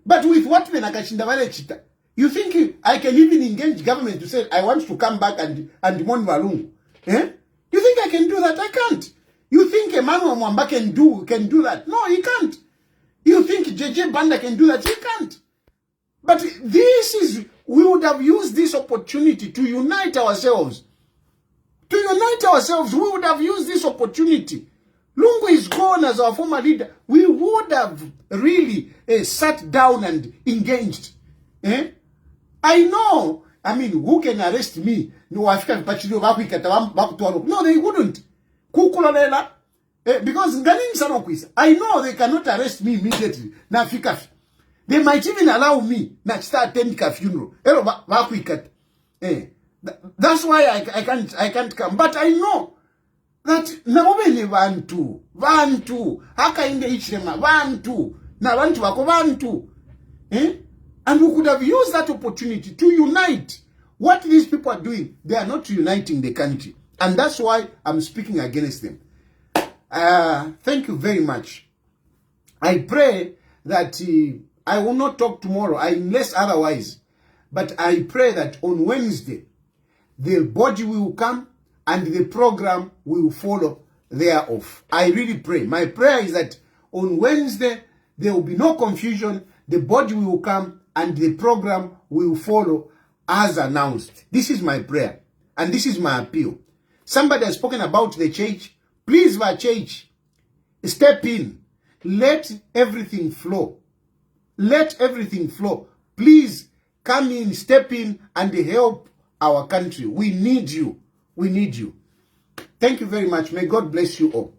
But with what Nakashindavale Chita, you think I can even engage government to say, I want to come back and Mon Valungu? Eh? You think I can do that? I can't. You think Emmanuel Mwamba can do that? No, he can't. You think JJ Banda can do that? He can't. But we would have used this opportunity to unite ourselves. To unite ourselves, we would have used this opportunity. Lungu is gone as our former leader. We would have really sat down and engaged. Eh? I know. I mean, who can arrest me? No, no, they wouldn't. Because I know they cannot arrest me immediately. They might even allow me to start attending a funeral. That's why I can't come. But I know that nabobele vantu haka inde ichirema vantu na vantu wako vantu. And we could have used that opportunity to unite. What these people are doing, they are not uniting the country. And that's why I'm speaking against them. Thank you very much. I pray that I will not talk tomorrow unless otherwise. But I pray that on Wednesday, the body will come and the program will follow thereof. I really pray. My prayer is that on Wednesday, there will be no confusion. The body will come and the program will follow as announced. This is my prayer. And this is my appeal. Somebody has spoken about the church. Please, my church, step in. Let everything flow. Let everything flow. Please come in, step in, and help our country. We need you. We need you. Thank you very much. May God bless you all.